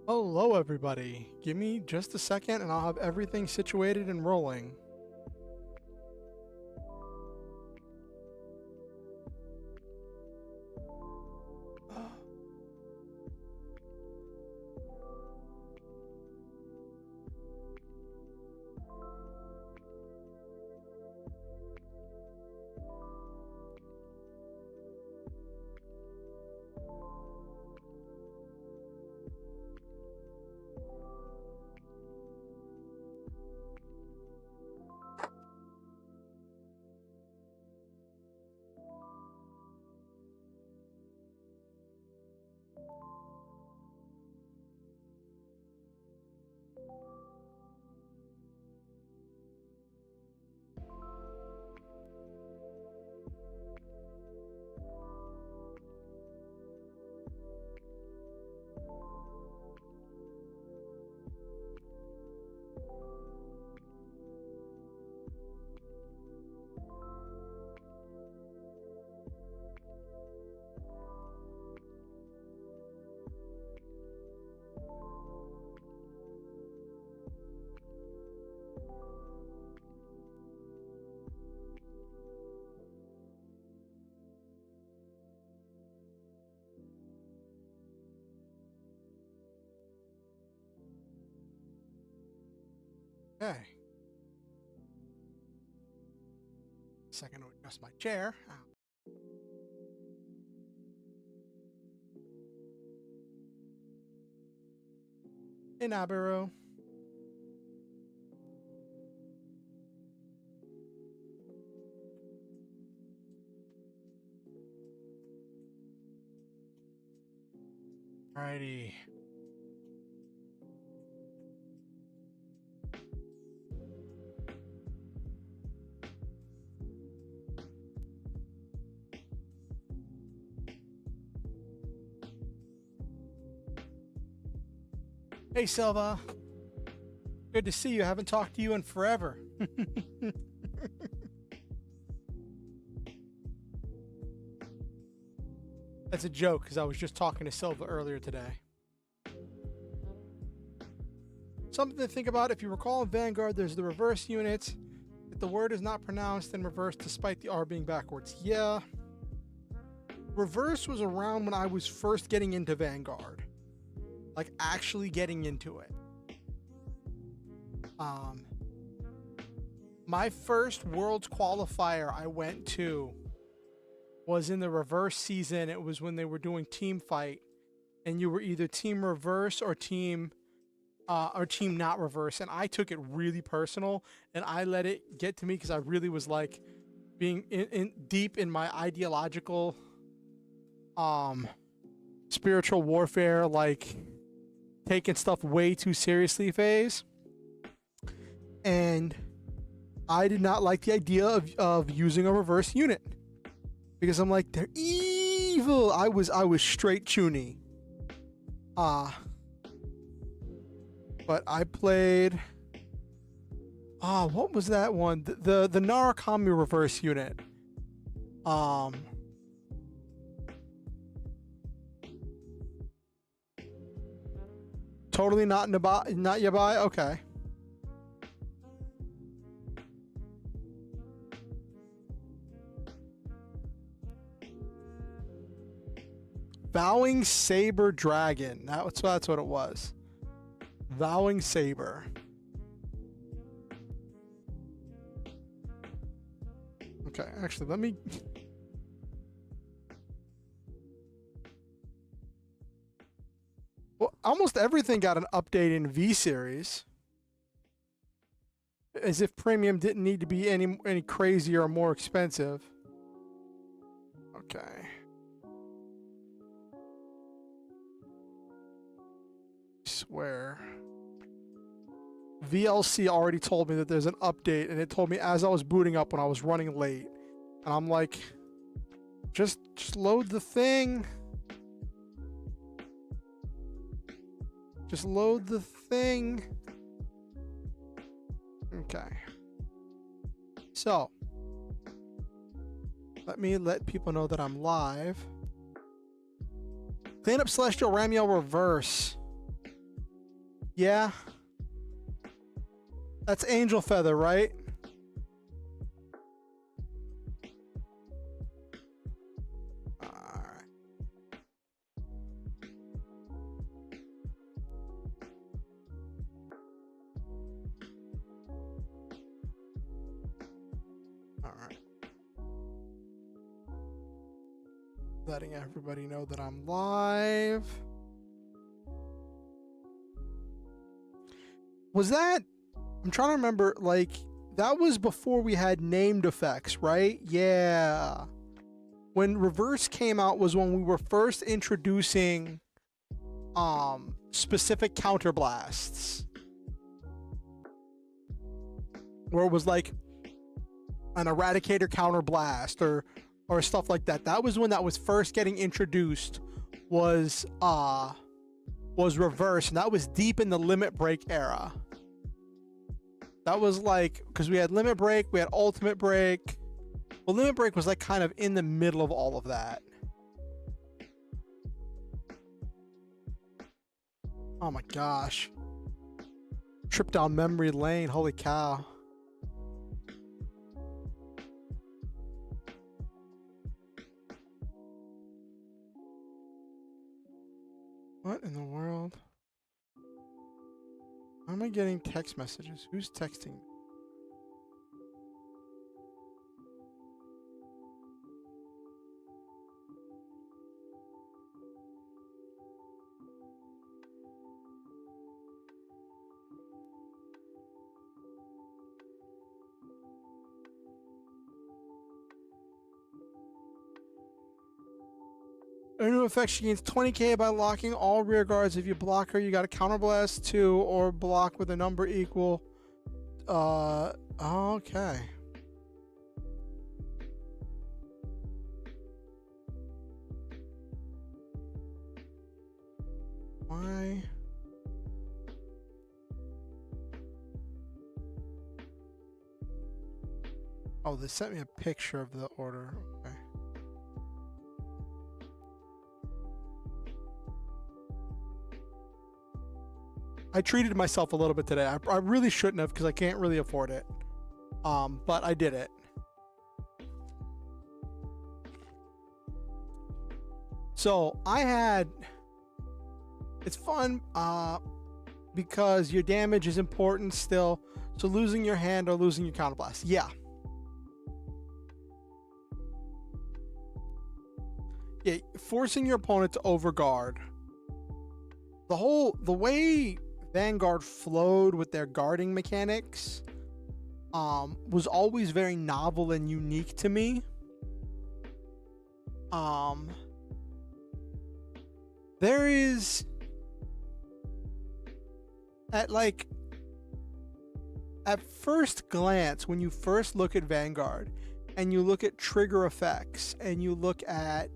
Hello, everybody. Give me just a second and I'll have everything situated and rolling. Okay. Second to adjust my chair. Hey, Nabiru. Alrighty. Hey, Silva. Good to see you. I haven't talked to you in forever. That's a joke because I was just talking to Silva earlier today. Something to think about. If you recall in Vanguard, there's the reverse unit. If the word is not pronounced in reverse despite the R being backwards. Yeah. Reverse was around when I was first getting into Vanguard. Like actually getting into it. My first Worlds qualifier I went to was in the reverse season. It was when they were doing team fight, and you were either team reverse or team not reverse. And I took it really personal, and I let it get to me because I really was like being in deep in my ideological, spiritual warfare, like taking stuff way too seriously phase. And I did not like the idea of using a reverse unit because I'm like, they're evil. I was straight Chuny. But I played what was that one? The Narukami reverse unit. Totally not Yabai? Okay. Vowing Saber Dragon. That's what it was. Vowing Saber. Okay, actually, let me... Well, almost everything got an update in V-Series. As if premium didn't need to be any crazier or more expensive. Okay. Swear. VLC already told me that there's an update, and it told me as I was booting up when I was running late. And I'm like, just load the thing. Just load the thing. Okay. So, let me let people know that I'm live. Clean up Celestial Ramiel Reverse. Yeah. That's Angel Feather, right? Alright. Alright. Letting everybody know that I'm live. Was that... I'm trying to remember, like, that was before we had named effects, right? Yeah. When Reverse came out was when we were first introducing specific counterblasts. Where it was like an Eradicator counterblast or stuff like that. That was when that was first getting introduced, was Reverse, and that was deep in the Limit Break era. That was like, because we had Limit Break, we had Ultimate Break. Well, Limit Break was like kind of in the middle of all of that. Oh my gosh. Trip down memory lane, holy cow. What in the world? How am I getting text messages? Who's texting me? A new effect, she gains 20k by locking all rear guards. If you block her, you got a counterblast 2 or block with a number equal. Okay. Why? Oh, they sent me a picture of the order. Okay. I treated myself a little bit today. I really shouldn't have, because I can't really afford it. But I did it. So I had... It's fun because your damage is important still. So losing your hand or losing your counterblast. Yeah. Yeah, forcing your opponent to overguard. The way Vanguard flowed with their guarding mechanics was always very novel and unique to me. There is at first glance, when you first look at Vanguard and you look at trigger effects and you look at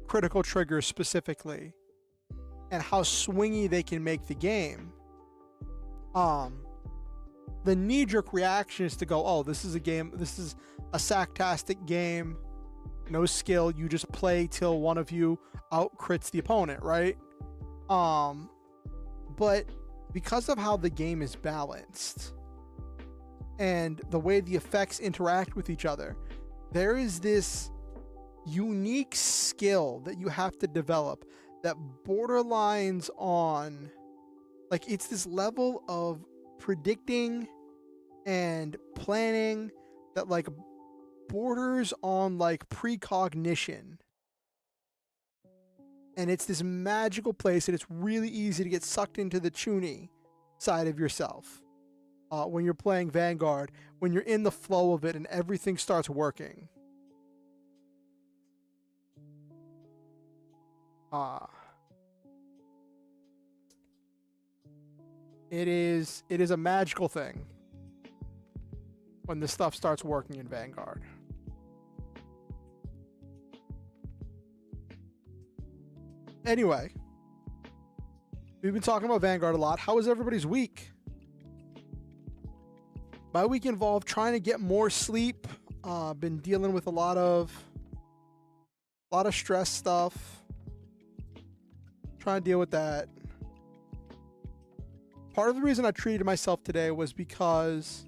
critical triggers specifically, and how swingy they can make the game, the knee-jerk reaction is to go, oh, this is a game, this is a sacktastic game, no skill, you just play till one of you out-crits the opponent, right? But because of how the game is balanced and the way the effects interact with each other, there is this unique skill that you have to develop that borderlines on, like, it's this level of predicting and planning that like borders on like precognition. And it's this magical place, and it's really easy to get sucked into the chuny side of yourself when you're playing Vanguard, when you're in the flow of it and everything starts working. It is a magical thing when this stuff starts working in Vanguard. Anyway, we've been talking about Vanguard a lot. How was everybody's week? My week involved trying to get more sleep. Been dealing with a lot of stress stuff. Trying to deal with that. part of the reason I treated myself today was because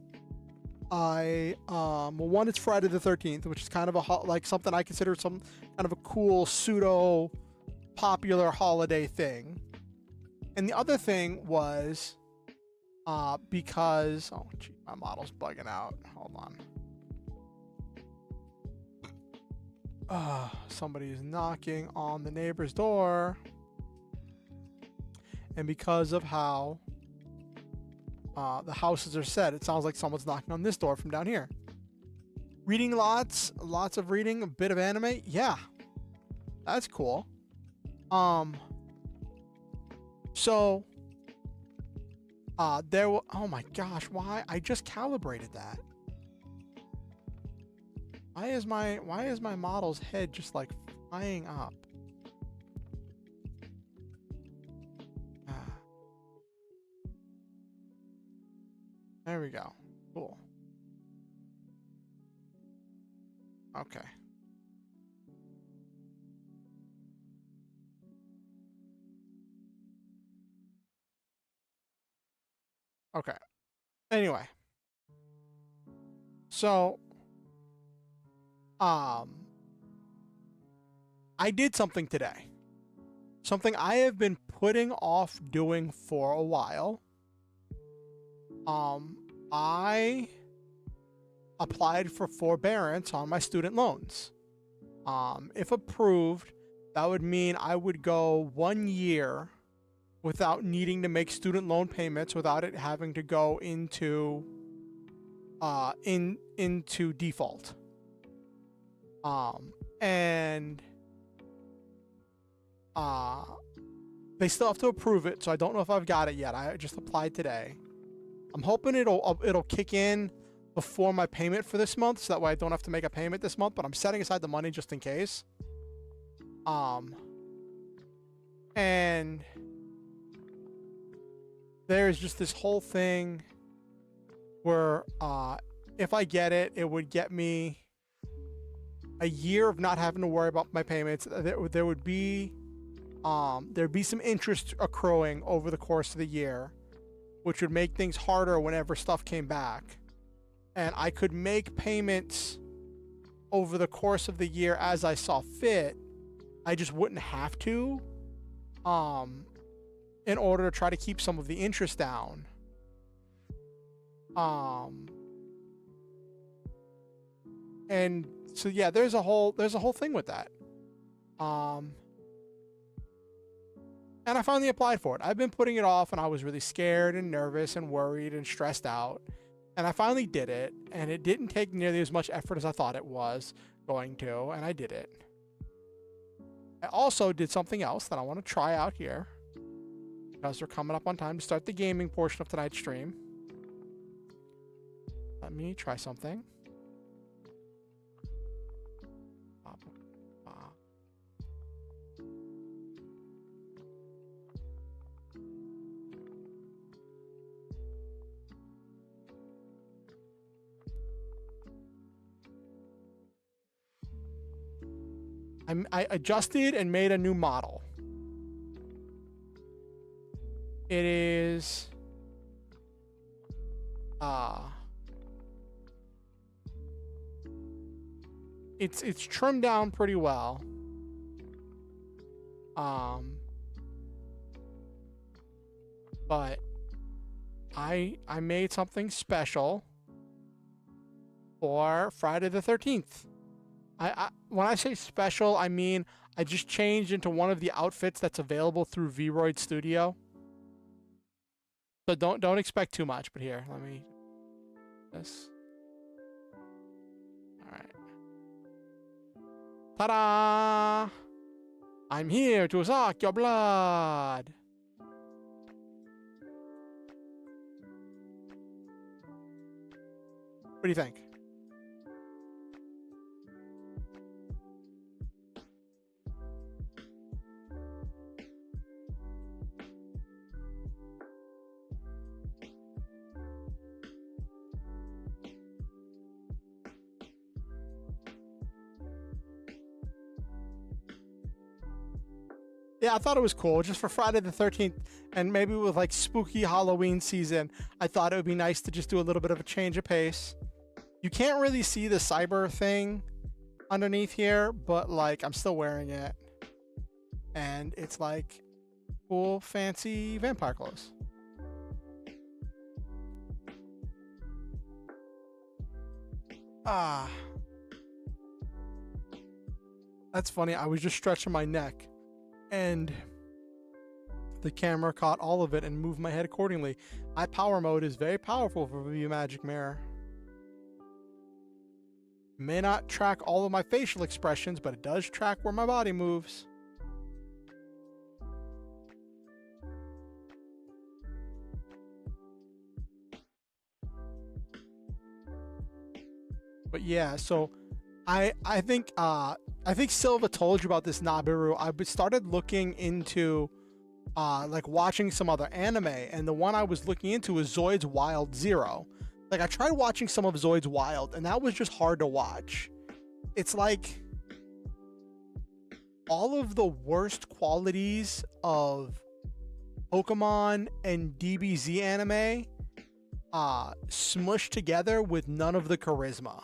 well, one, it's Friday the 13th, which is kind of like something I consider some kind of a cool pseudo popular holiday thing. And the other thing was because, oh gee, my model's bugging out. Hold on. Somebody's knocking on the neighbor's door. And because of how the houses are set, it sounds like someone's knocking on this door from down here. Reading lots of reading, a bit of anime. Yeah, that's cool. So oh my gosh, why? I just calibrated that. Why is my model's head just like flying up? There we go. Cool. Okay. Okay. Anyway. So, I did something today. Something I have been putting off doing for a while. I applied for forbearance on my student loans. If approved, that would mean I would go 1 year without needing to make student loan payments, without it having to go into into default. And they still have to approve it, so I don't know if I've got it yet. I just applied today. I'm hoping it'll kick in before my payment for this month, so that way I don't have to make a payment this month, but I'm setting aside the money just in case. And there's just this whole thing where if I get it, it would get me a year of not having to worry about my payments. There would be there'd be some interest accruing over the course of the year, which would make things harder whenever stuff came back. And I could make payments over the course of the year as I saw fit. I just wouldn't have to, in order to try to keep some of the interest down. And so yeah, there's a whole thing with that. And I finally applied for it. I've been putting it off, and I was really scared and nervous and worried and stressed out. And I finally did it, and it didn't take nearly as much effort as I thought it was going to, and I did it. I also did something else that I want to try out here, because we're coming up on time to start the gaming portion of tonight's stream. Let me try something. I adjusted and made a new model. It is it's trimmed down pretty well. But I made something special for Friday the 13th. When I say special, I mean I just changed into one of the outfits that's available through Vroid Studio. So don't expect too much, but here, let me this. All right. Ta-da! I'm here to suck your blood. What do you think? Yeah, I thought it was cool just for Friday the 13th, and maybe with like spooky Halloween season. I thought it would be nice to just do a little bit of a change of pace. You can't really see the cyber thing underneath here, but like I'm still wearing it, and it's like cool, fancy vampire clothes. Ah, that's funny. I was just stretching my neck, and the camera caught all of it and moved my head accordingly. My power mode is very powerful for the Magic Mirror. It may not track all of my facial expressions, but it does track where my body moves. But yeah, so I think Silva told you about this, Nabiru. I started looking into like watching some other anime, and the one I was looking into was Zoid's Wild Zero. Like I tried watching some of Zoid's Wild, and that was just hard to watch. It's like all of the worst qualities of Pokemon and DBZ anime smushed together with none of the charisma.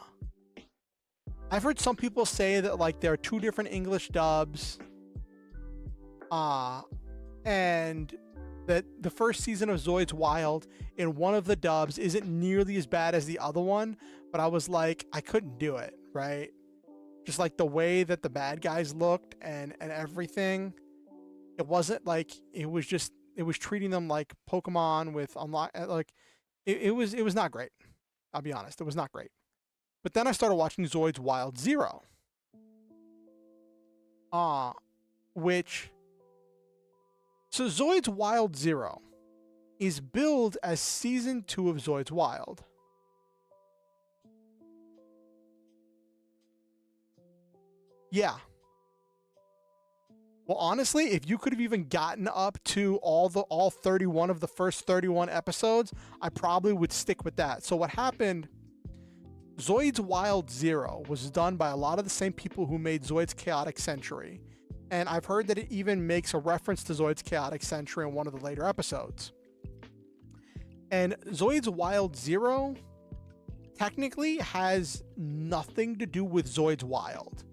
I've heard some people say that like there are two different English dubs, and that the first season of Zoid's Wild in one of the dubs isn't nearly as bad as the other one, but I was like, I couldn't do it, right? Just like the way that the bad guys looked and everything, it wasn't like it was treating them like Pokemon with it was not great. I'll be honest, it was not great. But then I started watching Zoid's Wild Zero. So Zoid's Wild Zero is billed as Season 2 of Zoid's Wild. Yeah. Well, honestly, if you could have even gotten up to all 31 of the first 31 episodes, I probably would stick with that. So what happened, Zoid's Wild Zero was done by a lot of the same people who made Zoid's Chaotic Century. And I've heard that it even makes a reference to Zoid's Chaotic Century in one of the later episodes. And Zoid's Wild Zero technically has nothing to do with Zoid's Wild.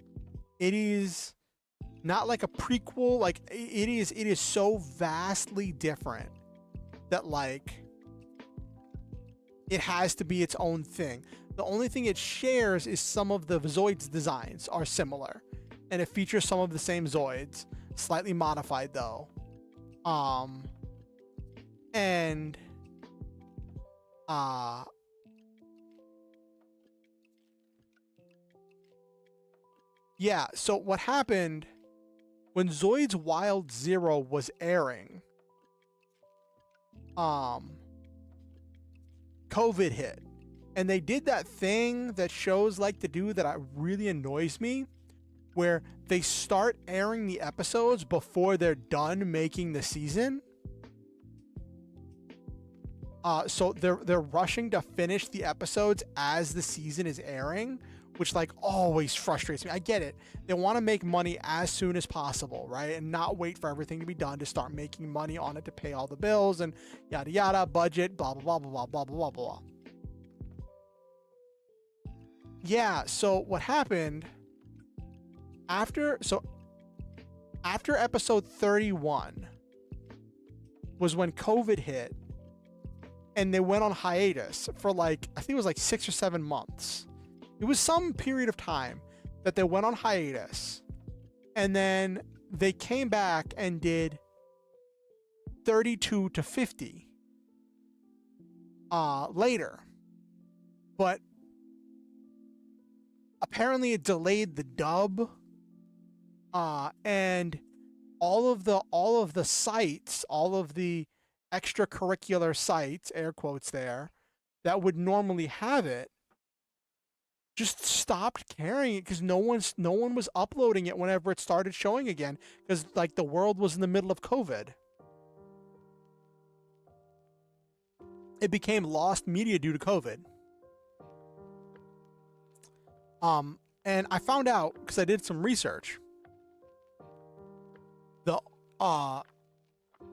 It is not like a prequel, like it is so vastly different that like it has to be its own thing. The only thing it shares is some of the Zoids designs are similar, and it features some of the same Zoids, slightly modified though. Yeah, so what happened when Zoid's Wild Zero was airing, COVID hit. And they did that thing that shows like to do that really annoys me, where they start airing the episodes before they're done making the season. So they're rushing to finish the episodes as the season is airing, which like always frustrates me. I get it. They want to make money as soon as possible, right? And not wait for everything to be done to start making money on it to pay all the bills and yada yada, budget, blah blah blah blah blah blah blah blah. Yeah, so what happened after episode 31 was when COVID hit, and they went on hiatus for like, I think it was like 6 or 7 months. It was some period of time that they went on hiatus, and then they came back and did 32 to 50 later. But apparently it delayed the dub, and all of the sites, all of the extracurricular sites, air quotes there, that would normally have it, just stopped carrying it because no one was uploading it whenever it started showing again, because like the world was in the middle of COVID. It became lost media due to COVID. And I found out, because I did some research, uh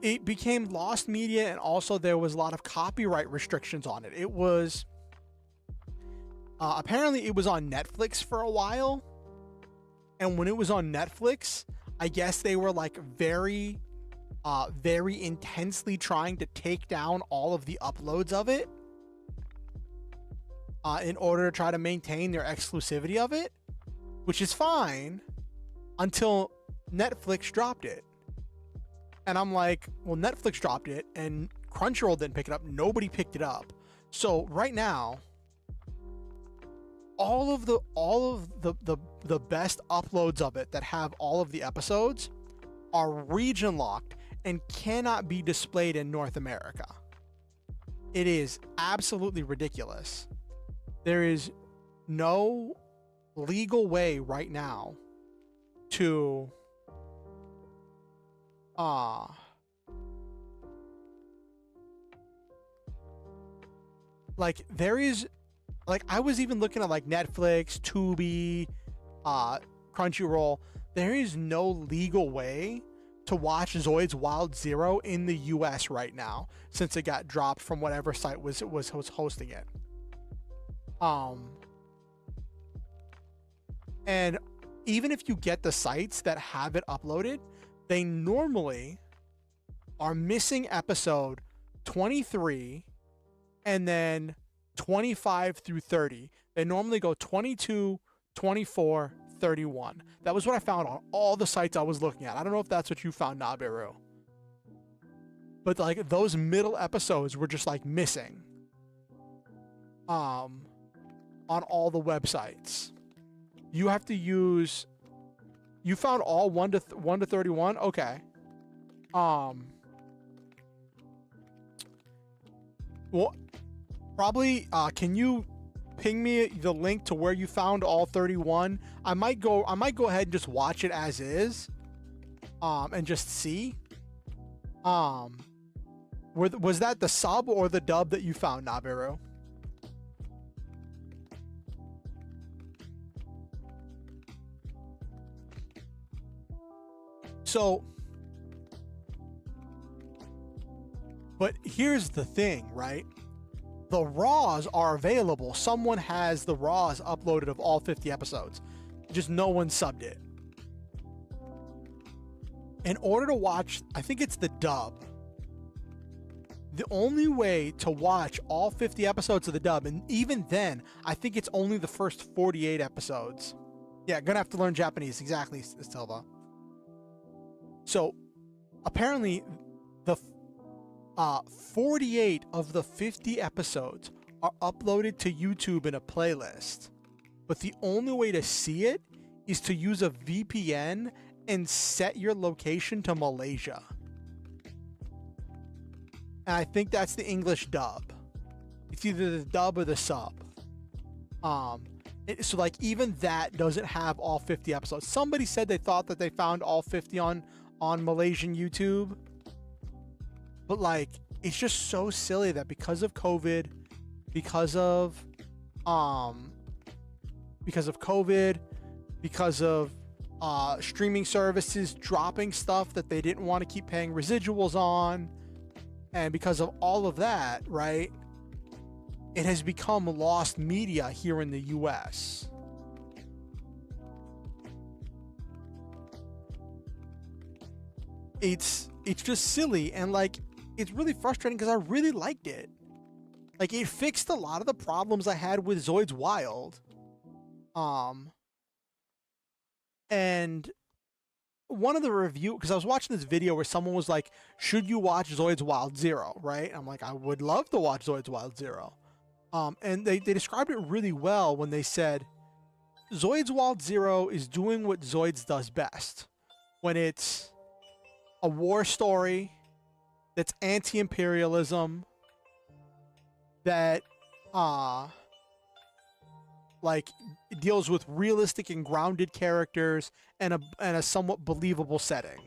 it became lost media, and also there was a lot of copyright restrictions on it. It was apparently it was on Netflix for a while, and when it was on Netflix, I guess they were like very intensely trying to take down all of the uploads of it in order to try to maintain their exclusivity of it, which is fine until Netflix dropped it. And I'm like, well, Netflix dropped it and Crunchyroll didn't pick it up. Nobody picked it up. So right now, all of the best uploads of it that have all of the episodes are region locked and cannot be displayed in North America. It is absolutely ridiculous. There is no legal way right now to like there is like I was even looking at like Netflix, Tubi, Crunchyroll. There is no legal way to watch Zoid's Wild Zero in the US right now since it got dropped from whatever site was hosting it. And even if you get the sites that have it uploaded, they normally are missing episode 23 and then 25 through 30. They normally go 22, 24, 31. That was what I found on all the sites I was looking at. I don't know if that's what you found, Nabiru. But like those middle episodes were just like missing. On all the websites. You have to use. You found all 1 to 31. Okay. Well, probably. Can you ping me the link to where you found all 31? I might go ahead and just watch it as is. And just see. Was that the sub or the dub that you found, Nabiru? So, but here's the thing, right? The RAWs are available. Someone has the RAWs uploaded of all 50 episodes. Just no one subbed it. In order to watch, I think it's the dub. The only way to watch all 50 episodes of the dub, and even then, I think it's only the first 48 episodes. Yeah, gonna have to learn Japanese. Exactly, Silva. So, apparently, the 48 of the 50 episodes are uploaded to YouTube in a playlist. But the only way to see it is to use a VPN and set your location to Malaysia. And I think that's the English dub. It's either the dub or the sub. So like even that doesn't have all 50 episodes. Somebody said they thought that they found all 50 on Malaysian YouTube, but like it's just so silly that because of COVID, because of streaming services dropping stuff that they didn't want to keep paying residuals on, and because of all of that, right, it has become lost media here in the US. It's just silly, and like it's really frustrating because I really liked it. Like it fixed a lot of the problems I had with Zoid's Wild. And one of the because I was watching this video where someone was like, should you watch Zoid's Wild Zero, right? I'm like, I would love to watch Zoid's Wild Zero. And they described it really well when they said Zoid's Wild Zero is doing what Zoid's does best. When it's a war story that's anti-imperialism, that like deals with realistic and grounded characters and a somewhat believable setting.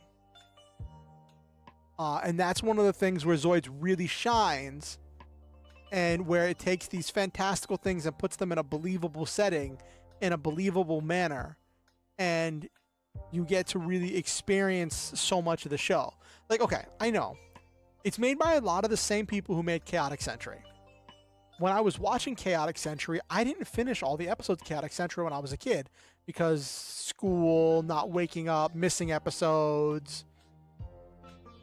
And that's one of the things where Zoid's really shines, and where it takes these fantastical things and puts them in a believable setting, in a believable manner. And you get to really experience so much of the show. Like, okay, I know it's made by a lot of the same people who made Chaotic Century. When I was watching Chaotic Century, I didn't finish all the episodes of Chaotic Century when I was a kid because school, not waking up, missing episodes,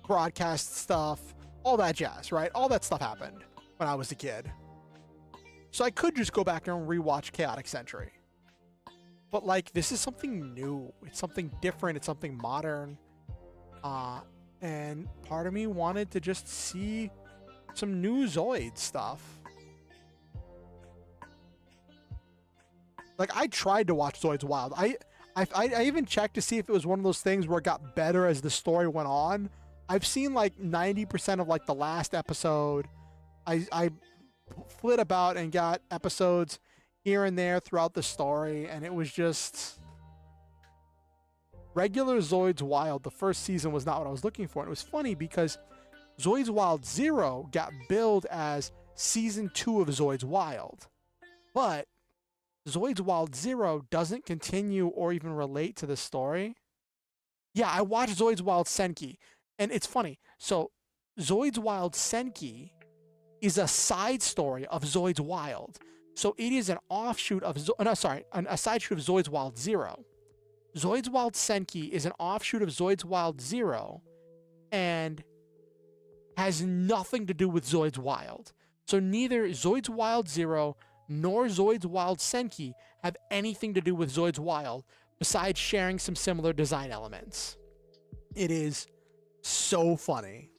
broadcast stuff, all that jazz, right? All that stuff happened when I was a kid. So I could just go back and rewatch Chaotic Century. But like, this is something new. It's something different. It's something modern. And part of me wanted to just see some new Zoid stuff. Like, I tried to watch Zoids Wild. I even checked to see if it was one of those things where it got better as the story went on. I've seen like 90% of like the last episode. I flit about and got episodes here and there throughout the story, and it was just regular Zoids Wild. The first season was not what I was looking for. And it was funny because Zoids Wild 0 got billed as season 2 of Zoids Wild, but Zoids Wild 0 doesn't continue or even relate to the story. Yeah, I watched Zoids Wild Senki, and it's funny. So Zoids Wild Senki is a side story of Zoids Wild. So it is an offshoot of, a side shoot of Zoids Wild 0. Zoids Wild Senki is an offshoot of Zoids Wild 0 and has nothing to do with Zoids Wild. So neither Zoids Wild 0 nor Zoids Wild Senki have anything to do with Zoids Wild besides sharing some similar design elements. It is so funny.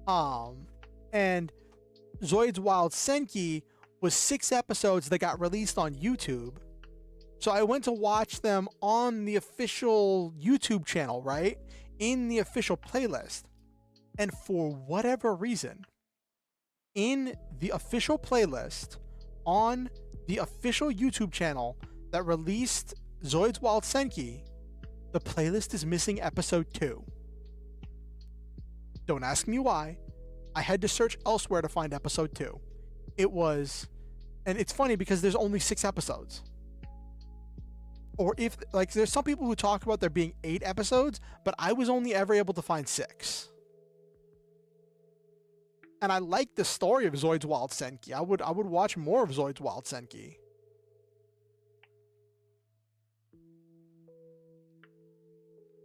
And Zoids Wild Senki was 6 episodes that got released on YouTube. So I went to watch them on the official YouTube channel, right? In the official playlist. And for whatever reason, in the official playlist on the official YouTube channel that released Zoids Wild Senki, the playlist is missing episode 2. Don't ask me why. I had to search elsewhere to find episode 2. It was, and it's funny because there's only 6 episodes. Or if, like, there's some people who talk about there being 8 episodes, but I was only ever able to find 6. And I like the story of Zoids Wild Senki. I would watch more of Zoids Wild Senki.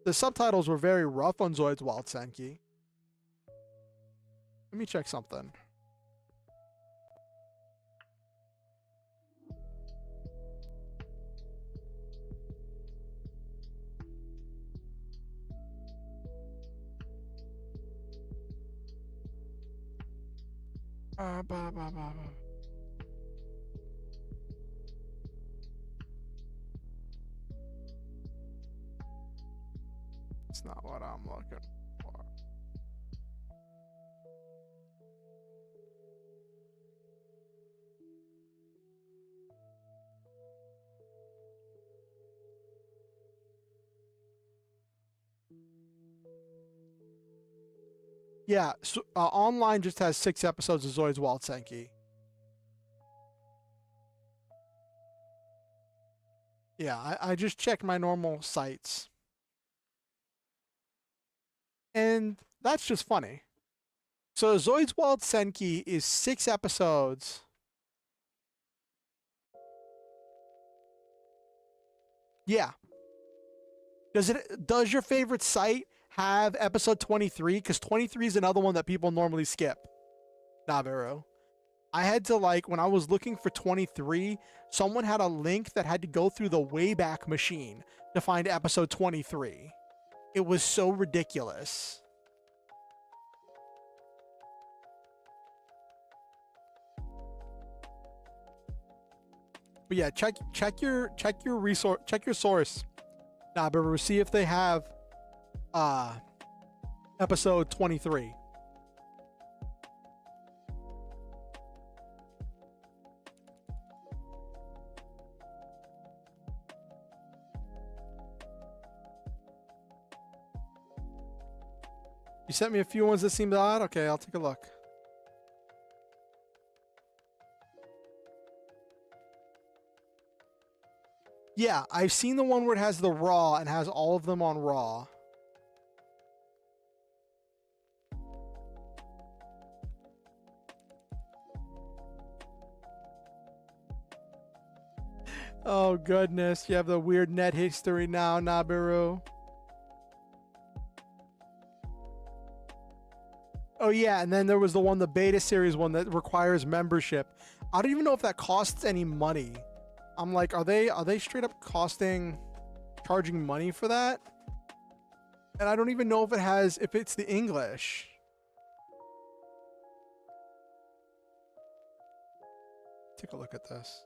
The subtitles were very rough on Zoids Wild Senki. Let me check something. It's not what I'm looking for. Yeah, so, online just has 6 episodes of Zoids Wild Senki. Yeah, I just checked my normal sites. And that's just funny. So Zoids Wild Senki is 6 episodes. Yeah. Does your favorite site have episode 23? Because 23 is another one that people normally skip. Naberu. I had to, like, when I was looking for 23, someone had a link that had to go through the Wayback Machine to find episode 23. It was so ridiculous. But yeah, check your source. Naberu, see if they have episode 23. You sent me a few ones that seemed odd? Okay, I'll take a look. Yeah, I've seen the one where it has the Raw and has all of them on Raw. Oh goodness, you have the weird net history now, Nabiru. Oh yeah, and then there was the beta series one that requires membership. I don't even know if that costs any money. I'm like, are they straight up charging money for that? And I don't even know if it's the English. Take a look at this.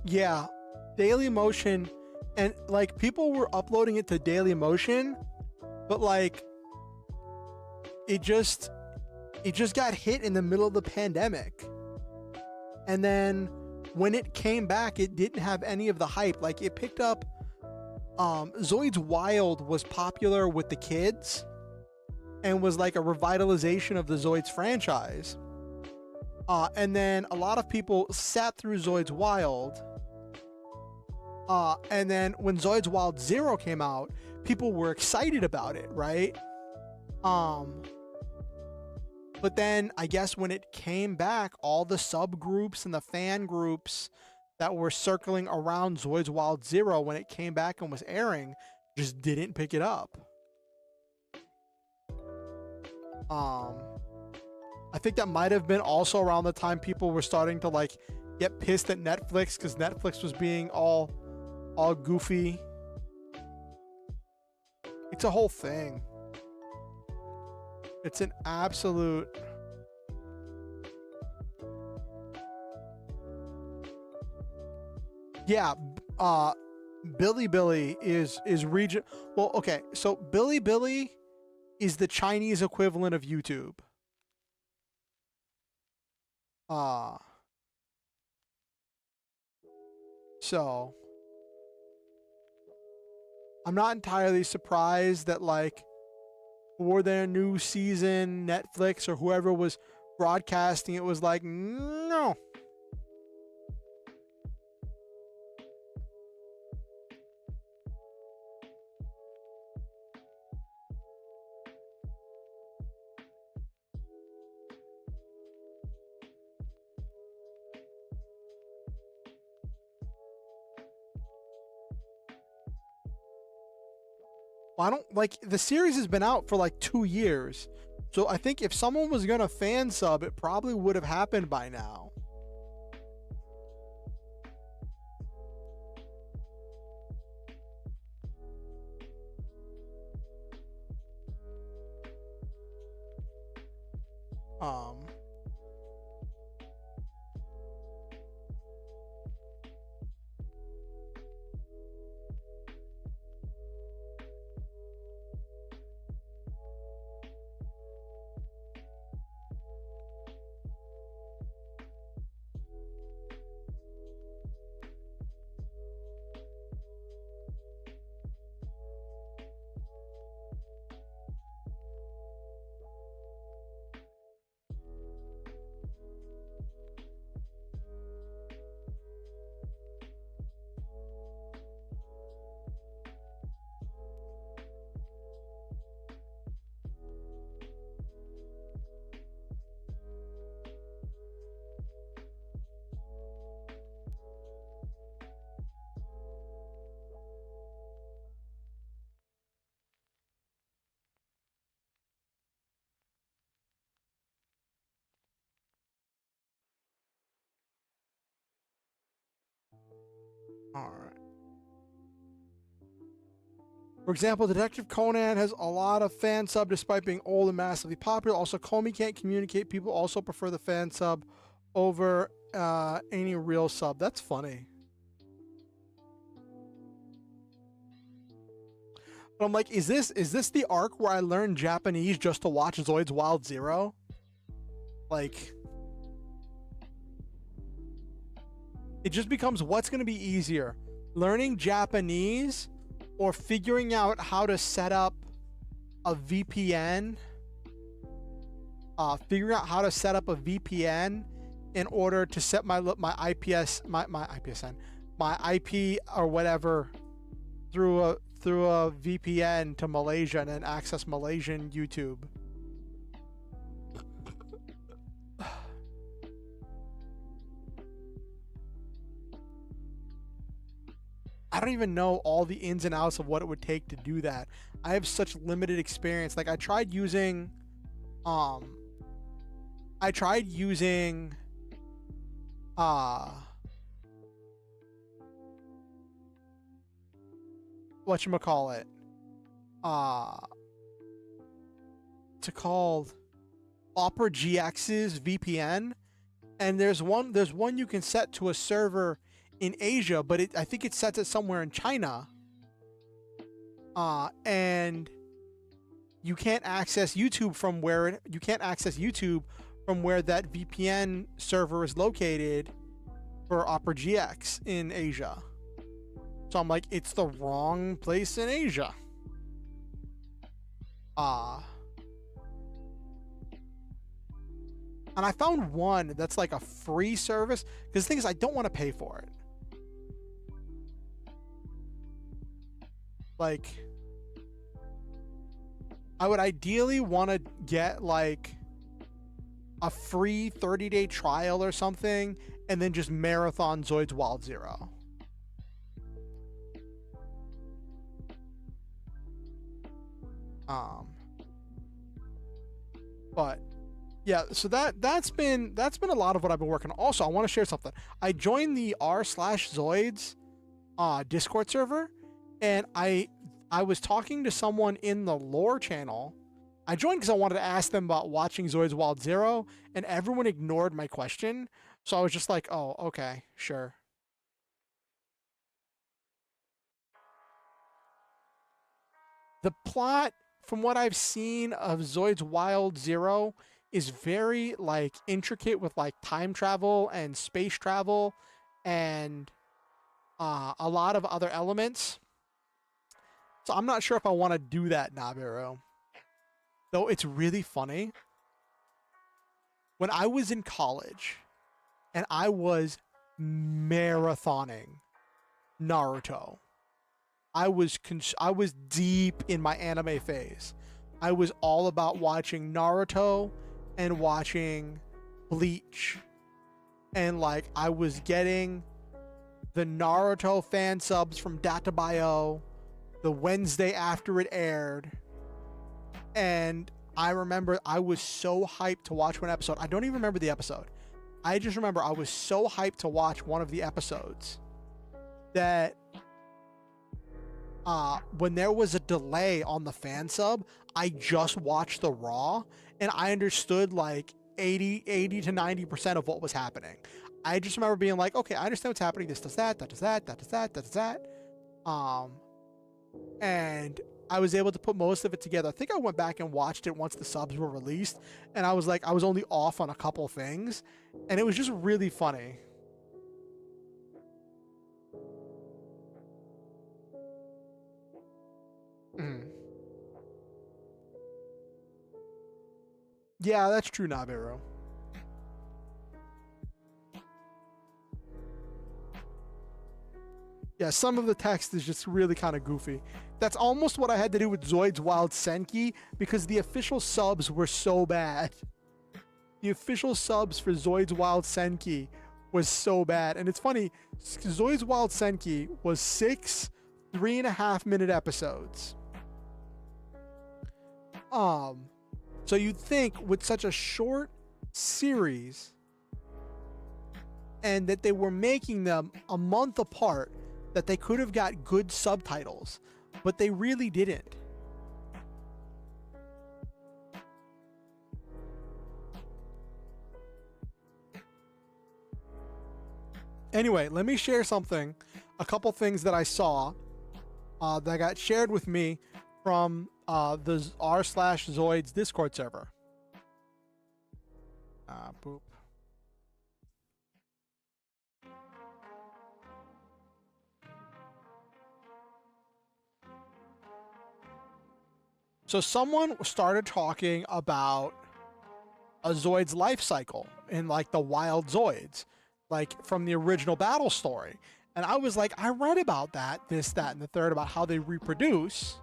Yeah, Daily Motion, and like people were uploading it to Daily Motion, but like it just got hit in the middle of the pandemic. And then when it came back, it didn't have any of the hype. Like it picked up Zoids Wild was popular with the kids and was like a revitalization of the Zoids franchise. And then a lot of people sat through Zoids Wild. And then when Zoids Wild 0 came out, people were excited about it, right? But then I guess when it came back, all the subgroups and the fan groups that were circling around Zoids Wild 0 when it came back and was airing just didn't pick it up. I think that might have been also around the time people were starting to like get pissed at Netflix because Netflix was being all goofy. It's a whole thing. It's an absolute... Yeah, Bilibili is region... Well, okay, so Bilibili is the Chinese equivalent of YouTube. So I'm not entirely surprised that like for their new season, Netflix or whoever was broadcasting it was like, no. I don't like the series has been out for like 2 years. So I think if someone was gonna fan sub, it probably would have happened by now. Um all right. For example, Detective Conan has a lot of fan sub despite being old and massively popular. Also, Comey can't communicate. People also prefer the fan sub over any real sub. That's funny. But I'm like, is this the arc where I learned Japanese just to watch Zoid's Wild Zero? Like, it just becomes, what's going to be easier, learning Japanese or figuring out how to set up a VPN? Figuring out how to set up a VPN in order to set my IPSN, my IP or whatever through a VPN to Malaysia and then access Malaysian YouTube. I don't even know all the ins and outs of what it would take to do that. I have such limited experience. Like, I tried using whatchamacallit, it's called Opera GX's VPN, and there's one you can set to a server in Asia, but I think it sets it somewhere in China, and you can't access YouTube from where that VPN server is located for Opera GX in Asia. So I'm like, it's the wrong place in Asia. And I found one that's like a free service, because the thing is, I don't want to pay for it. Like, I would ideally want to get like a free 30-day trial or something, and then just marathon Zoid's Wild Zero. But yeah, so that's been a lot of what I've been working on. Also, I want to share something. I joined the r/Zoids Discord server, and I was talking to someone in the lore channel. I joined because I wanted to ask them about watching Zoid's Wild Zero, and everyone ignored my question. So I was just like, oh, okay, sure. The plot, from what I've seen of Zoid's Wild Zero, is very like intricate with like time travel and space travel and a lot of other elements. So I'm not sure if I want to do that, Nabiru. Though it's really funny. When I was in college and I was marathoning Naruto, I was deep in my anime phase. I was all about watching Naruto and watching Bleach. And like, I was getting the Naruto fan subs from Databayo the Wednesday after it aired. And I remember I was so hyped to watch one episode. I don't even remember the episode. I just remember I was so hyped to watch one of the episodes that when there was a delay on the fan sub, I just watched the raw and I understood like 80 to 90% of what was happening. I just remember being like, okay, I understand what's happening. This does that, that does that, that does that, that does that. And I was able to put most of it together. I think I went back and watched it once the subs were released, and I was like, I was only off on a couple things, and it was just really funny. Yeah, that's true, Nabiru. Yeah, some of the text is just really kind of goofy. That's almost what I had to do with Zoid's Wild Senki, because the official subs were so bad. The official subs for Zoid's Wild Senki was so bad. And it's funny, Zoid's Wild Senki was 6 3.5-minute episodes. So you'd think with such a short series, and that they were making them a month apart, that they could have got good subtitles, but they really didn't. Anyway, let me share something. A couple things that I saw that got shared with me from the r/Zoids Discord server. Boop. So someone started talking about a Zoid's life cycle in like the wild Zoids, like from the original battle story. And I was like, I read about that, this, that, and the third, about how they reproduce,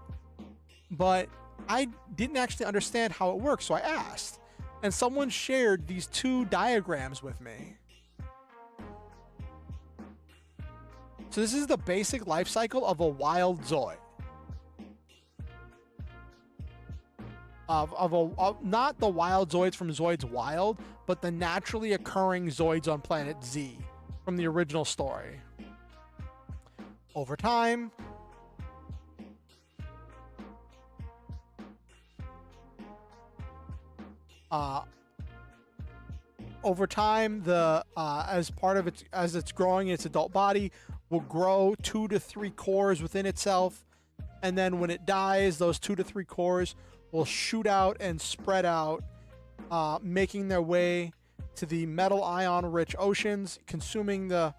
but I didn't actually understand how it works. So I asked, and someone shared these 2 diagrams with me. So this is the basic life cycle of a wild Zoid. Of not the wild Zoids from Zoids Wild, but the naturally occurring Zoids on planet Z from the original story. Over time, the as part of its, as it's growing, its adult body will grow 2 to 3 cores within itself, and then when it dies, those 2 to 3 cores will shoot out and spread out, making their way to the metal ion-rich oceans, consuming the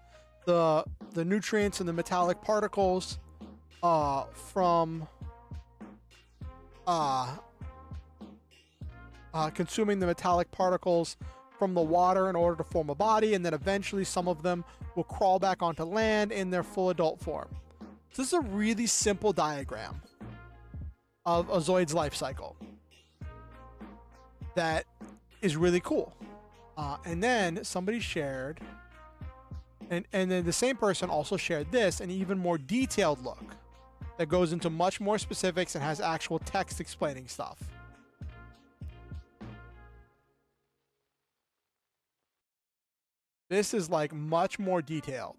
nutrients and the metallic particles from consuming the metallic particles from the water in order to form a body, and then eventually some of them will crawl back onto land in their full adult form. So this is a really simple diagram of a Zoid's life cycle that is really cool. And then somebody shared, and then the same person also shared this, an even more detailed look that goes into much more specifics and has actual text explaining stuff. This is like much more detailed.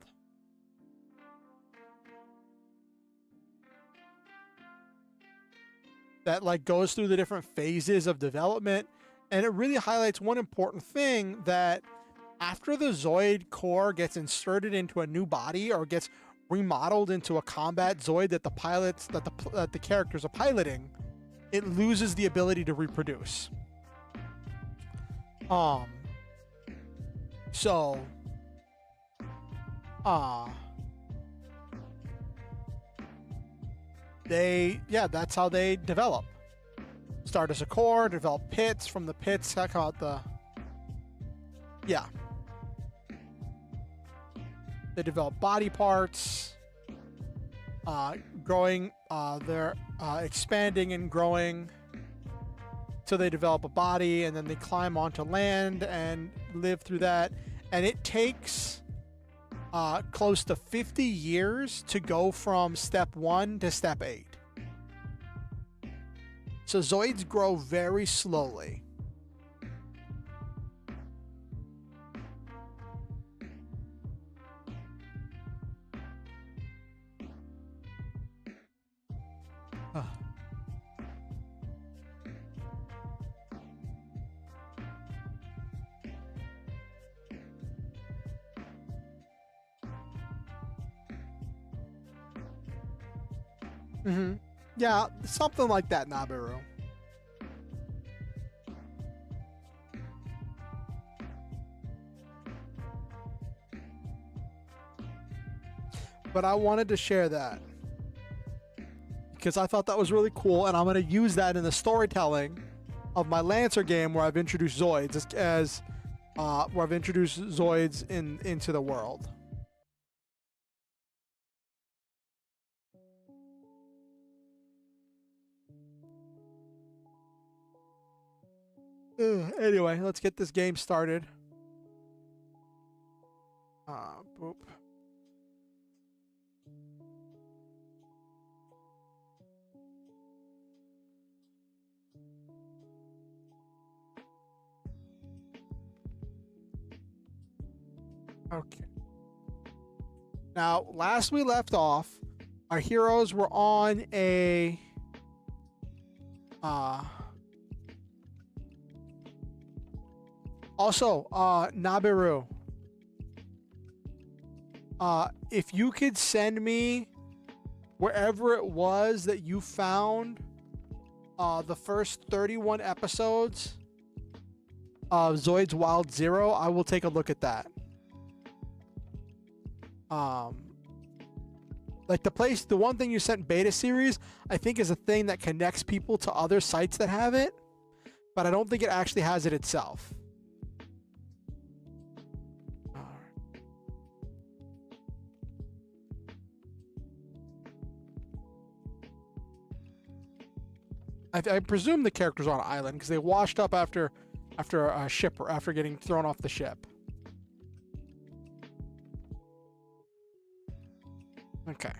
That like goes through the different phases of development, and it really highlights one important thing, that after the Zoid core gets inserted into a new body or gets remodeled into a combat Zoid that the characters are piloting, it loses the ability to reproduce. That's how they develop. Start as a core, develop pits. From the pits, check out they develop body parts, growing, they're expanding and growing. So they develop a body, and then they climb onto land and live through that. And it takes close to 50 years to go from step 1 to step 8. So Zoids grow very slowly. Yeah, something like that, Nabiru. But I wanted to share that because I thought that was really cool, and I'm going to use that in the storytelling of my Lancer game, where I've introduced Zoids where I've introduced Zoids into the world. Anyway, let's get this game started. Boop. Okay. Now, last we left off, our heroes were on a also, Nabiru, if you could send me wherever it was that you found the first 31 episodes of Zoid's Wild Zero, I will take a look at that. Like the one thing you sent beta series, I think is a thing that connects people to other sites that have it, but I don't think it actually has it itself. I presume the characters are on an island because they washed up after a ship or after getting thrown off the ship. Okay.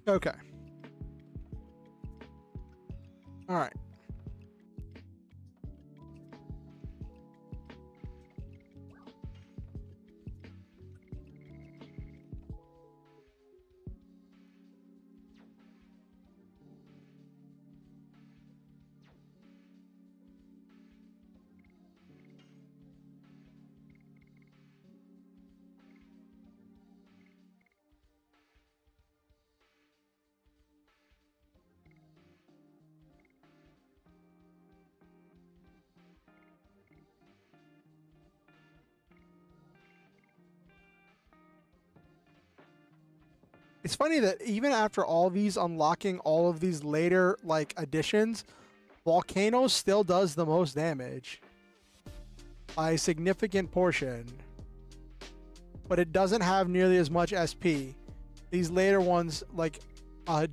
Okay. All right. It's funny that even after all these unlocking all of these later like additions, Volcano still does the most damage by a significant portion, but it doesn't have nearly as much SP. These later ones like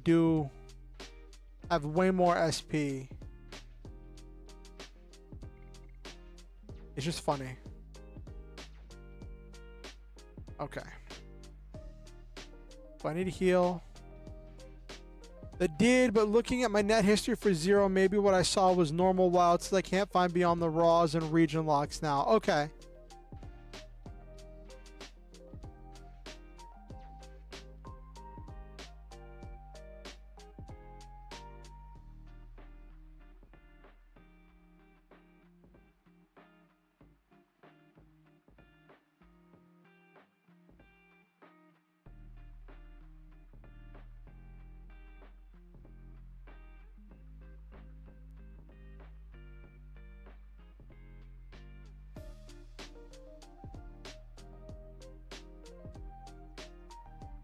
do have way more SP. It's just funny. Okay. So I need to heal. That did, but looking at my net history for Zero, maybe what I saw was normal wilds that I can't find beyond the raws and region locks now. Okay.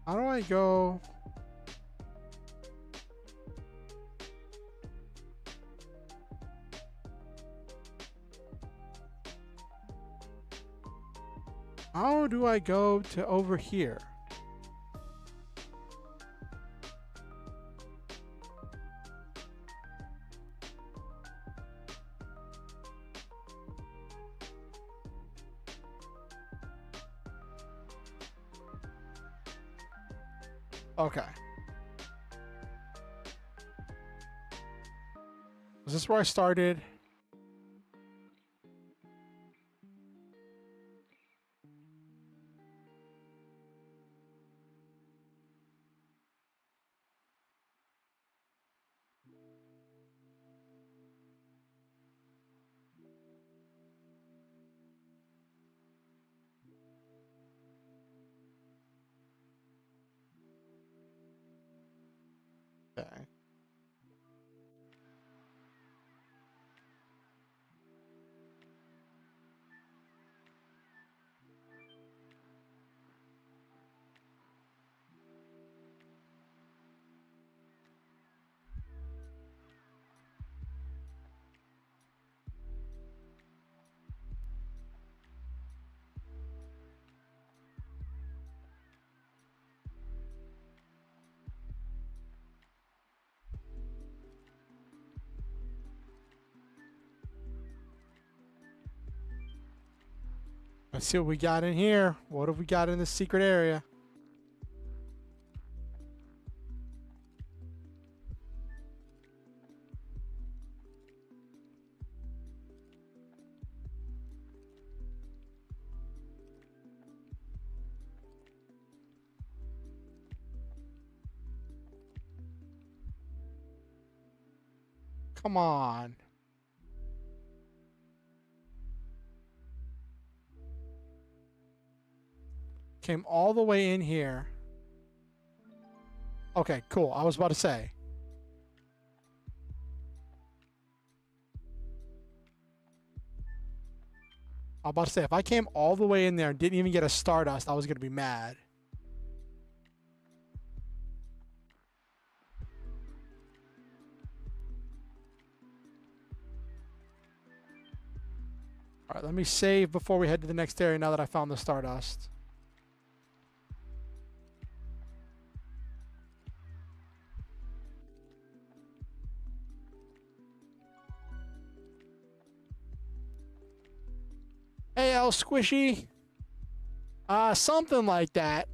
How do I go? How do I go to over here? Okay. Is this where I started? Okay. Let's see what we got in here. What have we got in this secret area? Come on. Came all the way in here. Okay, cool. I was about to say. If I came all the way in there and didn't even get a Stardust, I was going to be mad. All right, let me save before we head to the next area now that I found the Stardust. Hey, L Squishy. Something like that.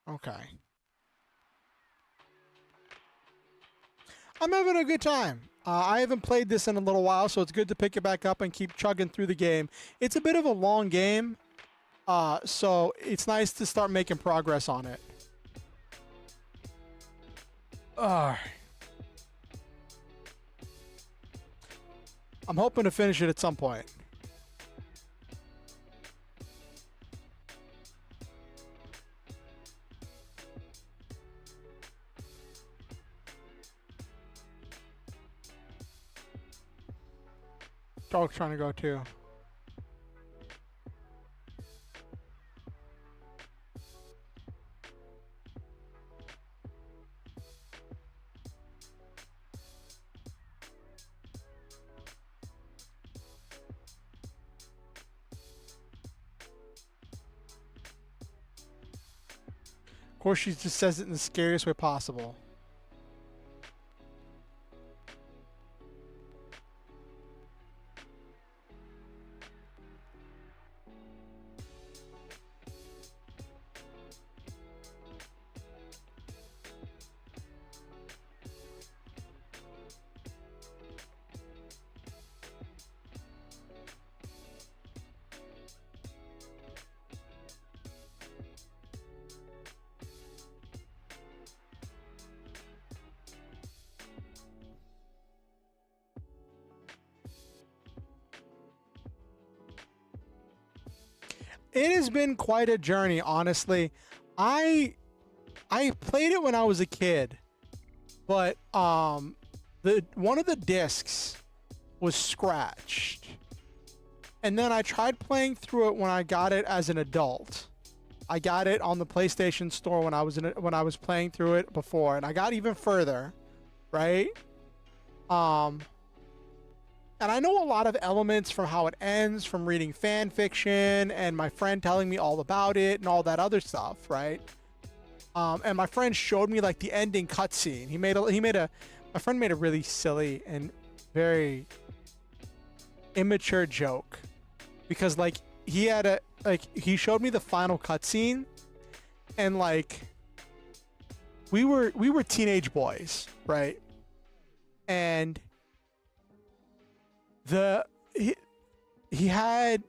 Okay. I'm having a good time. I haven't played this in a little while, so it's good to pick it back up and keep chugging through the game. It's a bit of a long game, so it's nice to start making progress on it. I'm hoping to finish it at some point. Dog's trying to go too. Of course, she just says it in the scariest way possible. It has been quite a journey, honestly. I played it when I was a kid, but one of the discs was scratched. And then I tried playing through it when I got it as an adult. I got it on the PlayStation Store when I was playing through it before, and I got even further, right? And I know a lot of elements from how it ends, from reading fan fiction and my friend telling me all about it and all that other stuff, right? And my friend showed me like the ending cutscene. My friend made a really silly and very immature joke because like he showed me the final cutscene and like we were teenage boys, right? And he had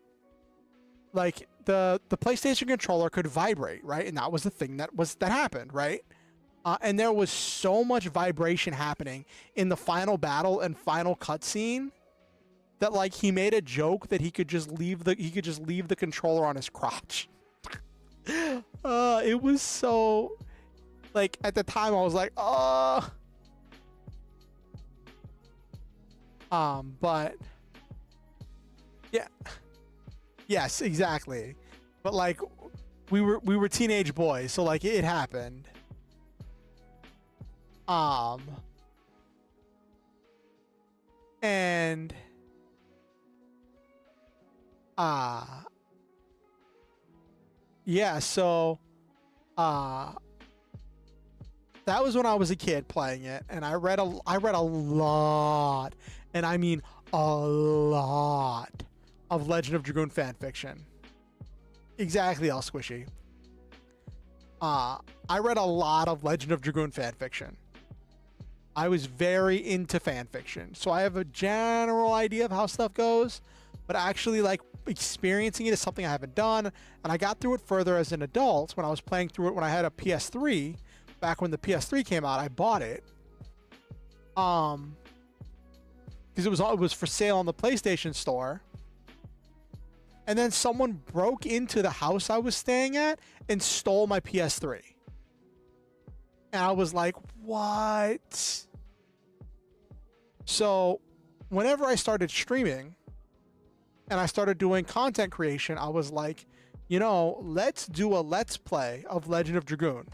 like the PlayStation controller could vibrate, right? And that was the thing that happened, right? And there was so much vibration happening in the final battle and final cutscene that like he made a joke that he could just leave the controller on his crotch. It was so like at the time I was like, but yeah, yes, exactly. But like, we were teenage boys, so like it happened. And yeah, so that was when I was a kid playing it, and I read a lot, and I mean a lot of Legend of Dragoon fan fiction. Exactly, L Squishy. I read a lot of Legend of Dragoon fan fiction. I was very into fan fiction. So I have a general idea of how stuff goes, but actually like experiencing it is something I haven't done. And I got through it further as an adult when I was playing through it when I had a PS3. Back when the PS3 came out, I bought it. Because it was for sale on the PlayStation Store. And then someone broke into the house I was staying at and stole my PS3. And I was like, what? So whenever I started streaming and I started doing content creation, I was like, you know, let's do a Let's Play of Legend of Dragoon.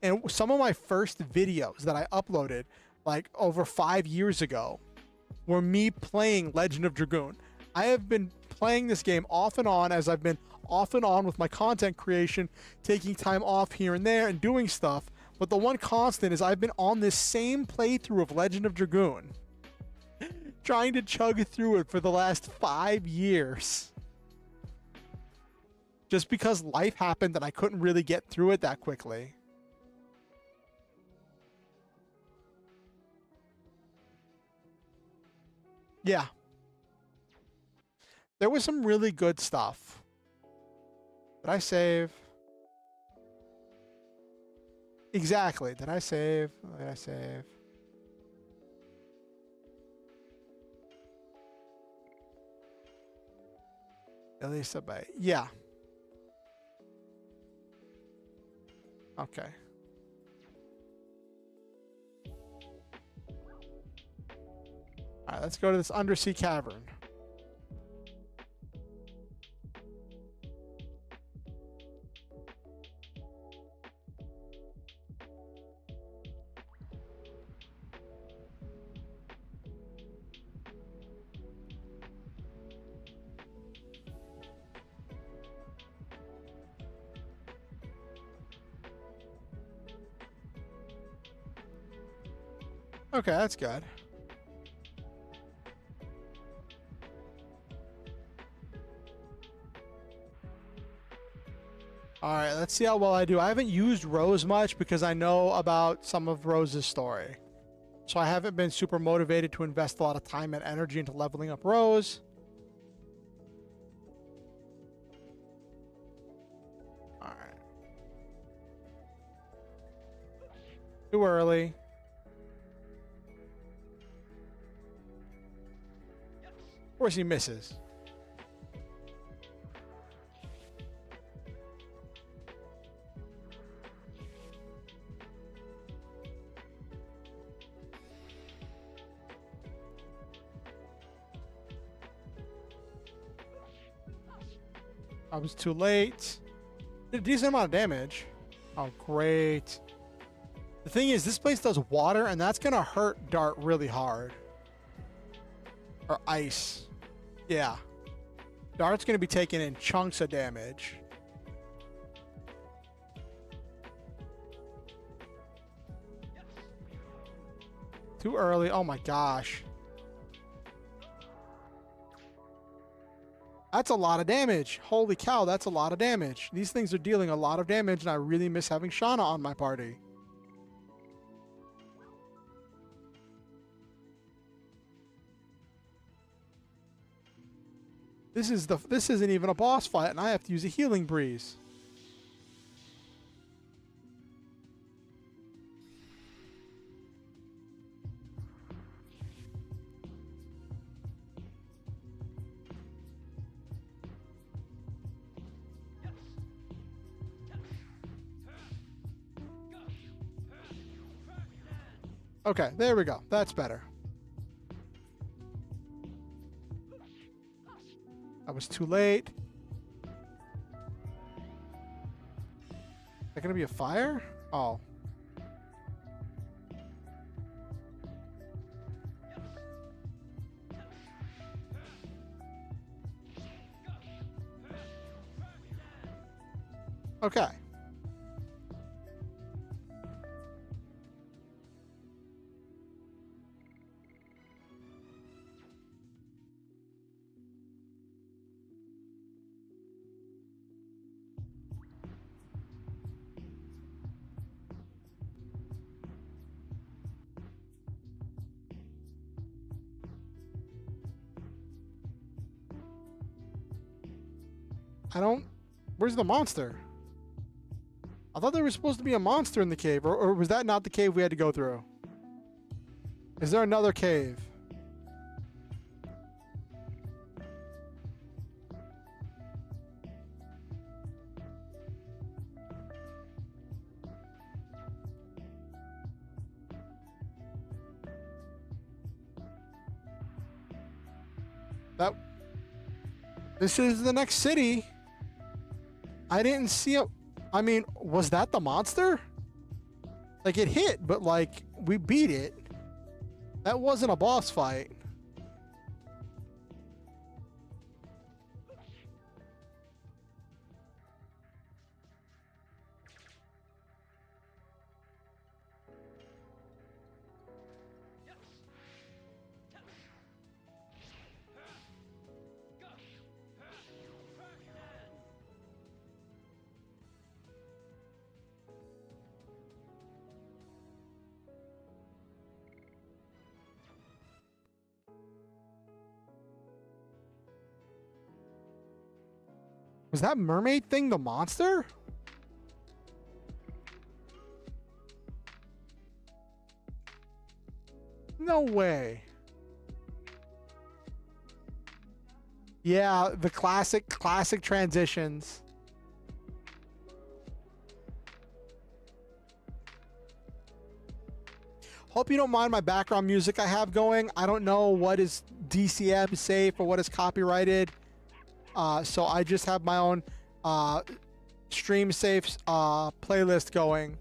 And some of my first videos that I uploaded like over 5 years ago were me playing Legend of Dragoon. I have been playing this game off and on as I've been off and on with my content creation, taking time off here and there and doing stuff. But the one constant is I've been on this same playthrough of Legend of Dragoon, trying to chug through it for the last 5 years. Just because life happened and I couldn't really get through it that quickly. Yeah. There was some really good stuff. Did I save? Exactly. Did I save? Did I save? Elisa Bay. Yeah. Okay. All right, let's go to this undersea cavern. Okay, that's good. All right, let's see how well I do. I haven't used Rose much because I know about some of Rose's story. So I haven't been super motivated to invest a lot of time and energy into leveling up Rose. All right. Too early. Of course he misses. I was too late. Did a decent amount of damage. Oh, great. The thing is, this place does water, and that's going to hurt Dart really hard. Or ice. Yeah. Dart's going to be taking in chunks of damage. Too early. Oh my gosh. That's a lot of damage. Holy cow, that's a lot of damage. These things are dealing a lot of damage, and I really miss having Shauna on my party. This isn't even a boss fight, and I have to use a healing breeze. Okay, there we go. That's better. I was too late. Is that gonna be a fire? Oh. Okay. I don't... Where's the monster? I thought there was supposed to be a monster in the cave, or was that not the cave we had to go through? Is there another cave? This is the next city. I didn't see it. I mean, was that the monster? Like, it hit, but like, we beat it. That wasn't a boss fight. Was that mermaid thing the monster? No way. Yeah, the classic transitions. Hope you don't mind my background music I have going. I don't know what is DCM safe or what is copyrighted. So I just have my own stream safe playlist going.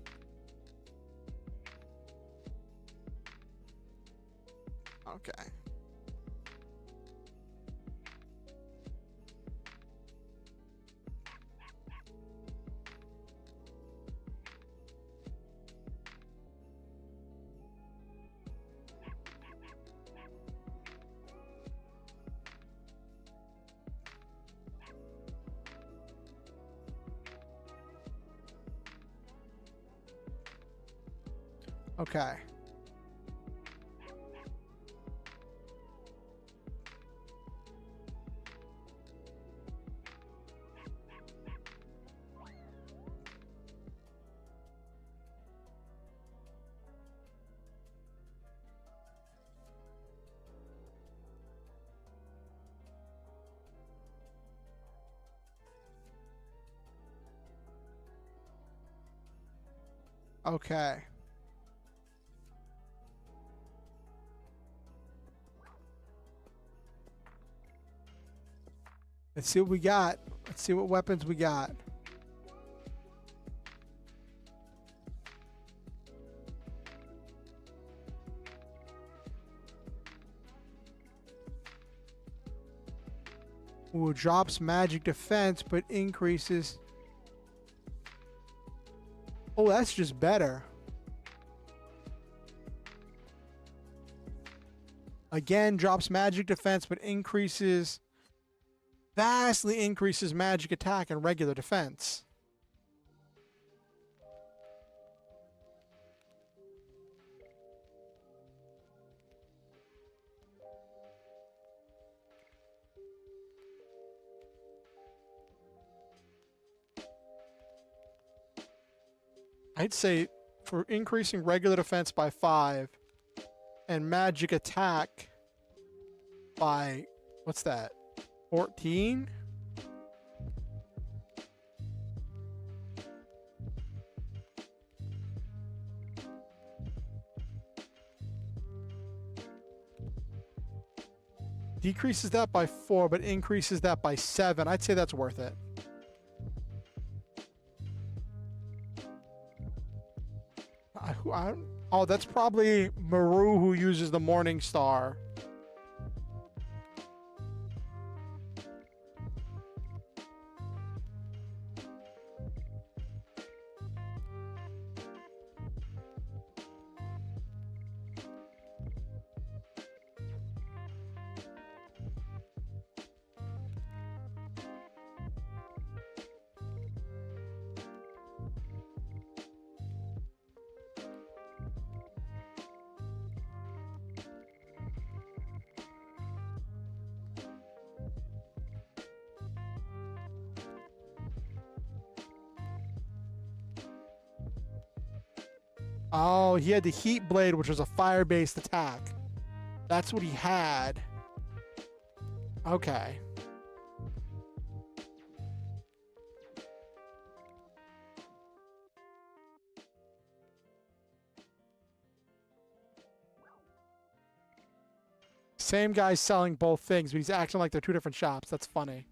Okay. Okay. Okay. Let's see what we got. Let's see what weapons we got. Ooh, drops magic defense, but increases. Oh, that's just better. Again, drops magic defense, but vastly increases magic attack and regular defense. I'd say for increasing regular defense by 5 and magic attack by, what's that, 14? Decreases that by 4, but increases that by 7. I'd say that's worth it. Oh, that's probably Maru who uses the Morning Star. Oh, he had the heat blade, which was a fire-based attack. That's what he had. Okay. Same guy's selling both things, but he's acting like they're two different shops. That's funny.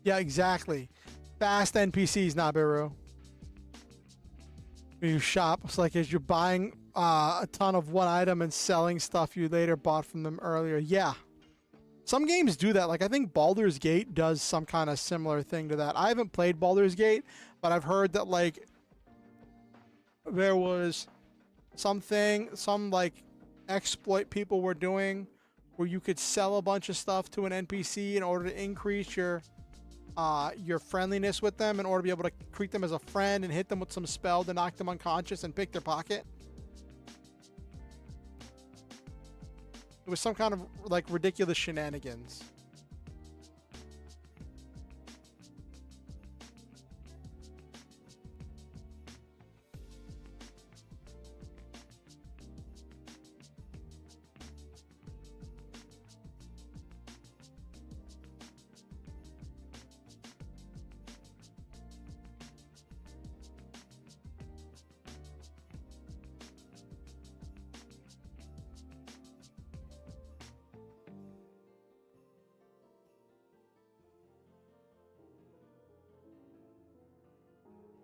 Yeah, exactly. Fast NPCs, Nabiru. You shop. It's like as you're buying a ton of one item and selling stuff you later bought from them earlier. Yeah. Some games do that. Like I think Baldur's Gate does some kind of similar thing to that. I haven't played Baldur's Gate, but I've heard that like there was some like exploit people were doing where you could sell a bunch of stuff to an NPC in order to increase your friendliness with them in order to be able to treat them as a friend and hit them with some spell to knock them unconscious and pick their pocket. It was some kind of like ridiculous shenanigans.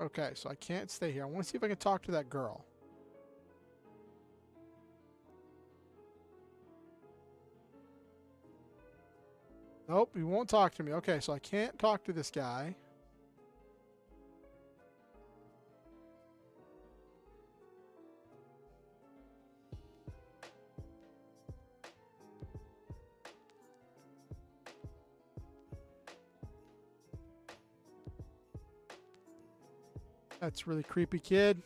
Okay, so I can't stay here. I want to see if I can talk to that girl. Nope, he won't talk to me. Okay, so I can't talk to this guy. That's really creepy, kid.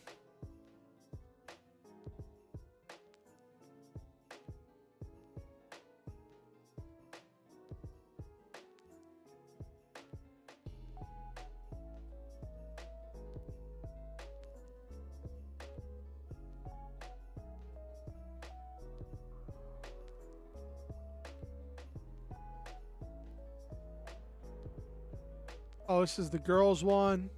Oh, this is the girls one.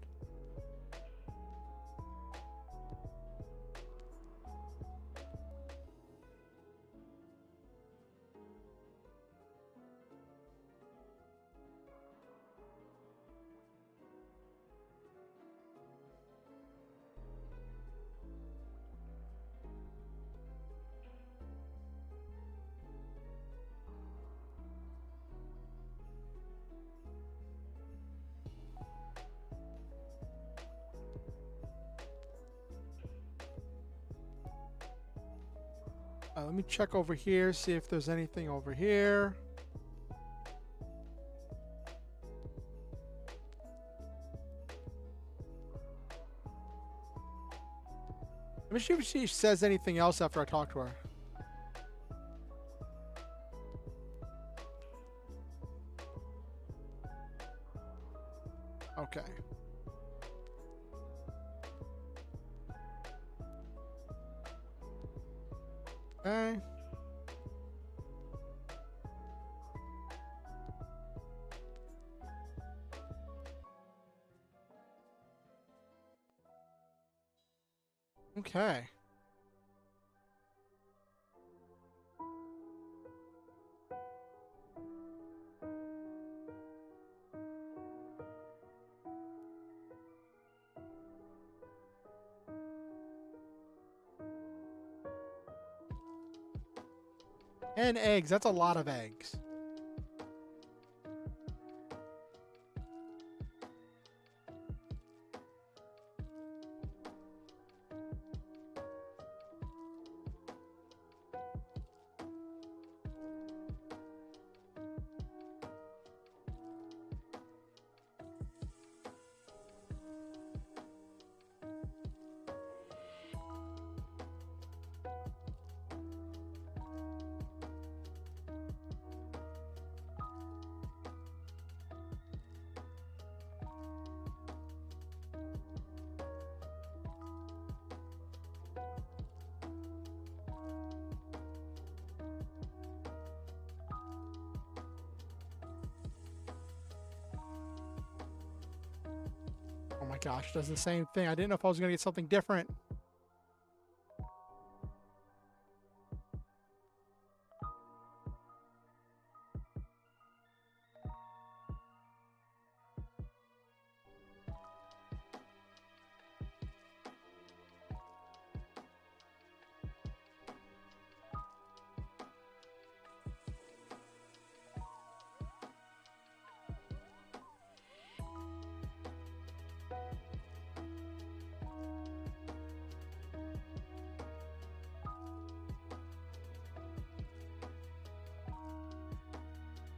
Let me check over here, see if there's anything over here. Let me see if she says anything else after I talk to her. Okay. Okay. Okay. And eggs. That's a lot of eggs. Oh my gosh, does the same thing. I didn't know if I was going to get something different.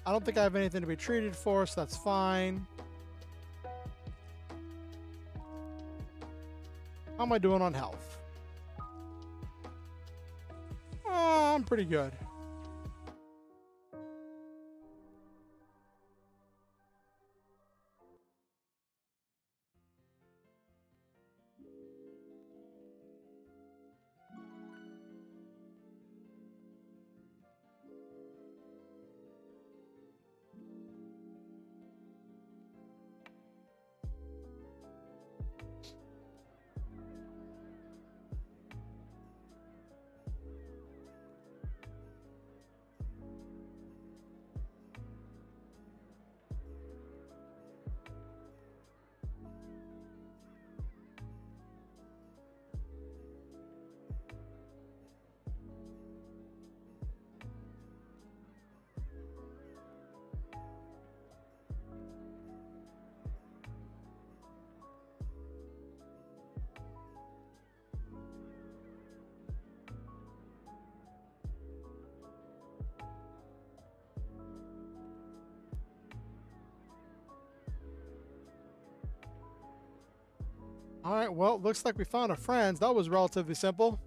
I don't think I have anything to be treated for, so that's fine. How am I doing on health? Oh, I'm pretty good. All right, well, looks like we found our friends. That was relatively simple.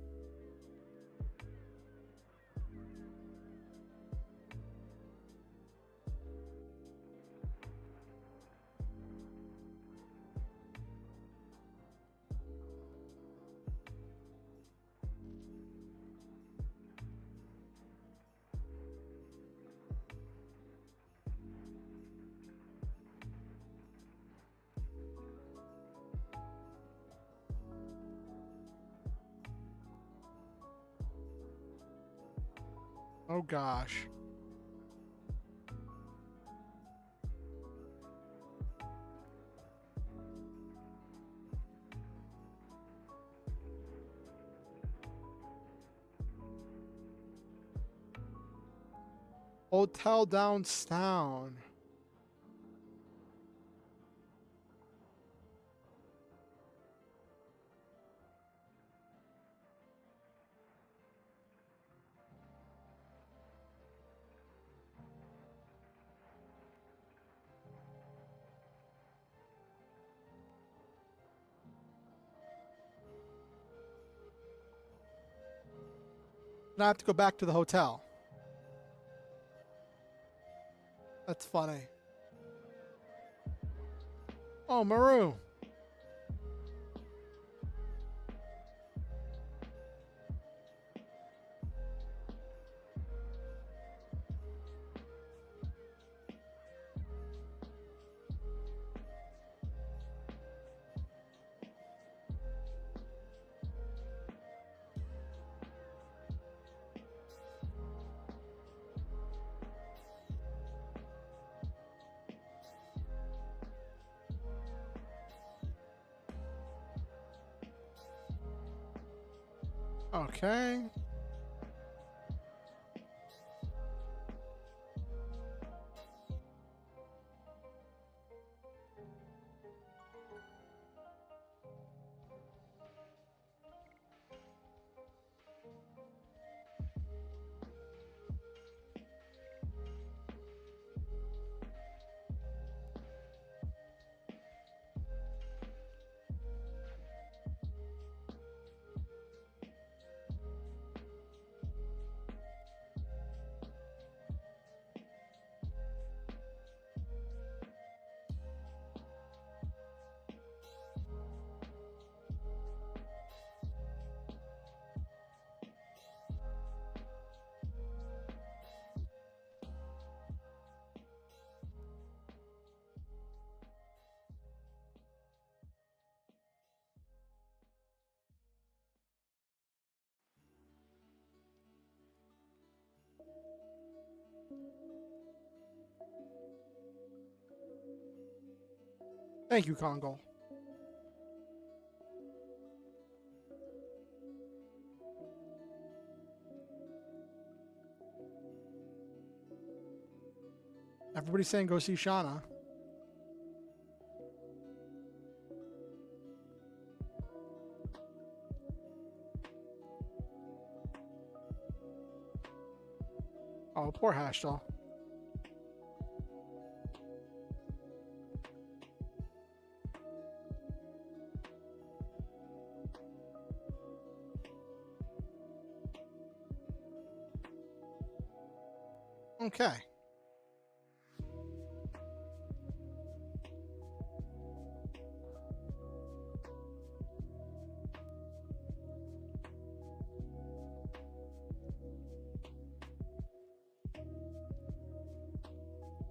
Oh gosh. Hotel downtown. Now I have to go back to the hotel. That's funny. Oh, Maru. Okay. Thank you, Kongo. Everybody's saying go see Shauna. Oh, poor Hashtal. Okay.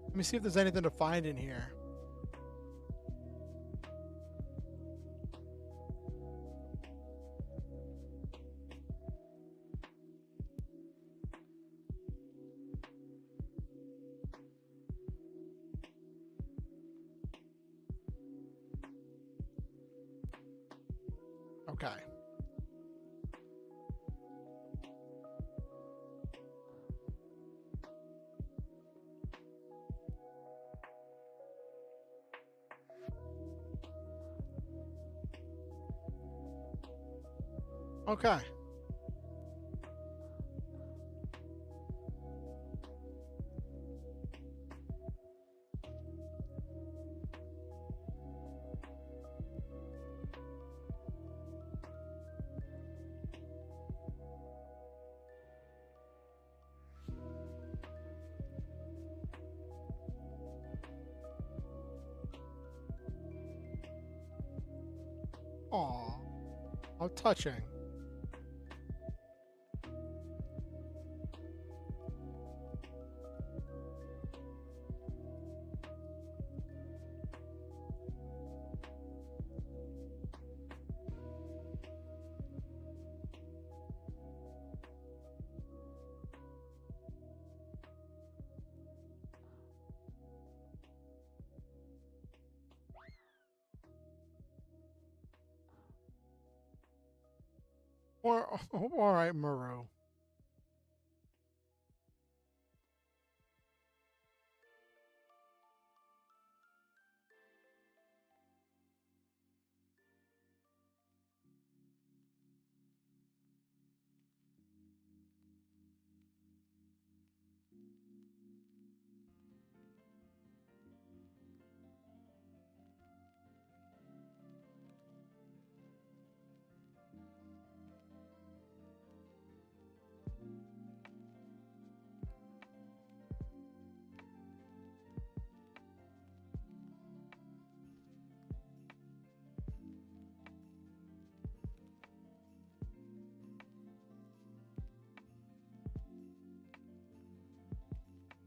Let me see if there's anything to find in here. Okay. Okay. Aw. How touching. Or, all right, Maru.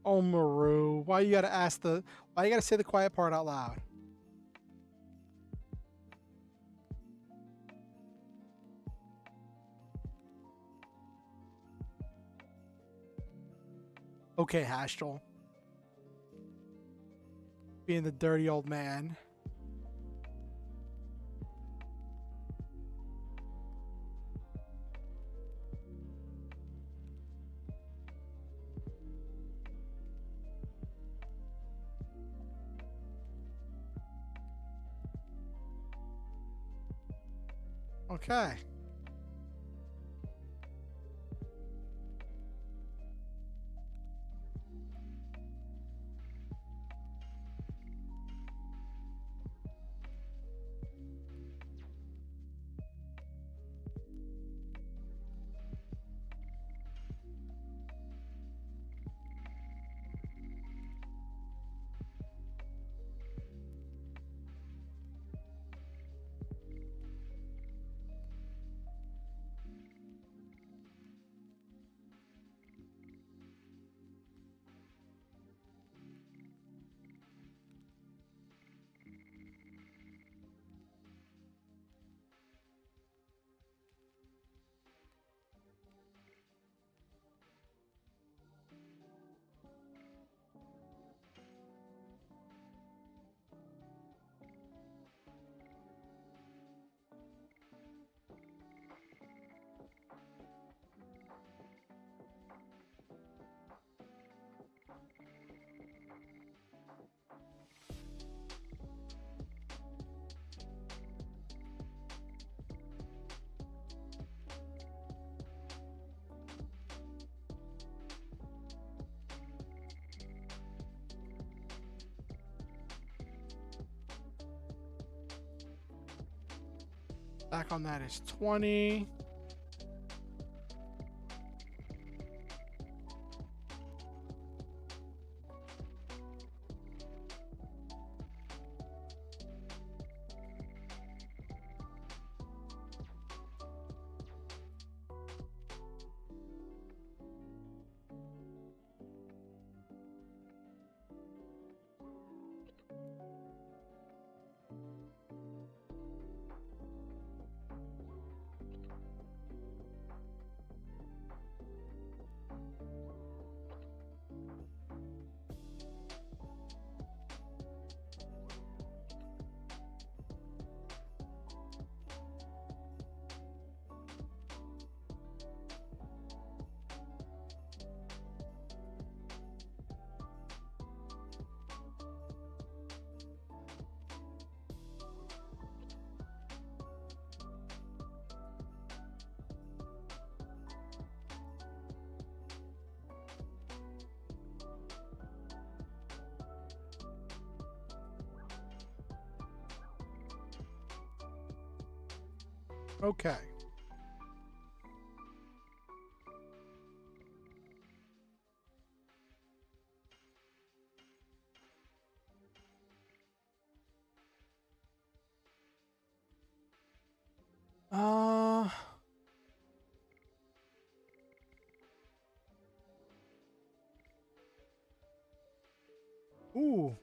Oh, Maru. Why you gotta ask the... Why you gotta say the quiet part out loud? Okay, Hashtal. Being the dirty old man. Okay. Back on that is 20. Okay. Uh, ooh.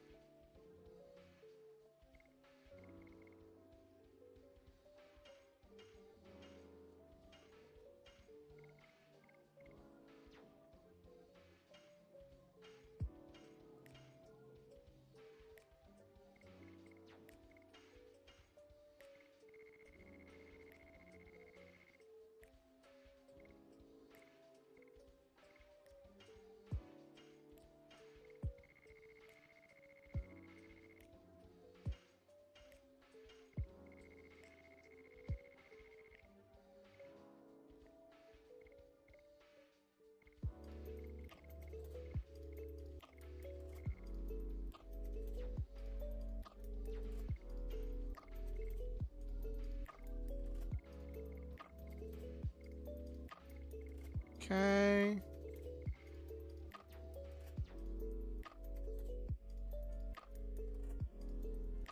Okay.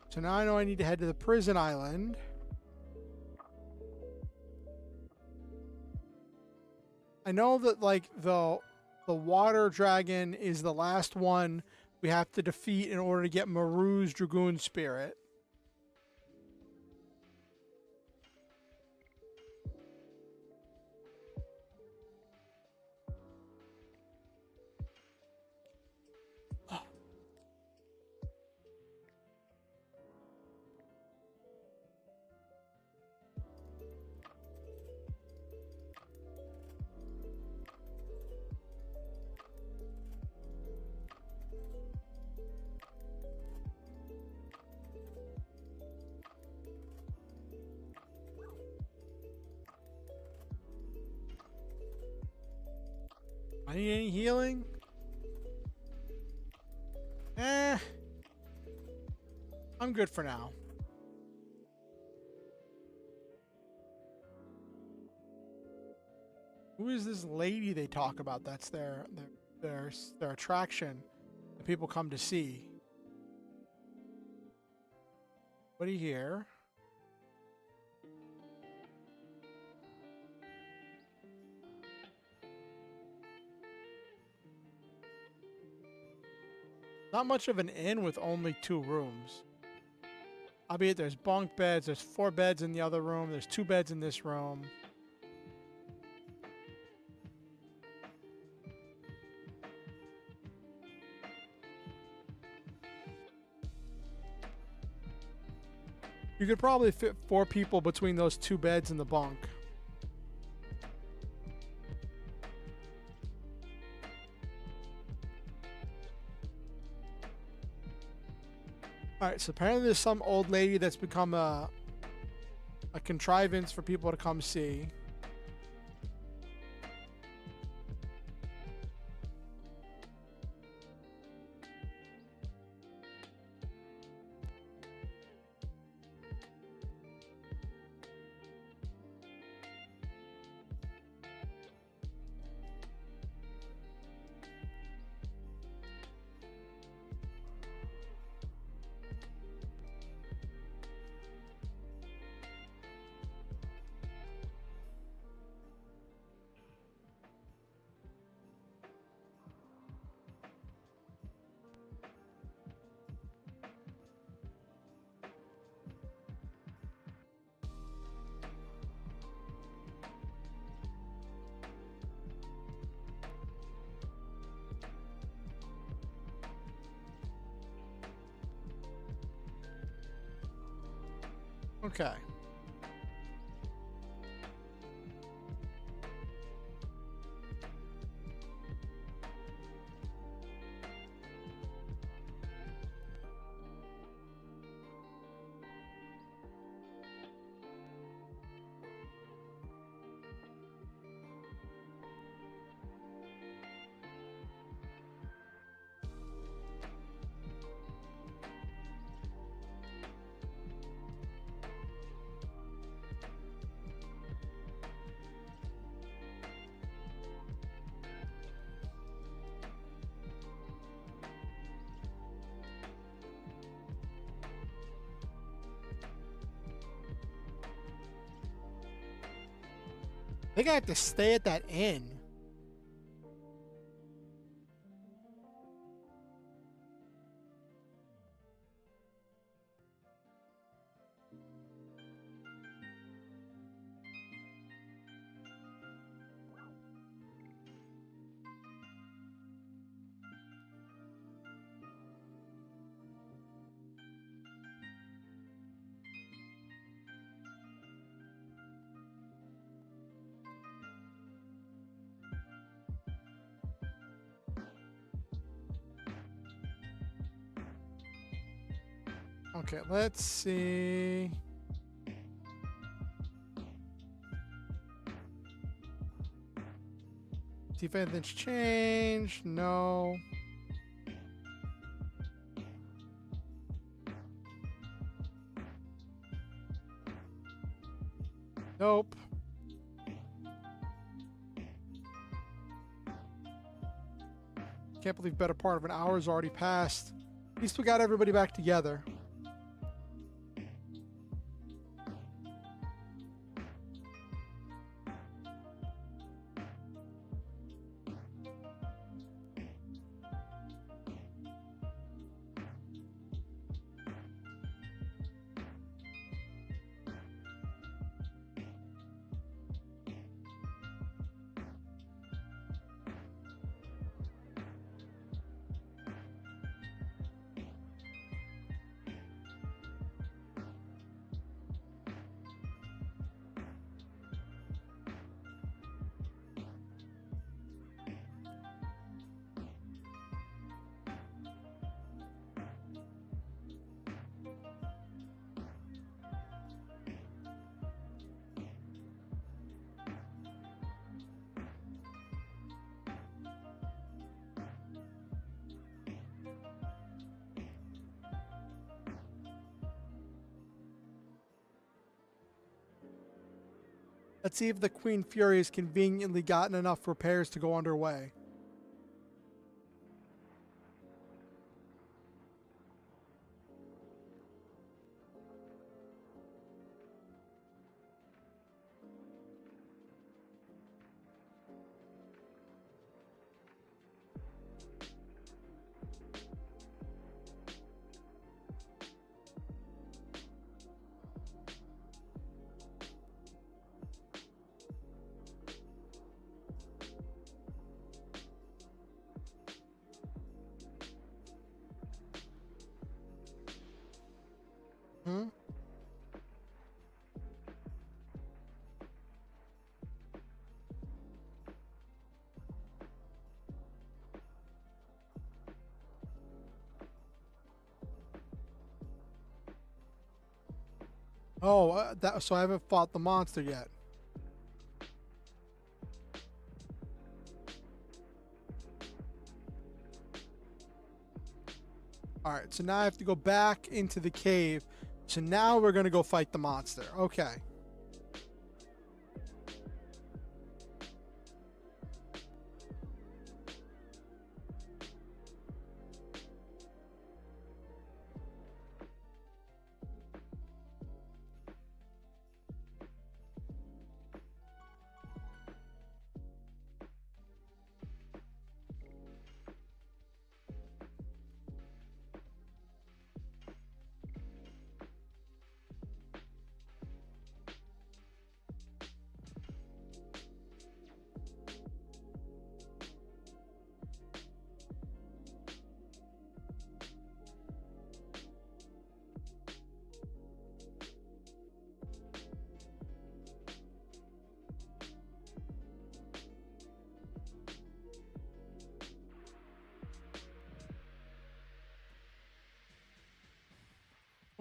So now I know I need to head to the prison island. I know that like the water dragon is the last one we have to defeat in order to get Maru's Dragoon Spirit. I need any healing? I'm good for now. Who is this lady they talk about? That's their attraction that people come to see. What do you hear? Not much of an inn with only 2 rooms. Albeit there's bunk beds, there's 4 beds in the other room, there's 2 beds in this room. You could probably fit 4 people between those 2 beds and the bunk. Alright, so apparently there's some old lady that's become a contrivance for people to come see. Okay. I think I have to stay at that inn. Okay, let's see. See if anything's changed. No. Nope. Can't believe better part of an hour's already passed. At least we got everybody back together. Let's see if the Queen Fury has conveniently gotten enough repairs to go underway. Hmm? Oh, so I haven't fought the monster yet. Alright, so now I have to go back into the cave. So now we're going to go fight the monster. Okay.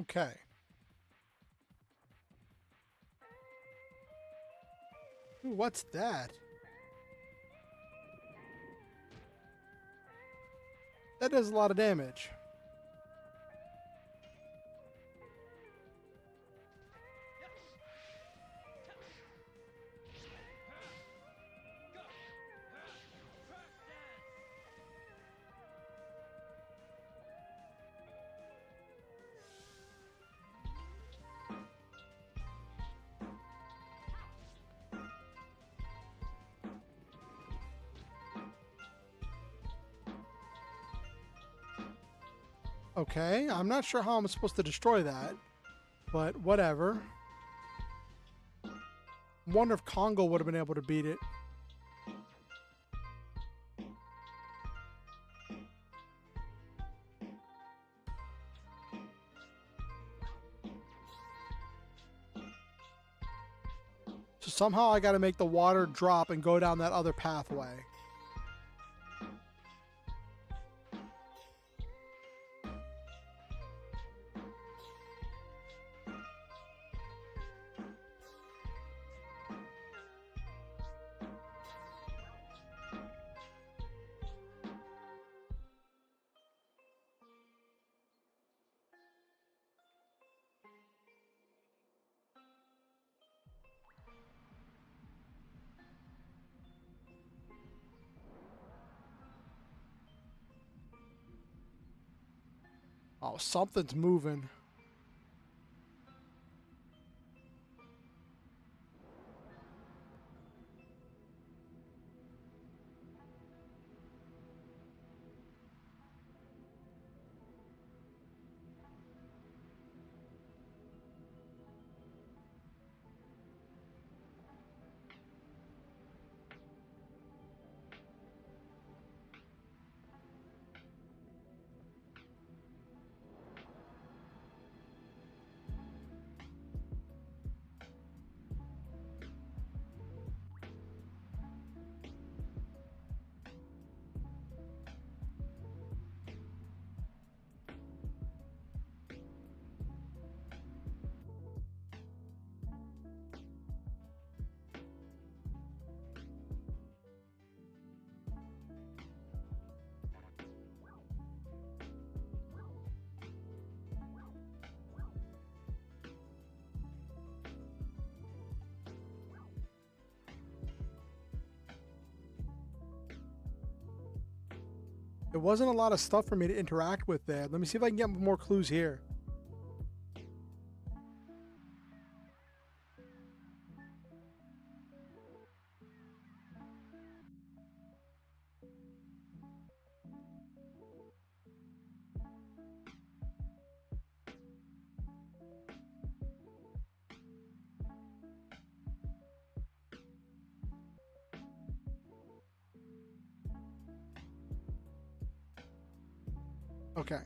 Okay. Ooh, what's that? That does a lot of damage. Okay, I'm not sure how I'm supposed to destroy that, but whatever. Wonder if Congo would have been able to beat it. So somehow I got to make the water drop and go down that other pathway. Oh, something's moving. There wasn't a lot of stuff for me to interact with there. Let me see if I can get more clues here. Okay.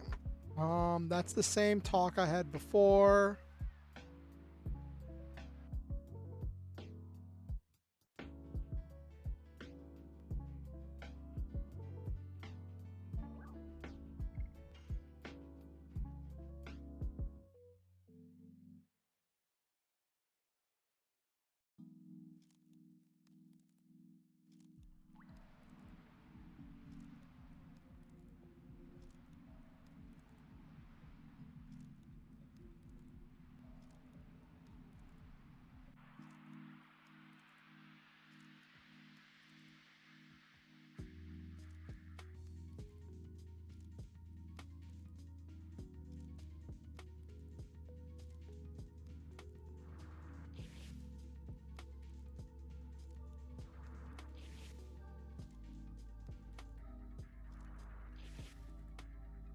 That's the same talk I had before.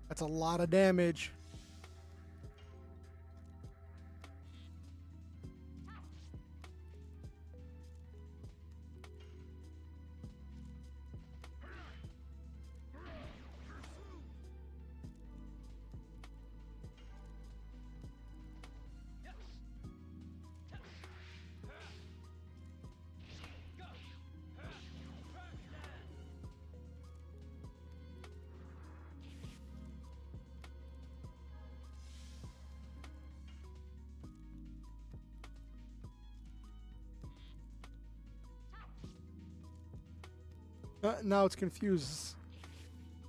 That's a lot of damage. Now it's confused.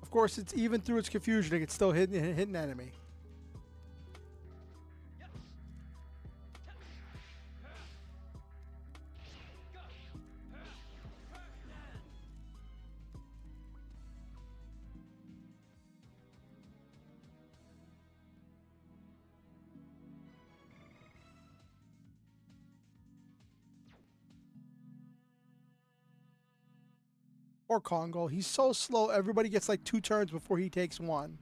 Of course, it's even through its confusion, it can still hit an enemy. Or Congo. He's so slow, everybody gets like 2 turns before he takes 1.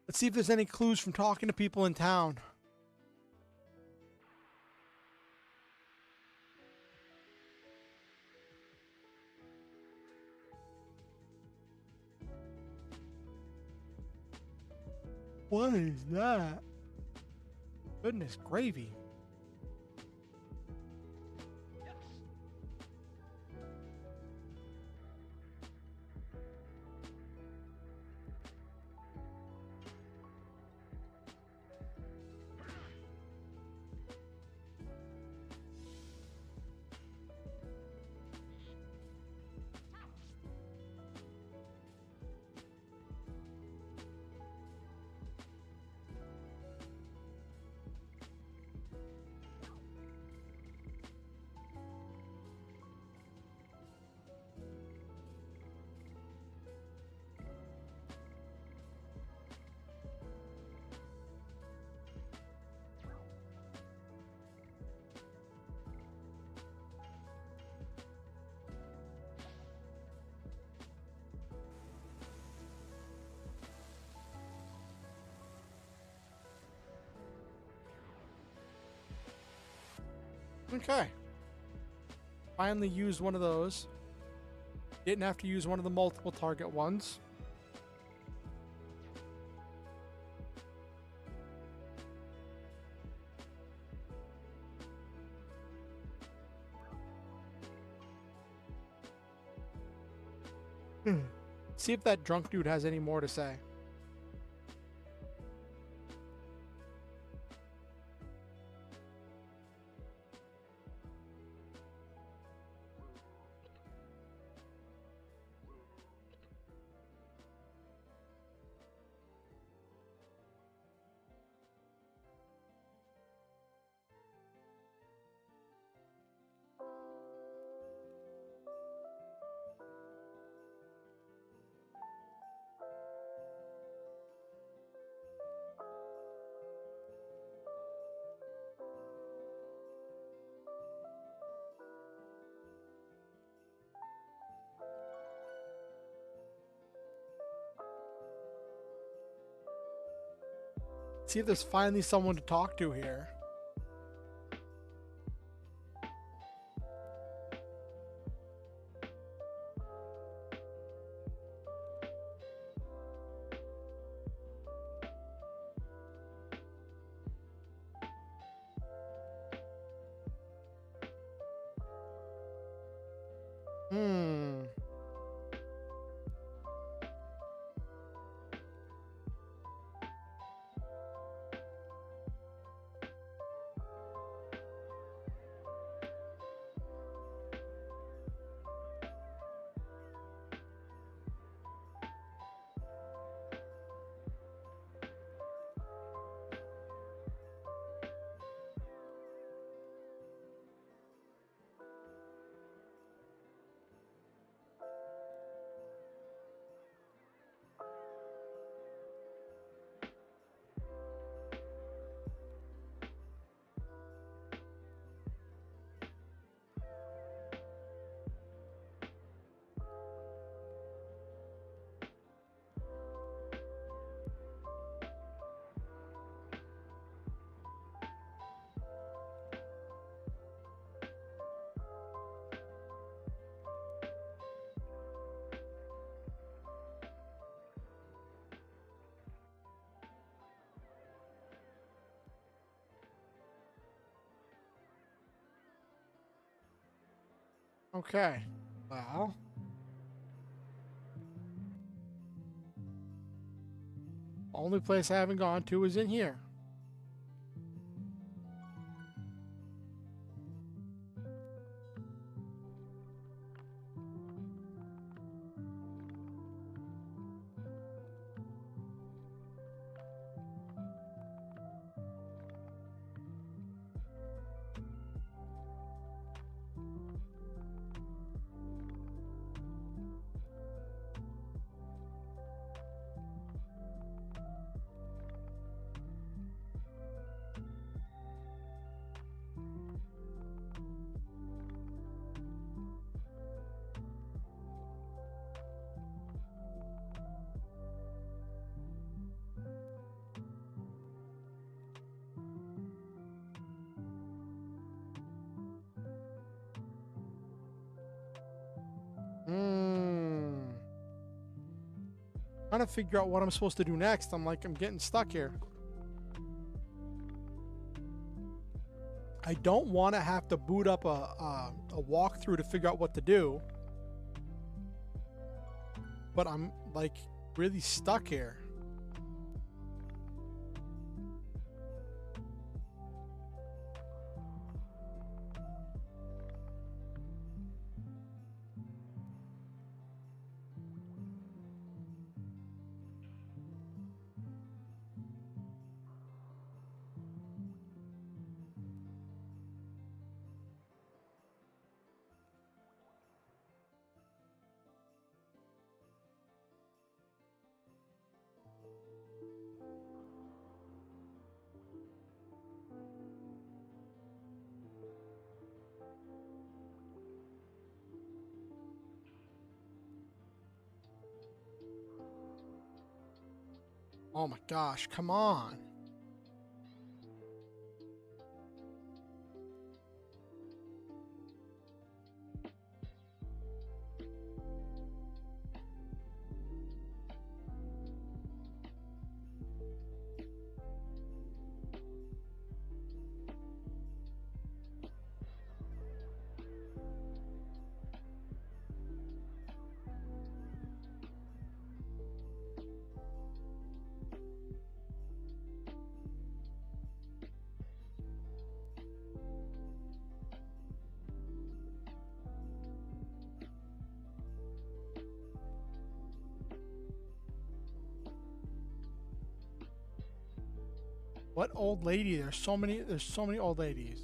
Let's see if there's any clues from talking to people in town. What is that? Goodness gravy. Okay. Finally used one of those. Didn't have to use one of the multiple target ones. See if that drunk dude has any more to say. See if there's finally someone to talk to here. Hmm. Okay. Well. Only place I haven't gone to is in here. Trying to figure out what I'm supposed to do next. I'm getting stuck here. I don't want to have to boot up a walkthrough to figure out what to do. But I'm like really stuck here. Oh my gosh, come on. What old lady? There's so many old ladies.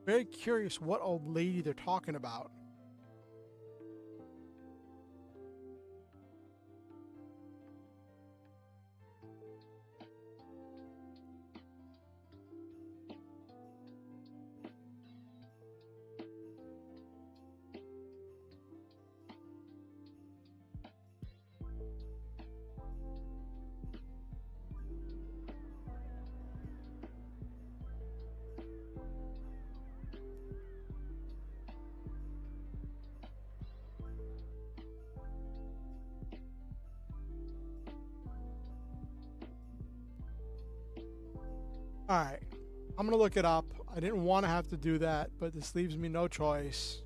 Very curious what old lady they're talking about. All right, I'm gonna look it up. I didn't want to have to do that, but this leaves me no choice.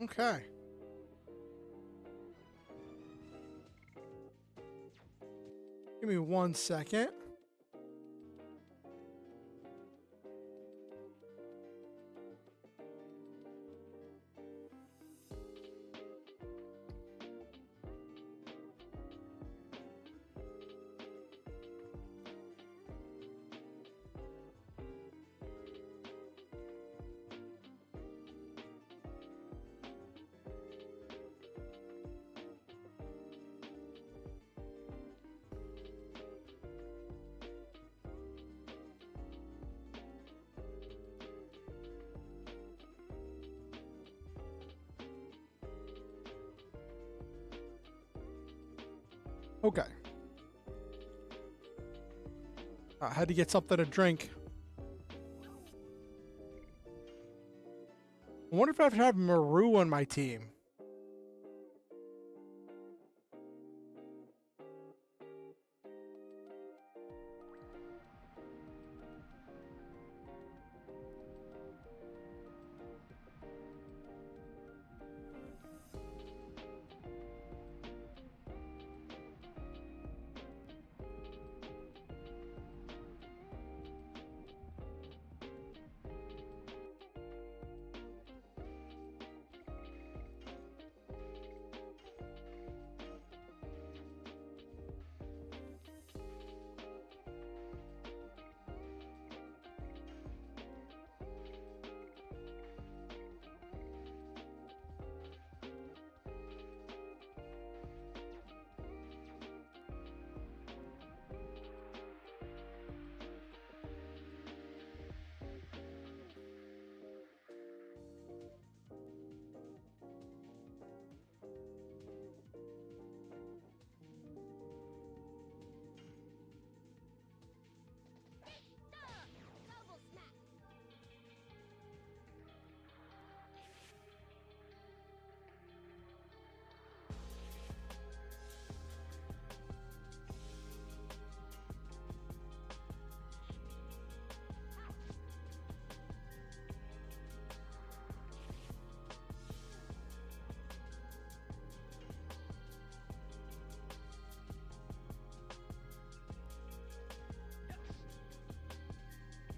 Okay. Give me 1 second. Okay. I had to get something to drink. I wonder if I have to have Maru on my team.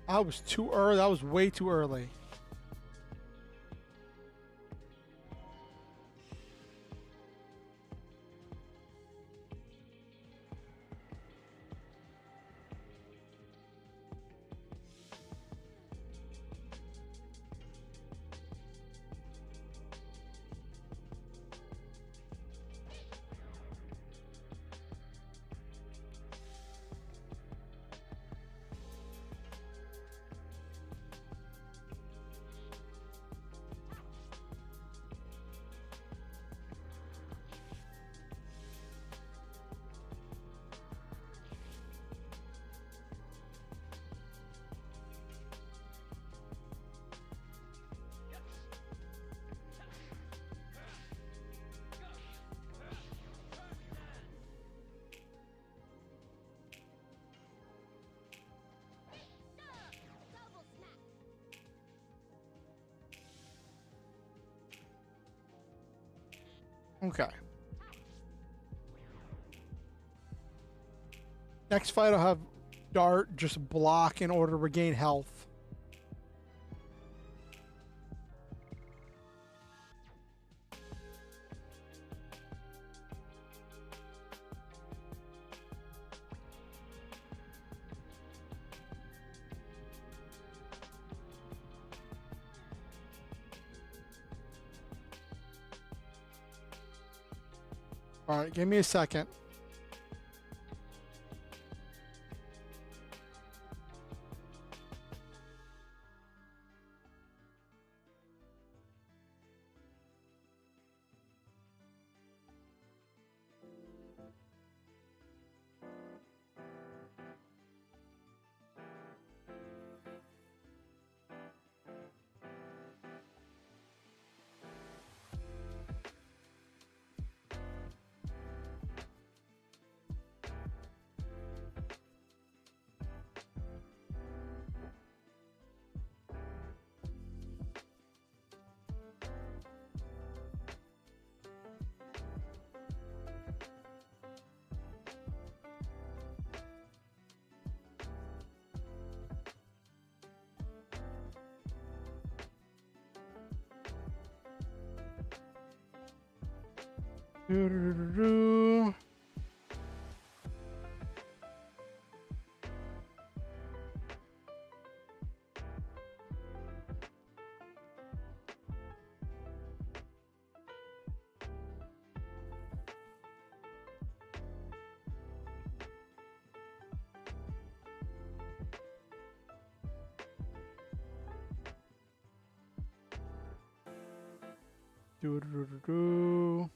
I was too early. That was way too early. Okay. Next fight, I'll have Dart just block in order to regain health. All right, give me a second. Doo-doo-doo-doo. Doo-doo-doo-doo.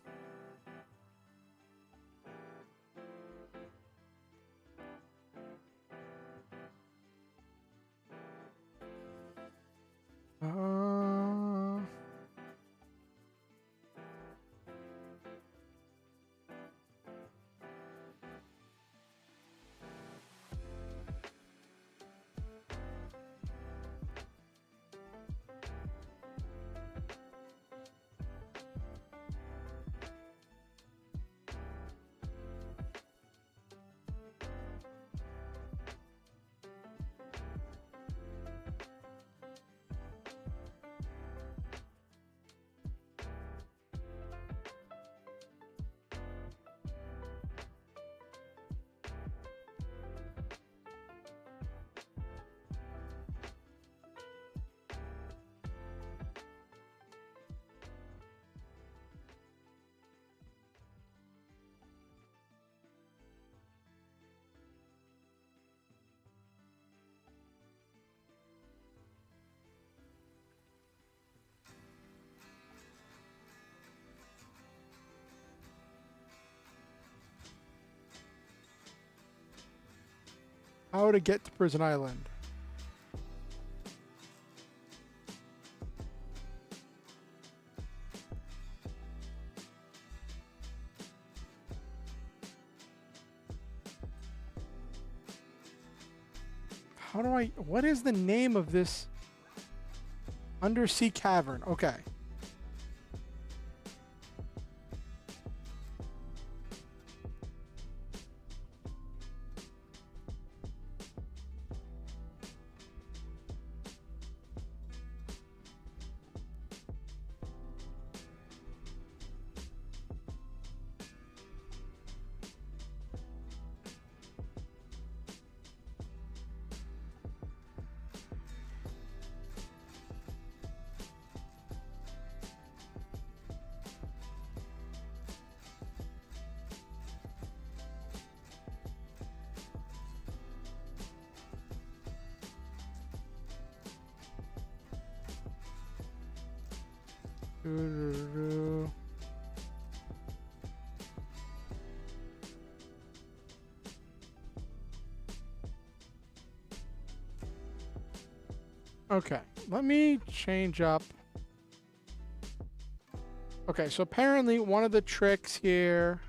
How to get to Prison Island. How do I... What is the name of this undersea cavern? Okay. Okay, let me change up. Okay, so apparently one of the tricks here...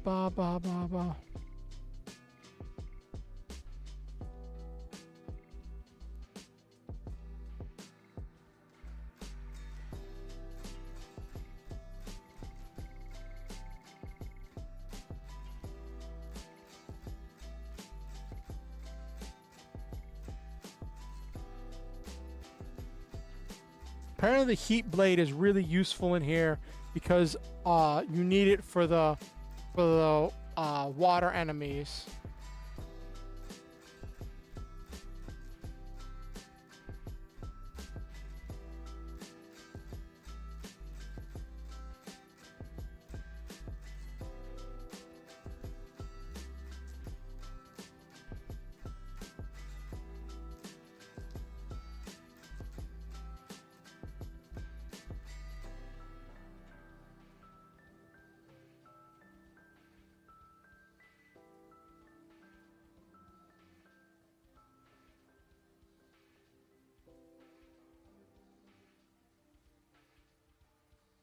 ba ba ba ba. Apparently the heat blade is really useful in here because you need it for the water enemies.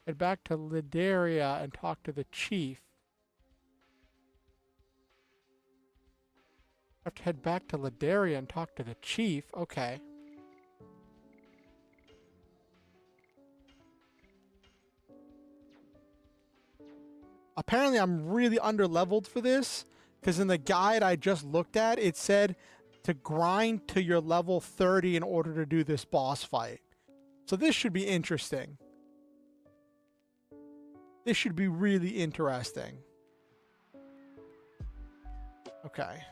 Head back to Lidaria and talk to the chief. I have to head back to Lidaria and talk to the chief. Okay. Apparently I'm really under-leveled for this, because in the guide I just looked at, it said to grind to your level 30 in order to do this boss fight. So this should be interesting. This should be really interesting. Okay.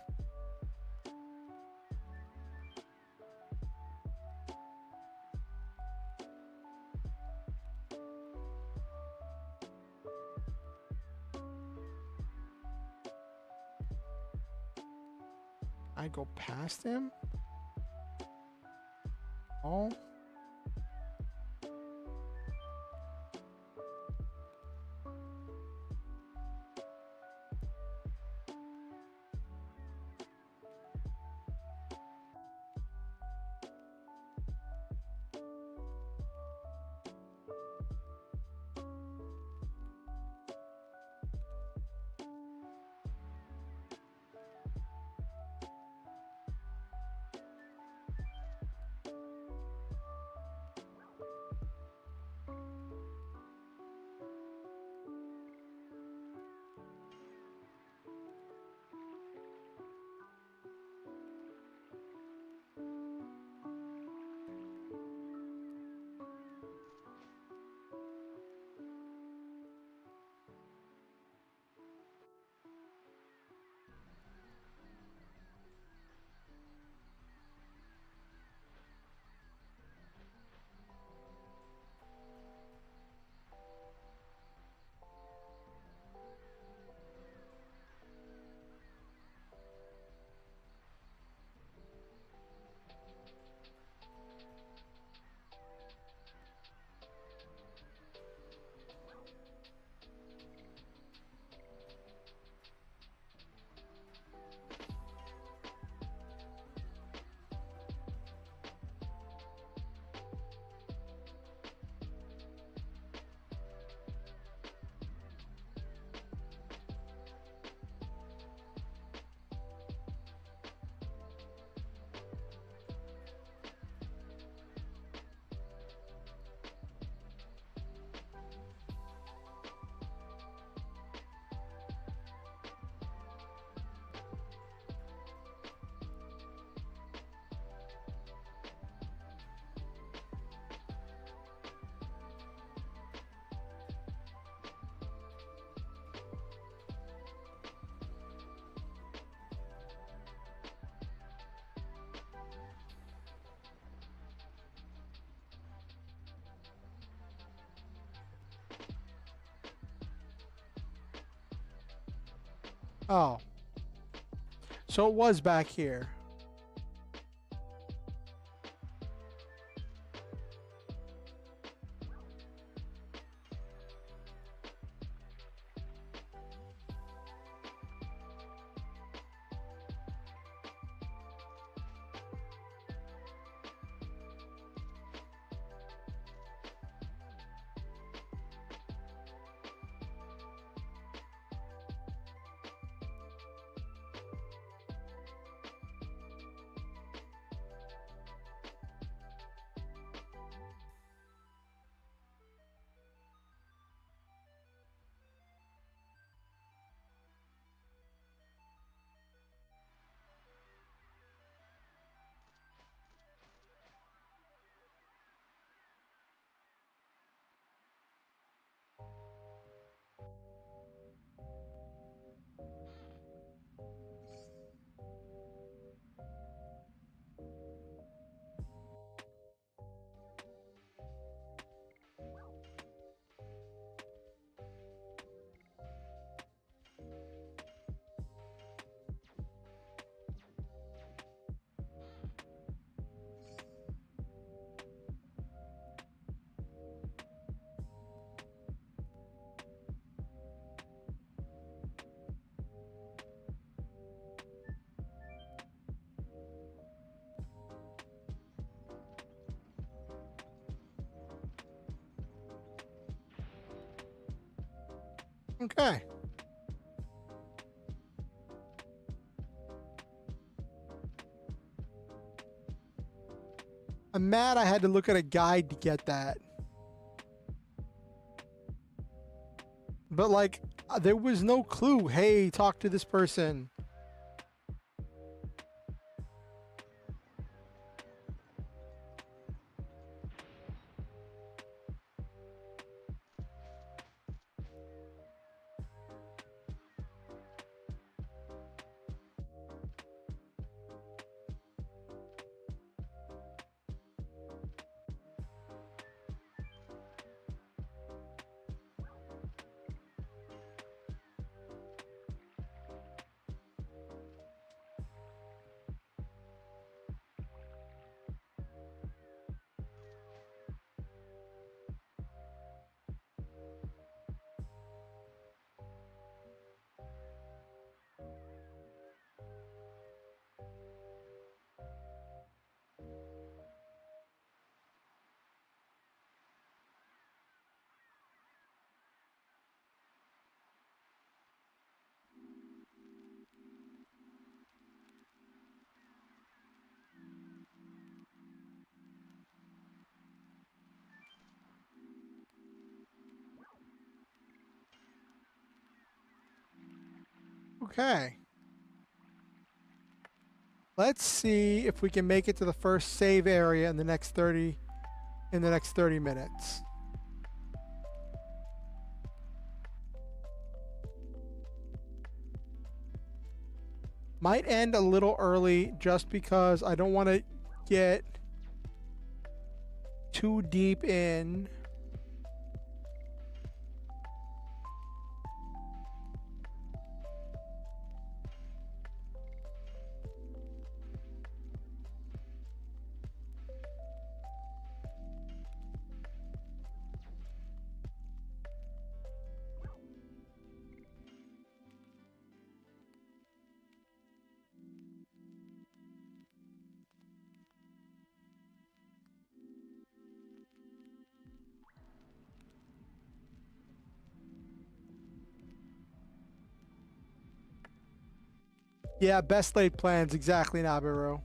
I go past him? Oh. Oh, so it was back here. Okay. I'm mad I had to look at a guide to get that. But like, there was no clue. Hey, talk to this person. Okay. Let's see if we can make it to the first save area in the next 30 minutes. Might end a little early just because I don't want to get too deep in. Yeah, best laid plans, exactly, Nabiru.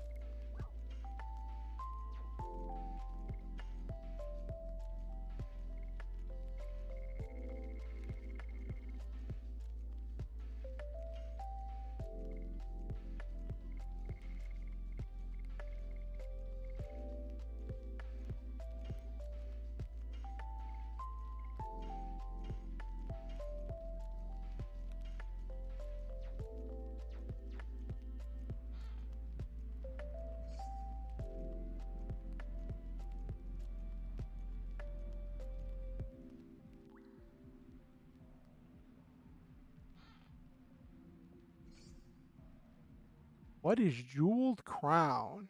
What is Jeweled Crown?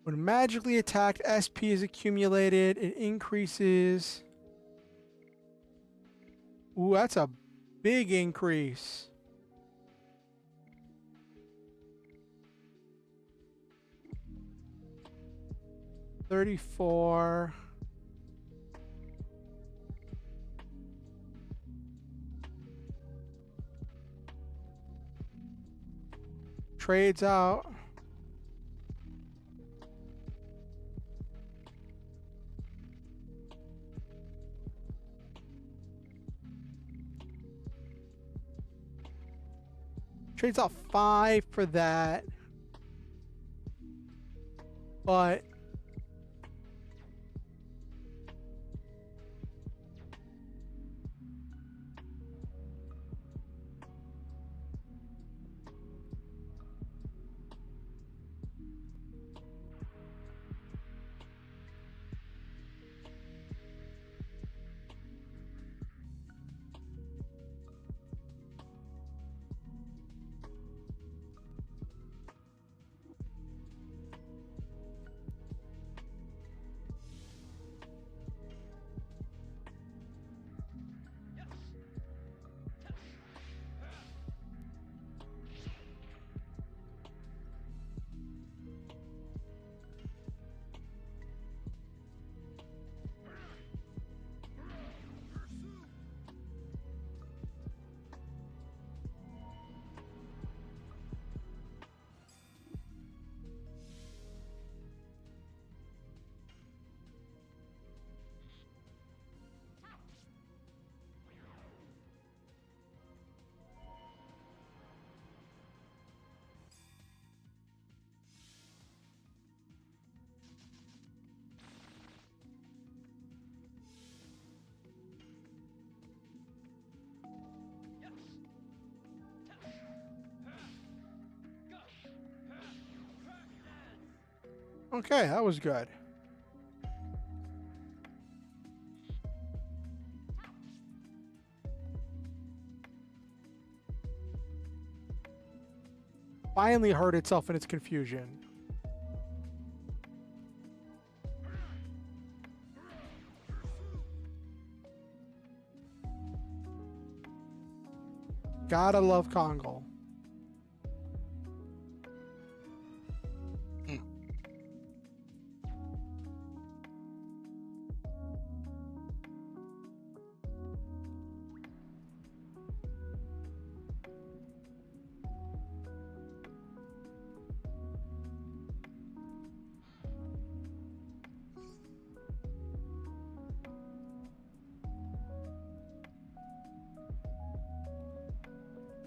When magically attacked, SP is accumulated. It increases. Ooh, that's a big increase. $34. Trades out. Trades out 5 for that. But okay, that was good. Finally hurt itself in its confusion. Gotta love Kongal.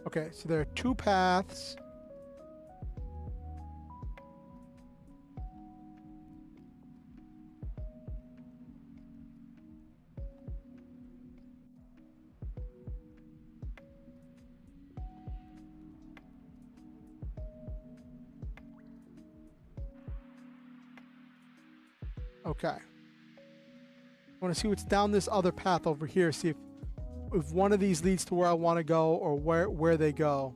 Okay, so there are 2 paths. Okay. I want to see what's down this other path over here, see if one of these leads to where I want to go or where they go.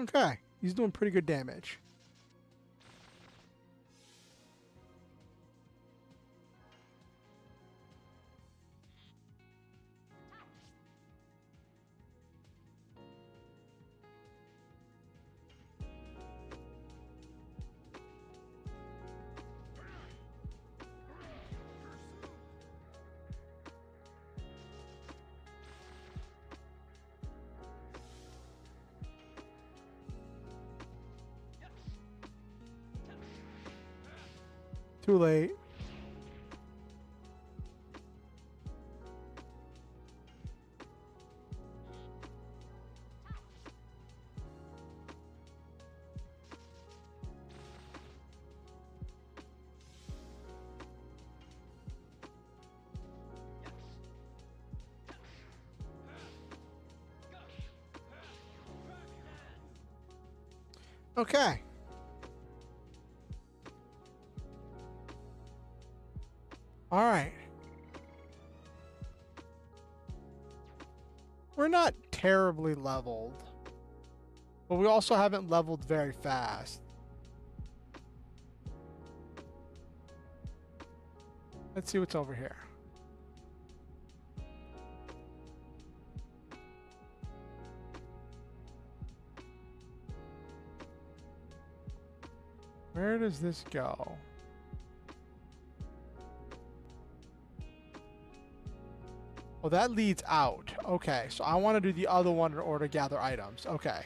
Okay, he's doing pretty good damage. Too late. Okay. All right. We're not terribly leveled, but we also haven't leveled very fast. Let's see what's over here. Where does this go? Oh, that leads out. Okay, so I want to do the other one in order to gather items. Okay.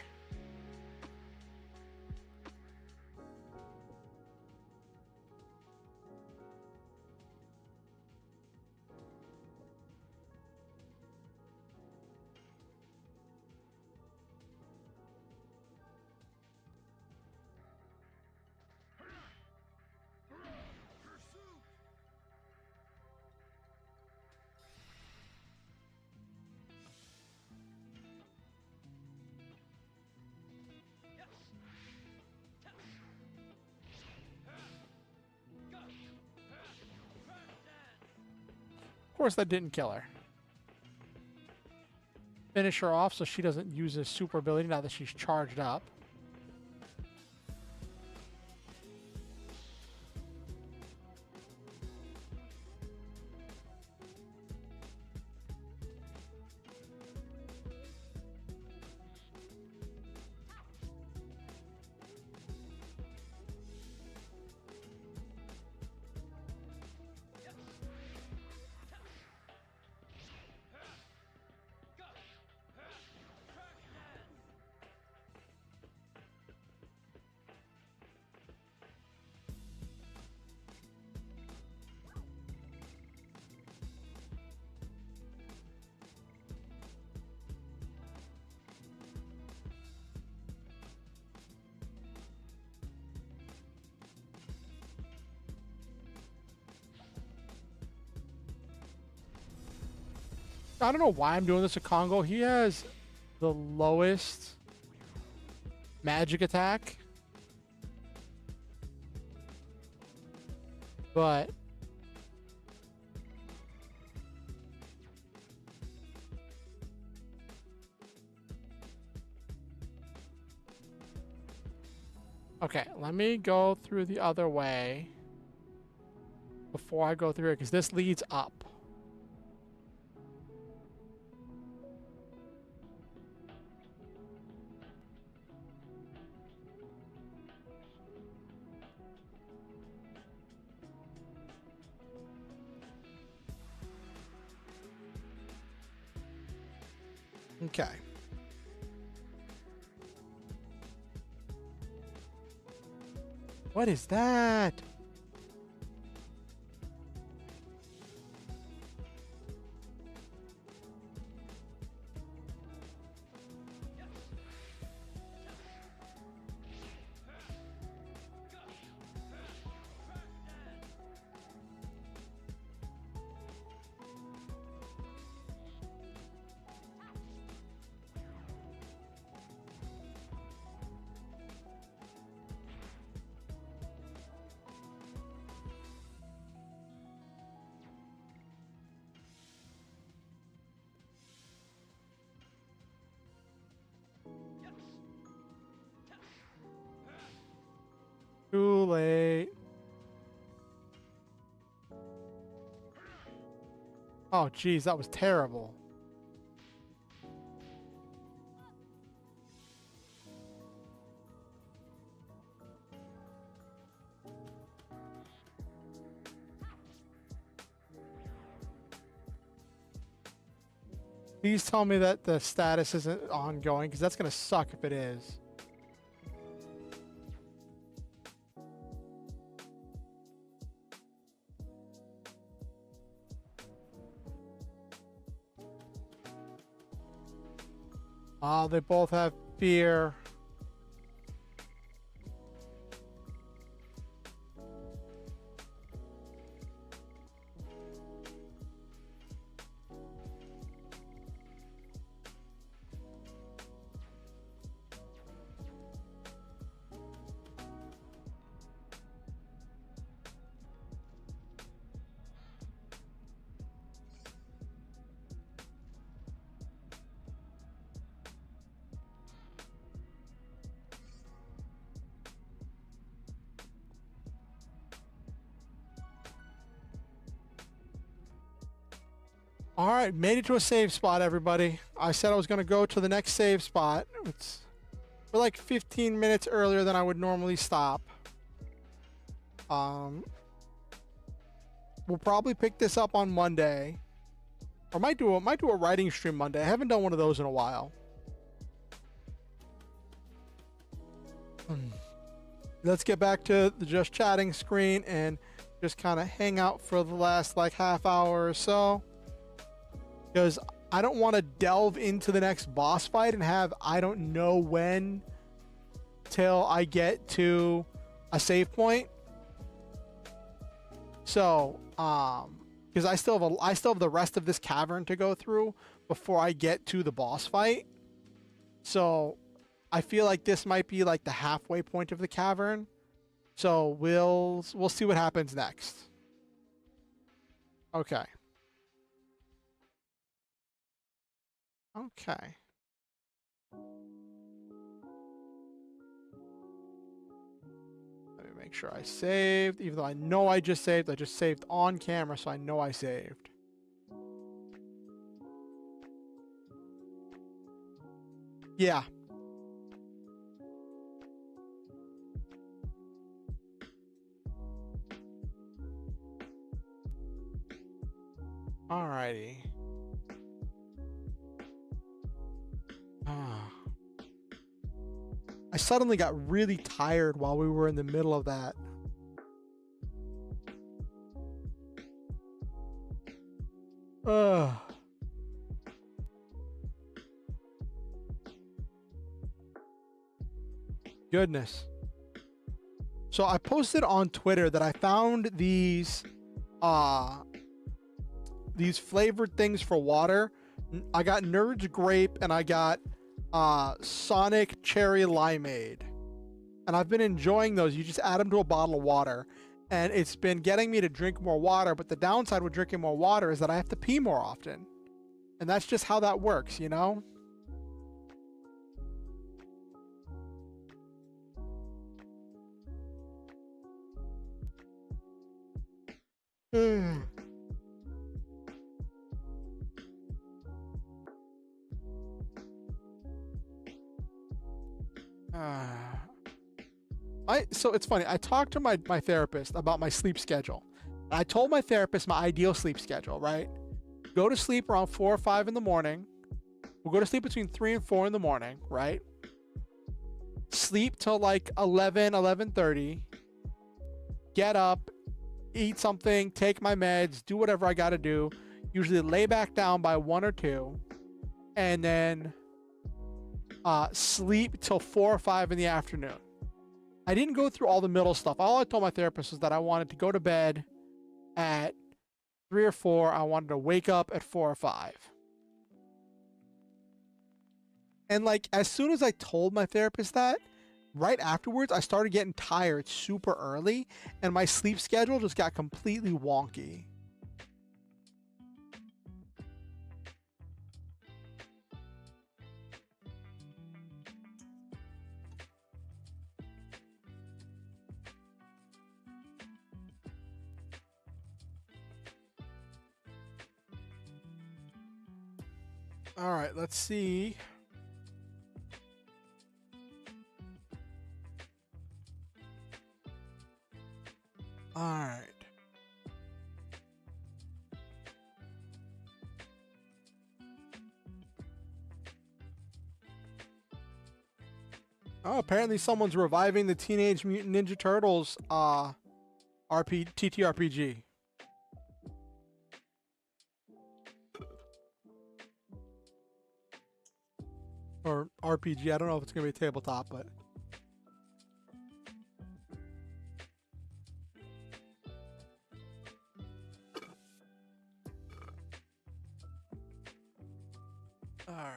Of course, that didn't kill her. Finish her off so she doesn't use a super ability now that she's charged up. I don't know why I'm doing this to Congo. He has the lowest magic attack. But okay, let me go through the other way before I go through it, because this leads up. Okay. What is that? Too late. Oh, geez, that was terrible. Please tell me that the status isn't ongoing, because that's going to suck if it is. They both have fear. All right, made it to a save spot, everybody. I said I was going to go to the next save spot. We're like 15 minutes earlier than I would normally stop. We'll probably pick this up on Monday. Or might do a writing stream Monday. I haven't done one of those in a while. Let's get back to the just chatting screen and just kind of hang out for the last like half hour or so. Because I don't want to delve into the next boss fight and have I don't know when till I get to a save point. So, because I still have the rest of this cavern to go through before I get to the boss fight. So, I feel like this might be like the halfway point of the cavern. So we'll see what happens next. Okay. Okay. Let me make sure I saved. Even though I know I just saved on camera, so I know I saved. Yeah. Alrighty. I suddenly got really tired while we were in the middle of that. Goodness. So I posted on Twitter that I found these flavored things for water. I got Nerd's Grape and I got Sonic Cherry Limeade. And I've been enjoying those. You just add them to a bottle of water. And it's been getting me to drink more water. But the downside with drinking more water is that I have to pee more often. And that's just how that works, you know? So it's funny. I talked to my therapist about my sleep schedule. I told my therapist my ideal sleep schedule, right? Go to sleep around 4 or 5 in the morning. We'll go to sleep between 3 and 4 in the morning, right? Sleep till like 11, 11:30. Get up, eat something, take my meds, do whatever I got to do. Usually lay back down by 1 or 2. And then sleep till 4 or 5 in the afternoon. I didn't go through all the middle stuff. All I told my therapist was that I wanted to go to bed at 3 or 4. I wanted to wake up at 4 or 5. And like, as soon as I told my therapist that, right afterwards, I started getting tired super early and my sleep schedule just got completely wonky. All right, let's see. All right. Oh, apparently someone's reviving the Teenage Mutant Ninja Turtles TTRPG. Or RPG. I don't know if it's gonna be a tabletop, but all right.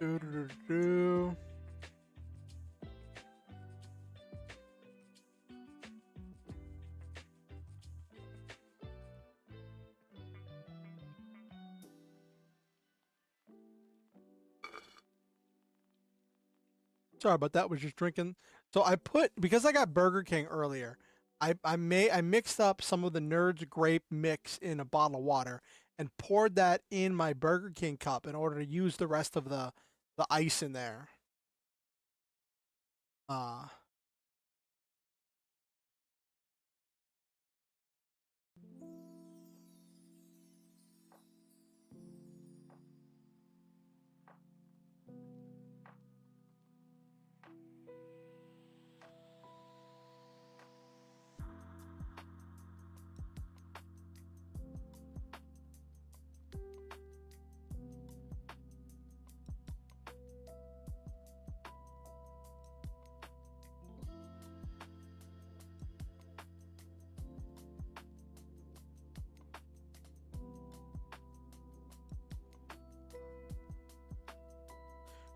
Do, do, do, do. Sorry about that. Was just drinking. So I put, because I got Burger King earlier, I mixed up some of the Nerds grape mix in a bottle of water and poured that in my Burger King cup in order to use the rest of the ice in there.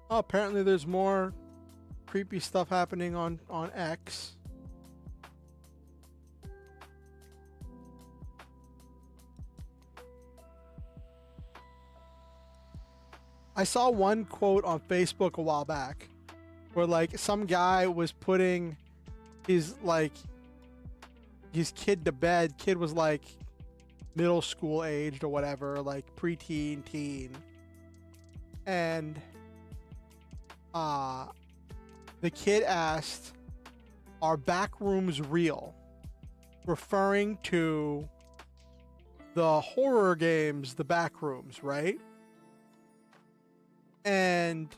Oh, apparently there's more creepy stuff happening on X. I saw one quote on Facebook a while back where like some guy was putting his kid to bed. Kid was like middle school aged or whatever, like preteen, teen. And the kid asked, "Are back rooms real?" Referring to the horror games, the back rooms, right? And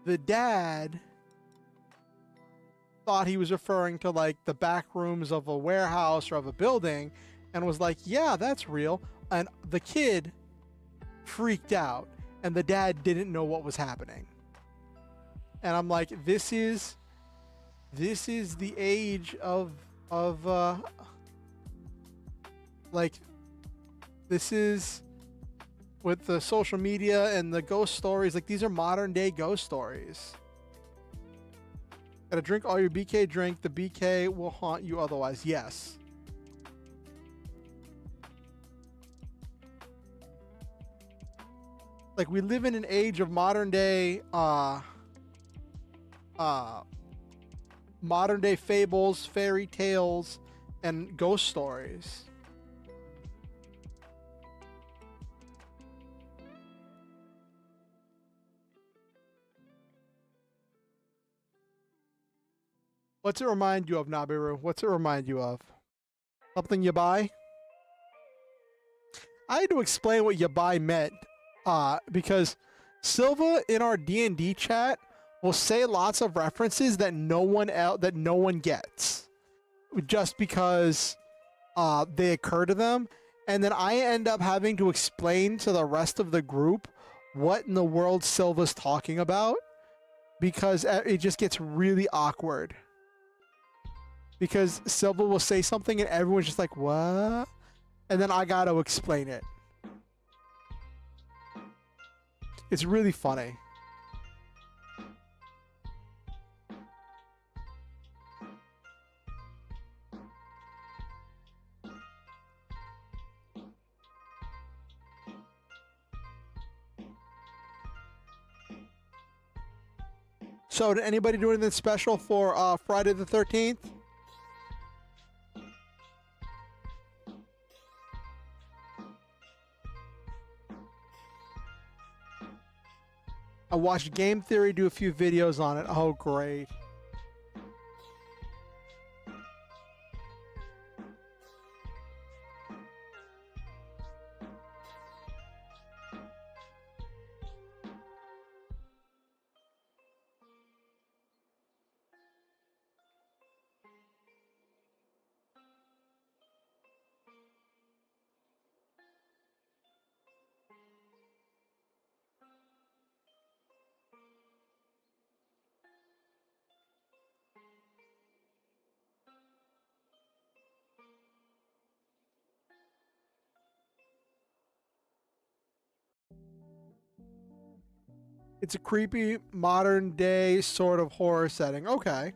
the dad thought he was referring to like the back rooms of a warehouse or of a building and was like, "Yeah, that's real." And the kid freaked out and the dad didn't know what was happening. And I'm like, this is the age of like, this is with the social media and the ghost stories. Like, these are modern day ghost stories. Gotta drink all your BK drink. The BK will haunt you otherwise. Yes. Like, we live in an age of modern day fables, fairy tales, and ghost stories. What's it remind you of, Nabiru? What's it remind you of? Something you buy? I had to explain what you buy meant, because Silva in our D&D chat will say lots of references that no one gets, just because they occur to them, and then I end up having to explain to the rest of the group what in the world Silva's talking about, because it just gets really awkward. Because Silva will say something and everyone's just like, "What?" And then I gotta explain it. It's really funny. So, did anybody do anything special for Friday the 13th? I watched Game Theory do a few videos on it. Oh, great. It's a creepy modern day sort of horror setting. Okay.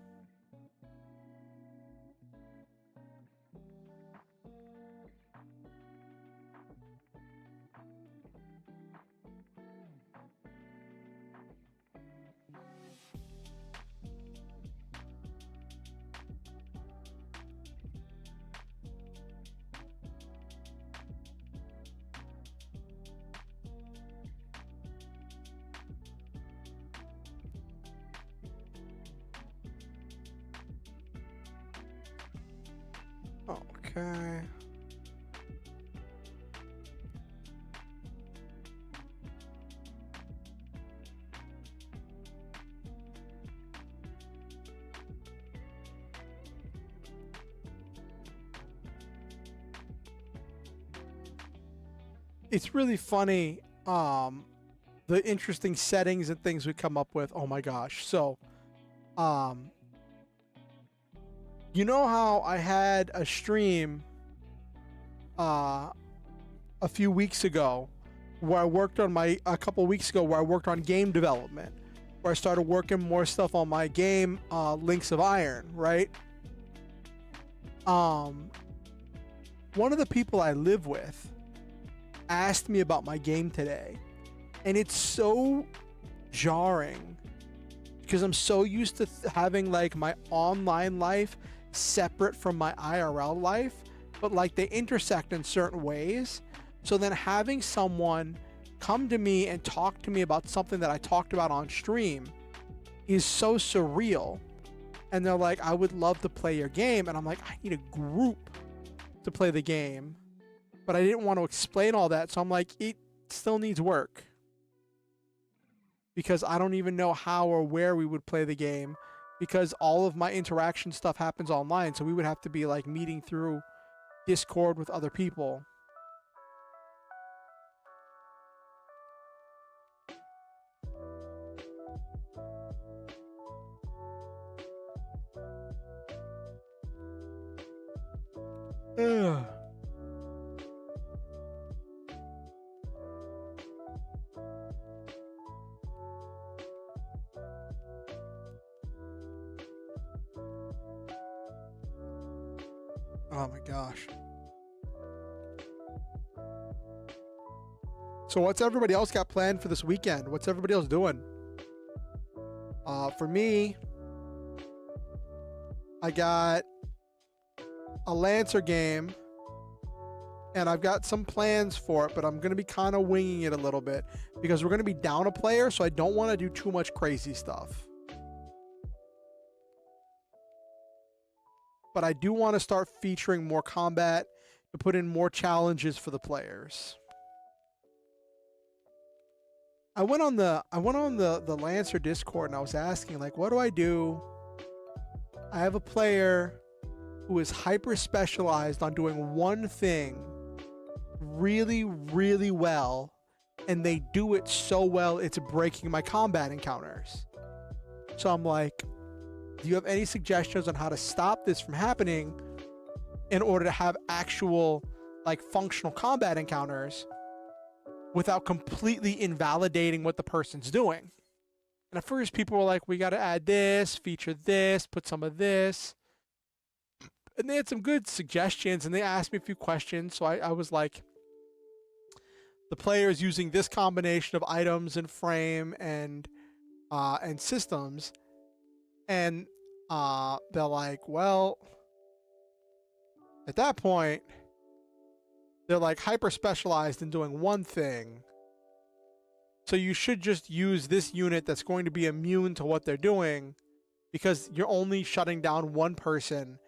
Okay. It's really funny, the interesting settings and things we come up with. Oh my gosh. So, um, you know how I had a stream uh a few weeks ago where I worked on a couple weeks ago where I worked on game development, where I started working more stuff on my game, Links of Iron, right? One of the people I live with asked me about my game today, and it's so jarring because I'm so used to having like my online life separate from my IRL life, but like they intersect in certain ways. So then having someone come to me and talk to me about something that I talked about on stream is so surreal. And they're like, I would love to play your game. And I'm like, I need a group to play the game. But I didn't want to explain all that. So I'm like, it still needs work. Because I don't even know how or where we would play the game. Because all of my interaction stuff happens online. So we would have to be like meeting through Discord with other people. Ugh. Oh my gosh. So what's everybody else got planned for this weekend? What's everybody else doing? For me, I got a Lancer game, and I've got some plans for it, but I'm going to be kind of winging it a little bit because we're going to be down a player, so I don't want to do too much crazy stuff. But I do want to start featuring more combat to put in more challenges for the players. I went on the Lancer Discord and I was asking, like, what do I do? I have a player who is hyper specialized on doing one thing really, really well, and they do it so well it's breaking my combat encounters. So I'm like, do you have any suggestions on how to stop this from happening in order to have actual, like, functional combat encounters without completely invalidating what the person's doing? And at first people were like, we got to add this, feature this, put some of this. And they had some good suggestions, and they asked me a few questions. So I was like, the player is using this combination of items and frame and systems. And they're like, well, at that point, they're like hyper specialized in doing one thing. So you should just use this unit that's going to be immune to what they're doing, because you're only shutting down one person.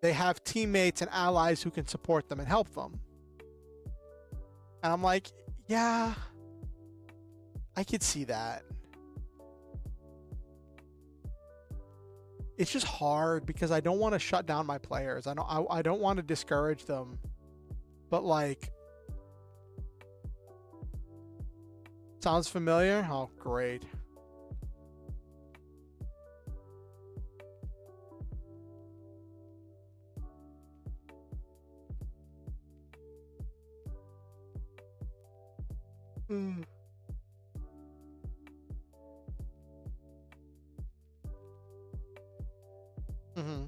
They have teammates and allies who can support them and help them. And I'm like, yeah, I could see that. It's just hard because I don't want to shut down my players. I don't want to discourage them. But like, sounds familiar? Oh, great. Mm-hmm.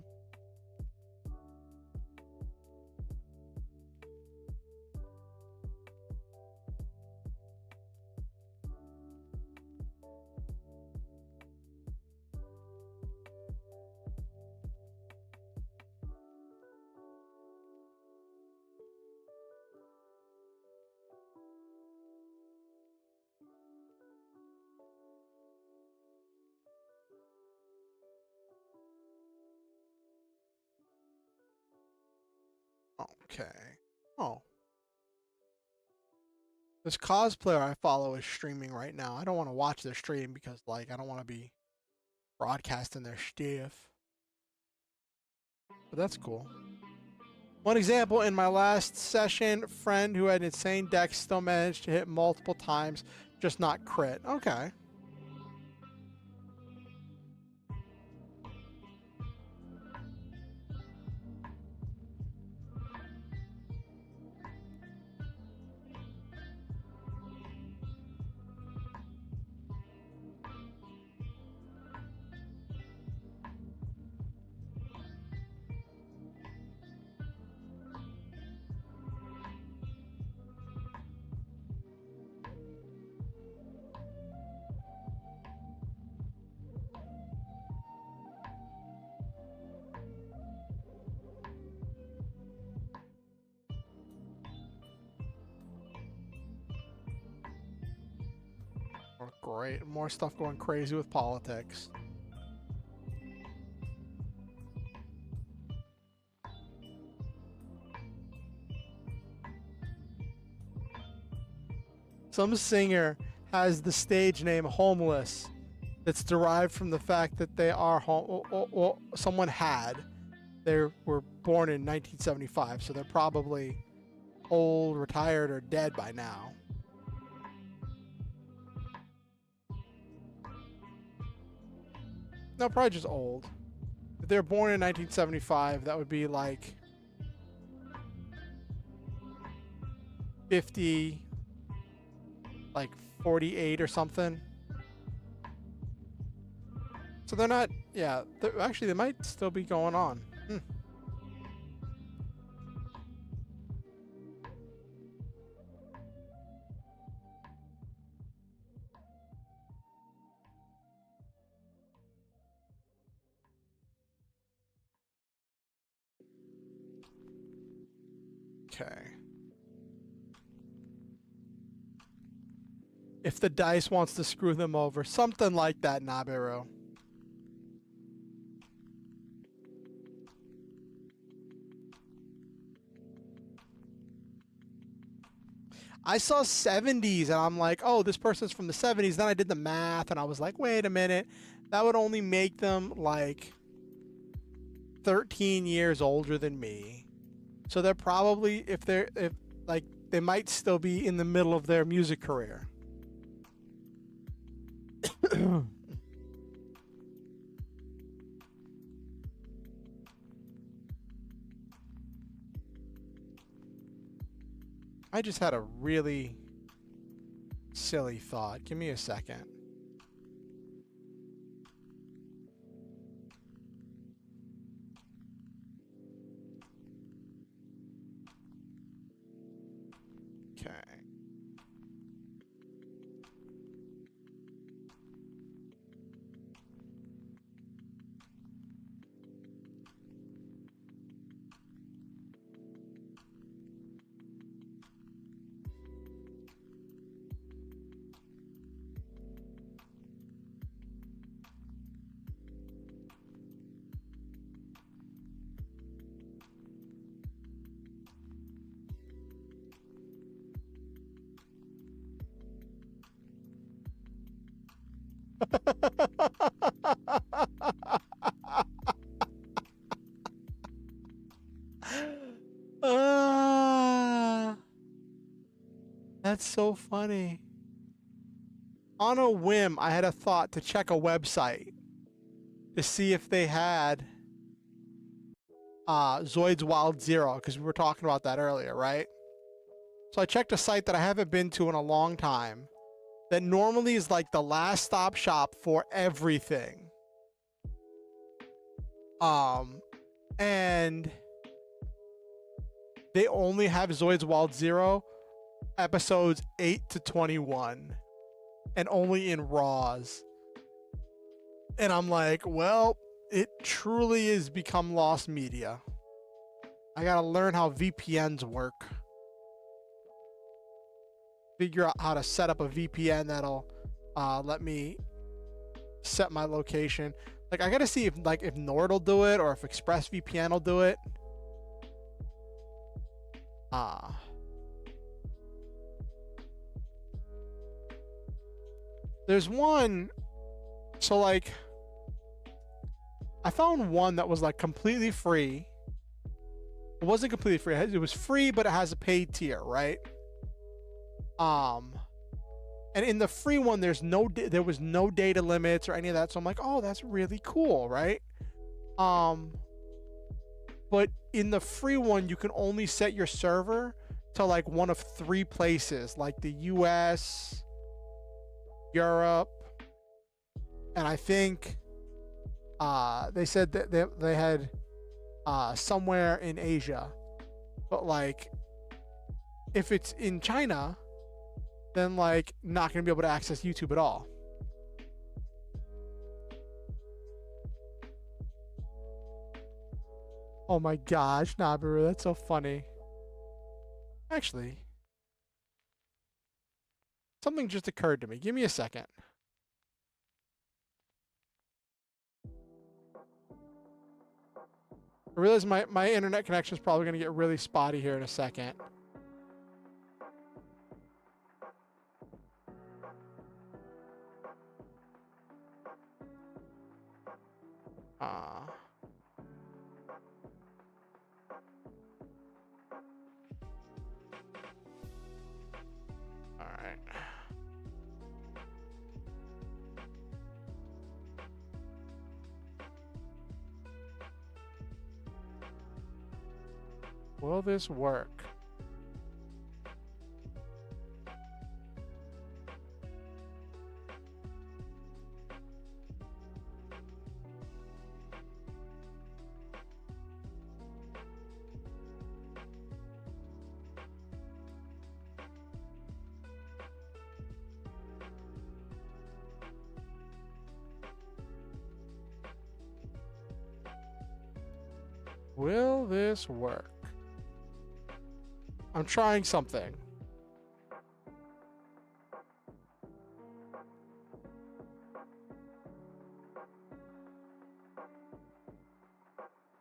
Okay. Oh. This cosplayer I follow is streaming right now. I don't want to watch their stream because, like, I don't want to be broadcasting their stuff. But that's cool. One example, in my last session, friend who had insane decks still managed to hit multiple times, just not crit. Okay. Oh, great. More stuff going crazy with politics. Some singer has the stage name Homeless. That's derived from the fact that they are someone had. They were born in 1975, so they're probably old, retired, or dead by now. No, probably just old. If they're born in 1975, that would be like 50, like 48 or something. So they're not, yeah, actually they might still be going on. Okay. If the dice wants to screw them over, something like that, Nabiru. I saw 70s and I'm like, oh, this person's from the 70s. Then I did the math and I was like, wait a minute. That would only make them like 13 years older than me. So they're probably, if they might still be in the middle of their music career. I just had a really silly thought. Give me a second. Okay. That's so funny. On a whim, I had a thought to check a website to see if they had Zoid's Wild Zero, because we were talking about that earlier, right? So I checked a site that I haven't been to in a long time that normally is like the last stop shop for everything. And they only have Zoids Wild Zero episodes 8 to 21 and only in Raws. And I'm like, well, it truly has become lost media. I gotta learn how VPNs work. Figure out how to set up a VPN that'll let me set my location. Like, I gotta see if Nord will do it or if ExpressVPN will do it. There's one. So like, I found one that was like completely free. It wasn't completely free. It was free, but it has a paid tier, right? And in the free one, there was no data limits or any of that. So I'm like, oh, that's really cool, right? But in the free one, you can only set your server to like one of 3 places, like the US, Europe, and I think they said that they had somewhere in Asia. But like, if it's in China, then like not gonna be able to access YouTube at all. Oh my gosh, Nabiru, that's so funny. Actually, something just occurred to me. Give me a second. I realize my internet connection is probably gonna get really spotty here in a second. Alright. Will this work? Will this work? I'm trying something.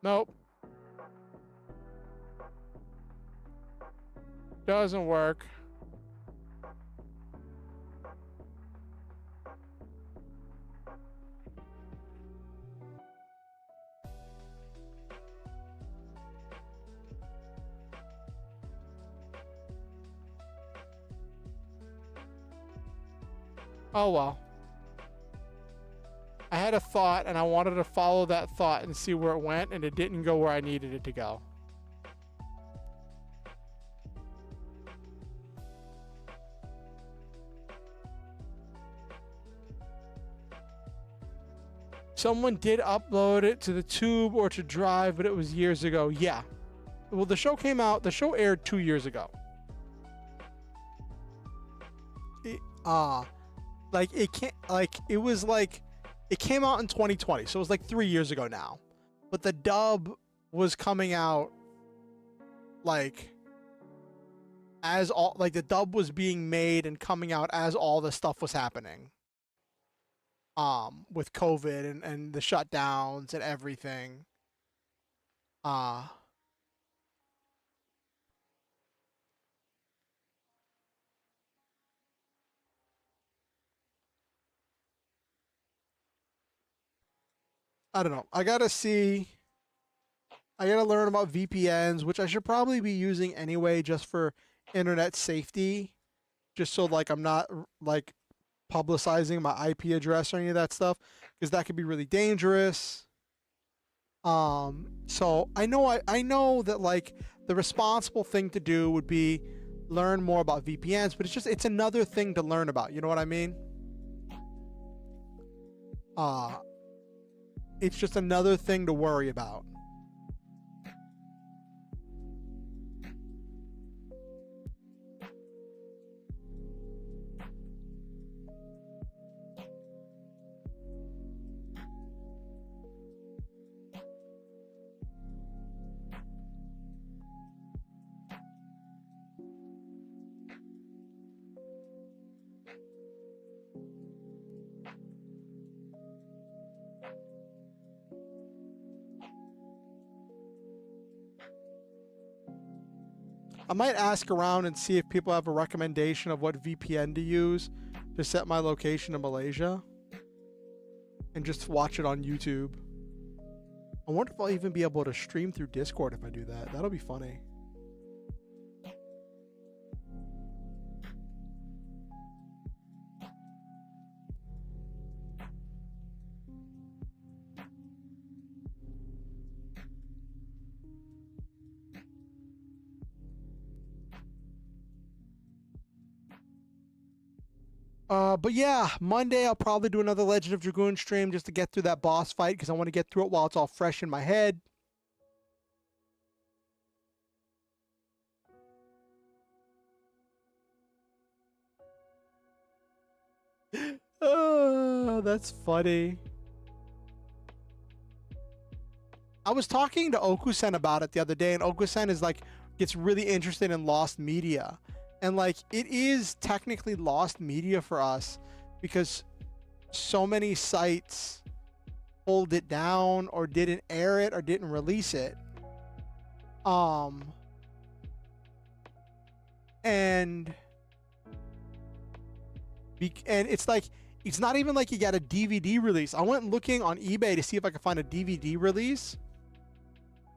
Nope. Doesn't work. Oh well. I had a thought and I wanted to follow that thought and see where it went, and it didn't go where I needed it to go. Someone did upload it to the tube or to Drive, but it was years ago. Yeah. Well, the show came out, the show aired 2 years ago. Like it can't, like it was like it came out in 2020, so it was like 3 years ago now. But the dub was coming out like as all, like the dub was being made and coming out as all the stuff was happening. With COVID and the shutdowns and everything. I don't know. I gotta learn about VPNs, which I should probably be using anyway, just for internet safety, just so like I'm not like publicizing my IP address or any of that stuff, because that could be really dangerous. So I know that like the responsible thing to do would be learn more about VPNs, but it's another thing to learn about. You know what I mean? It's just another thing to worry about. I might ask around and see if people have a recommendation of what VPN to use to set my location in Malaysia and just watch it on YouTube. I wonder if I'll even be able to stream through Discord if I do that. That'll be funny. But yeah, Monday I'll probably do another Legend of Dragoon stream just to get through that boss fight because I want to get through it while it's all fresh in my head. Oh, that's funny. I was talking to Okusen about it the other day, and Okusen is like, gets really interested in lost media. And like, it is technically lost media for us because so many sites pulled it down or didn't air it or didn't release it. And it's like, it's not even like you got a DVD release. I went looking on eBay to see if I could find a DVD release.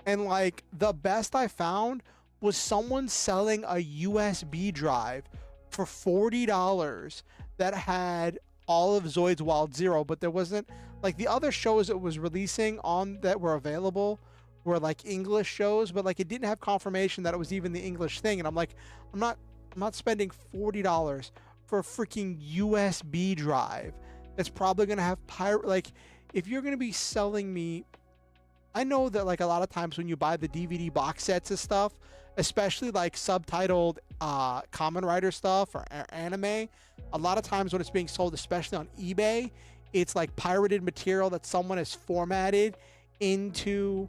And like, the best I found was someone selling a USB drive for $40 that had all of Zoid's Wild Zero, but there wasn't, like, the other shows it was releasing on that were available were like English shows, but like it didn't have confirmation that it was even the English thing. And I'm like, I'm not spending $40 for a freaking USB drive that's probably gonna have pirate. Like, if you're gonna be selling me, I know that like a lot of times when you buy the DVD box sets and stuff, especially like subtitled Kamen Rider stuff or anime, a lot of times when it's being sold, especially on eBay, it's like pirated material that someone has formatted into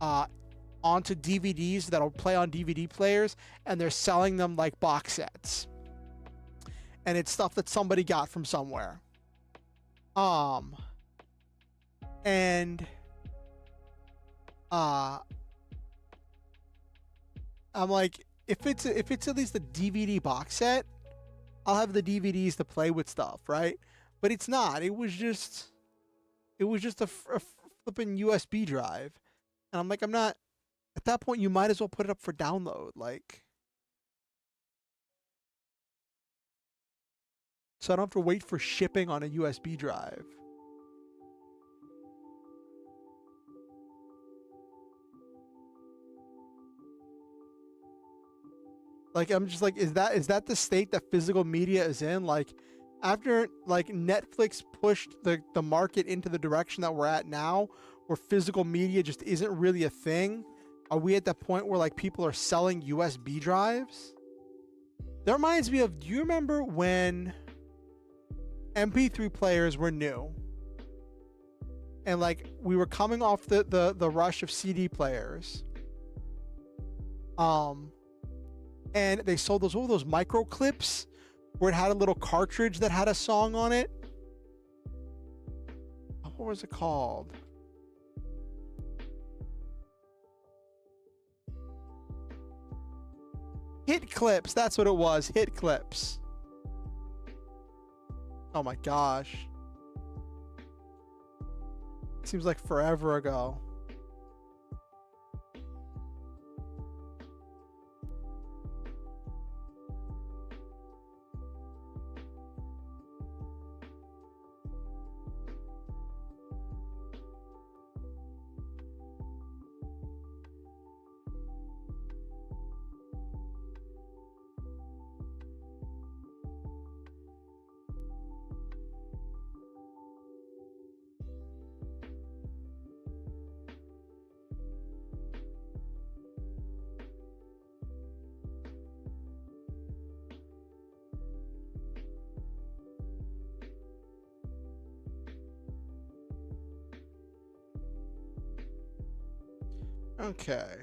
onto DVDs that'll play on DVD players, and they're selling them like box sets. And it's stuff that somebody got from somewhere. And I'm like, if it's at least a DVD box set, I'll have the DVDs to play with stuff, right? But it's not. It was just a flipping USB drive, and I'm like, I'm not. At that point, you might as well put it up for download, like, so I don't have to wait for shipping on a USB drive. Like, I'm just like, is that the state that physical media is in? Like, after like Netflix pushed the market into the direction that we're at now, where physical media just isn't really a thing, are we at that point where like people are selling USB drives? That reminds me of, do you remember when MP3 players were new? And like, we were coming off the rush of CD players. And they sold those, what were those, micro clips where it had a little cartridge that had a song on it? What was it called? Hit clips, that's what it was. Hit clips. Oh my gosh. Seems like forever ago. Okay.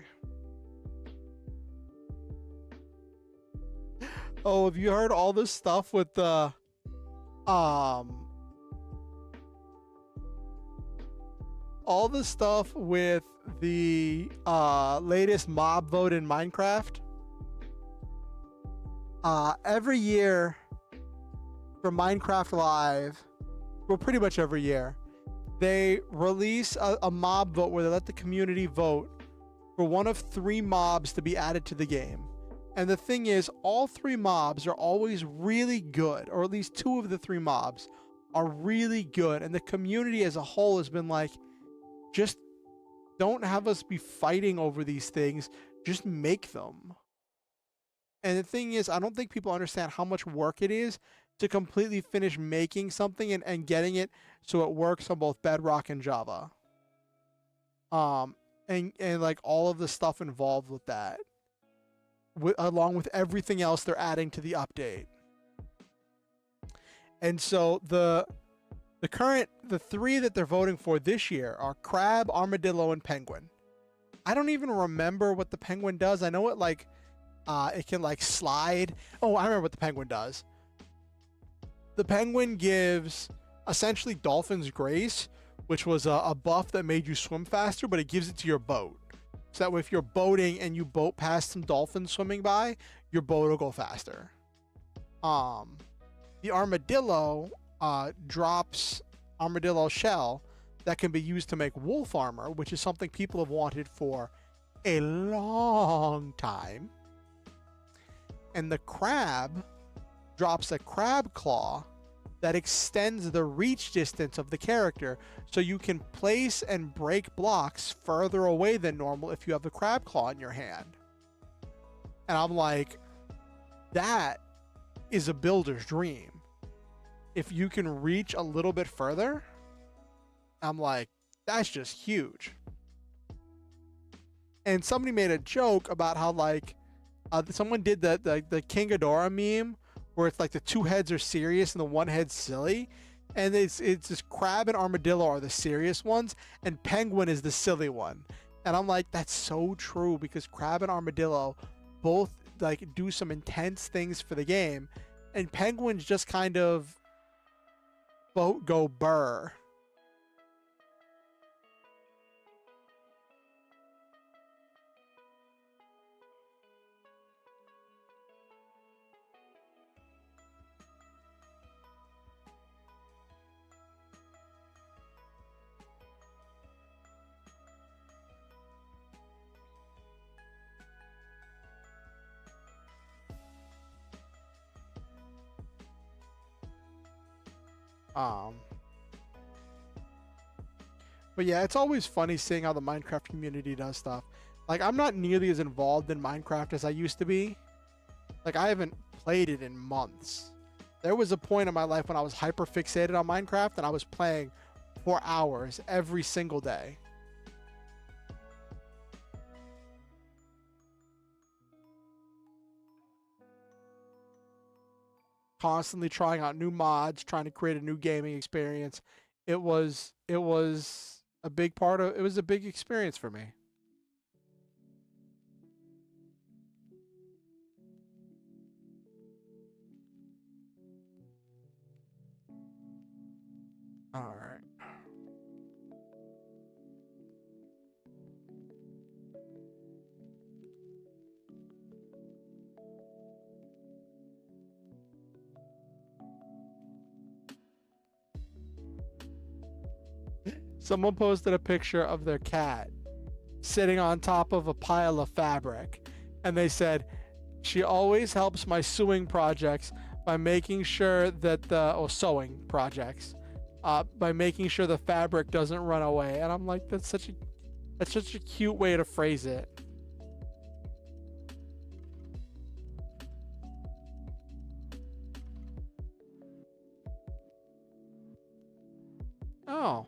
Oh, have you heard all this stuff with the all the stuff with the latest mob vote in Minecraft? Every year for Minecraft Live, well, pretty much every year, they release a mob vote where they let the community vote for one of 3 mobs to be added to the game. And the thing is, all 3 mobs are always really good, or at least 2 of the 3 mobs are really good. And the community as a whole has been like, just don't have us be fighting over these things, just make them. And the thing is, I don't think people understand how much work it is to completely finish making something and getting it so it works on both Bedrock and Java. And like all of the stuff involved with that, along with everything else they're adding to the update. And so the 3 that they're voting for this year are Crab, Armadillo, and Penguin. I don't even remember what the Penguin does. I know it like it can like slide. Oh, I remember what the Penguin does. The Penguin gives essentially Dolphin's Grace, which was a buff that made you swim faster, but it gives it to your boat. So that way if you're boating and you boat past some dolphins swimming by, your boat will go faster. The Armadillo drops Armadillo shell that can be used to make wolf armor, which is something people have wanted for a long time. And the Crab drops a crab claw that extends the reach distance of the character, so you can place and break blocks further away than normal if you have the crab claw in your hand. And I'm like, that is a builder's dream. If you can reach a little bit further, I'm like, that's just huge. And somebody made a joke about how like someone did the King Ghidorah meme where it's like the 2 heads are serious and the 1 head's silly, and it's just Crab and Armadillo are the serious ones and Penguin is the silly one. And I'm like, that's so true, because Crab and Armadillo both like do some intense things for the game, and Penguin's just kind of go burr. But yeah, it's always funny seeing how the Minecraft community does stuff. Like, I'm not nearly as involved in Minecraft as I used to be. Like, I haven't played it in months. There was a point in my life when I was hyper fixated on Minecraft and I was playing for hours every single day. Constantly trying out new mods, trying to create a new gaming experience. It was a big part of it. Was a big experience for me. All right. Someone posted a picture of their cat sitting on top of a pile of fabric, and they said, "She always helps my sewing projects by making sure that sewing projects by making sure the fabric doesn't run away." And I'm like, that's such a cute way to phrase it. Oh.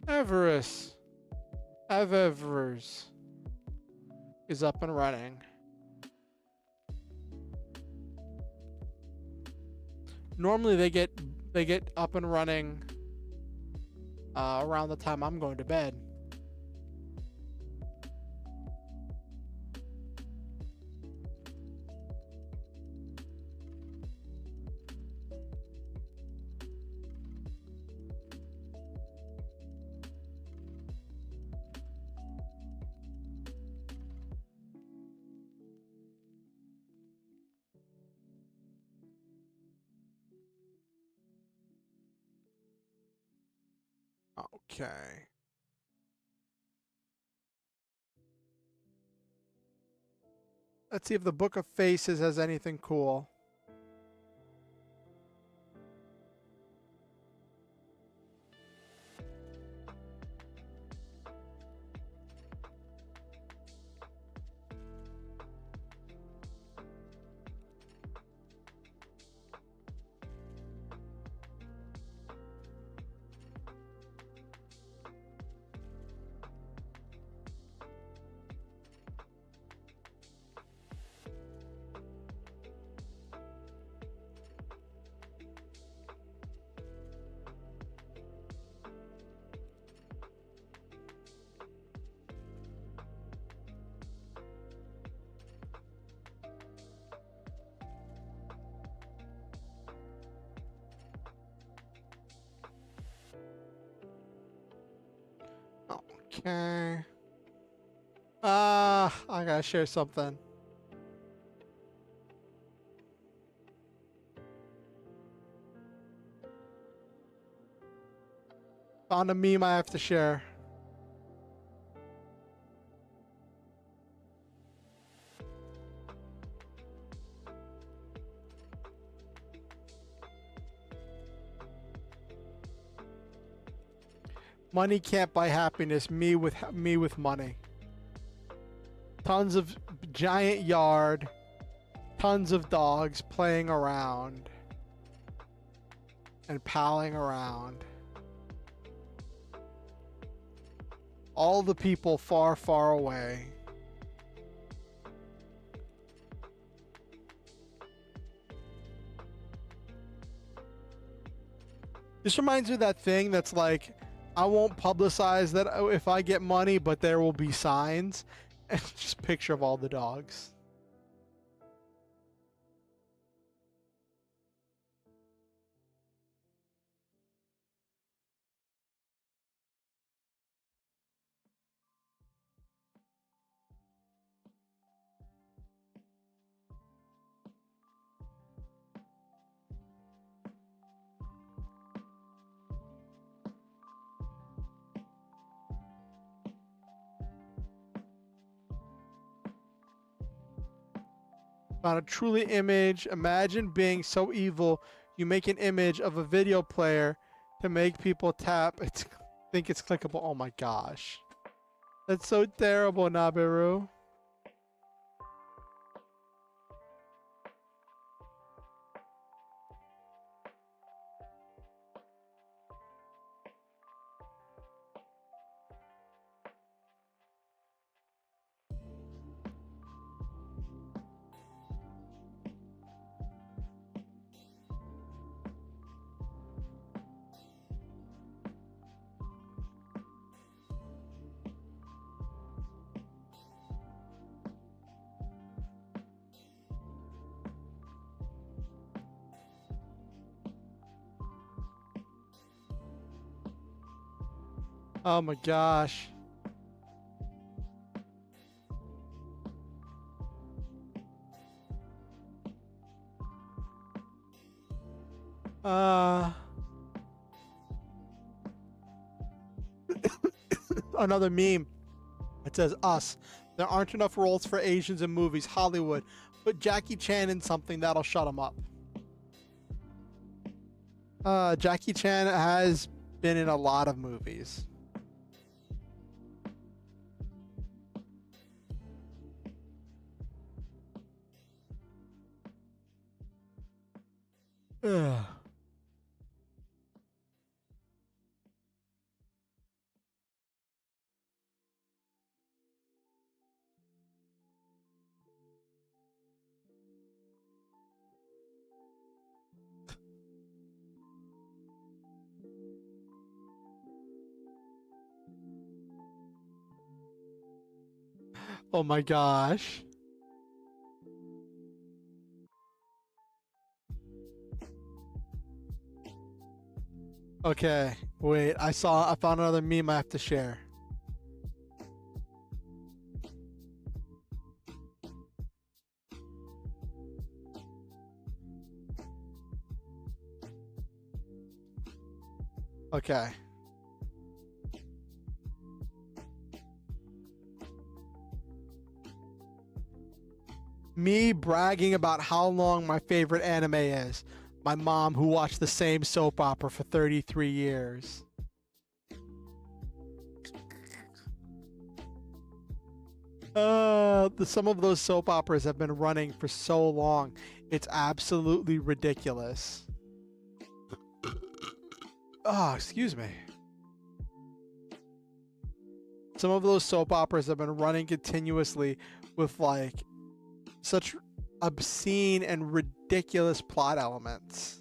Everest is up and running. Normally they get up and running around the time I'm going to bed. Okay. Let's see if the Book of Faces has anything cool. Okay. I gotta share something. Found a meme I have to share. Money can't buy happiness. Me with money. Tons of giant yard. Tons of dogs playing around and palling around. All the people far, far away. This reminds me of that thing that's like, I won't publicize that if I get money, but there will be signs. And just picture of all the dogs. Found a truly image. Imagine being so evil you make an image of a video player to make people tap. Think it's clickable. Oh my gosh. That's so terrible, Nabiru. Oh my gosh. Another meme. It says us. There aren't enough roles for Asians in movies. Hollywood. Put Jackie Chan in something that'll shut him up. Jackie Chan has been in a lot of movies. Ugh. Oh my gosh. Okay, wait. I found another meme I have to share. Okay. Me bragging about how long my favorite anime is. My mom, who watched the same soap opera for 33 years. Some of those soap operas have been running for so long. It's absolutely ridiculous. Oh, excuse me. Some of those soap operas have been running continuously with like such obscene and ridiculous plot elements.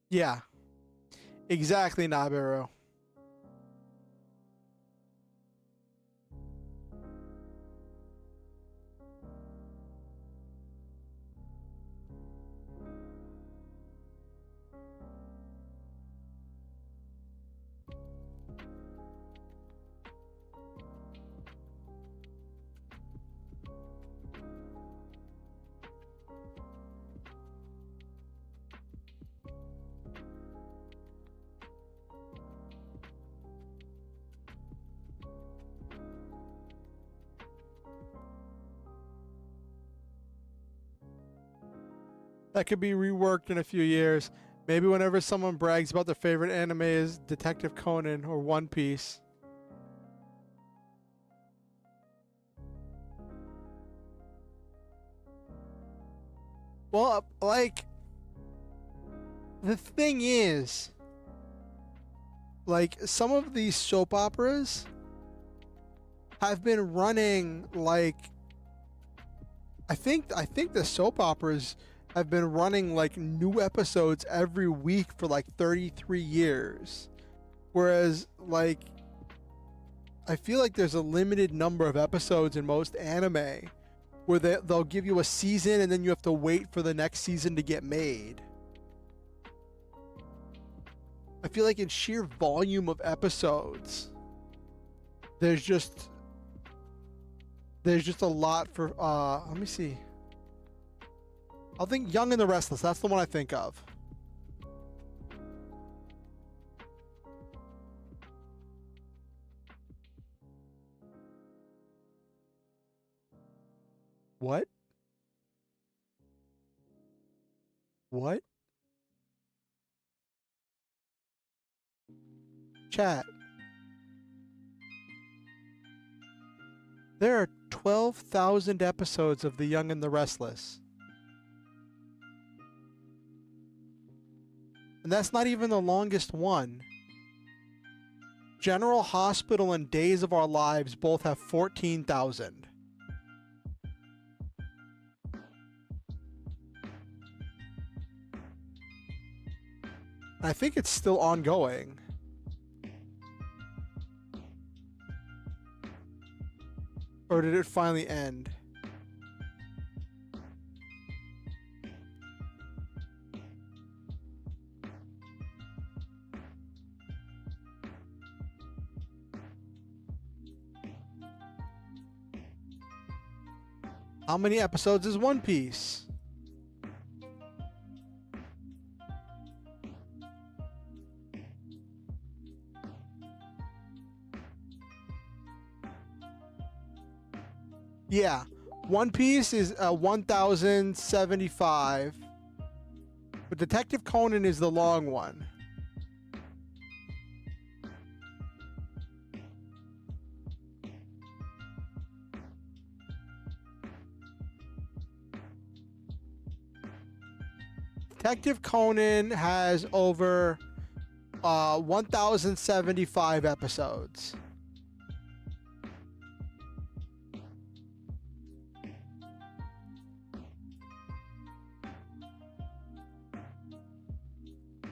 Yeah, exactly, Nabiru. That could be reworked in a few years. Maybe whenever someone brags about their favorite anime is Detective Conan or One Piece. Well, like, the thing is, like, some of these soap operas have been running, like, I think the soap operas have been running like new episodes every week for like 33 years. Whereas, like, I feel like there's a limited number of episodes in most anime where they'll give you a season and then you have to wait for the next season to get made. I feel like in sheer volume of episodes, there's just a lot for, let me see. I'll think Young and the Restless. That's the one I think of. What? What? Chat. There are 12,000 episodes of The Young and the Restless. And that's not even the longest one. General Hospital and Days of Our Lives both have 14,000. I think it's still ongoing. Or did it finally end? How many episodes is One Piece? Yeah, One Piece is 1,075, but Detective Conan is the long one. Detective Conan has over 1,075 episodes.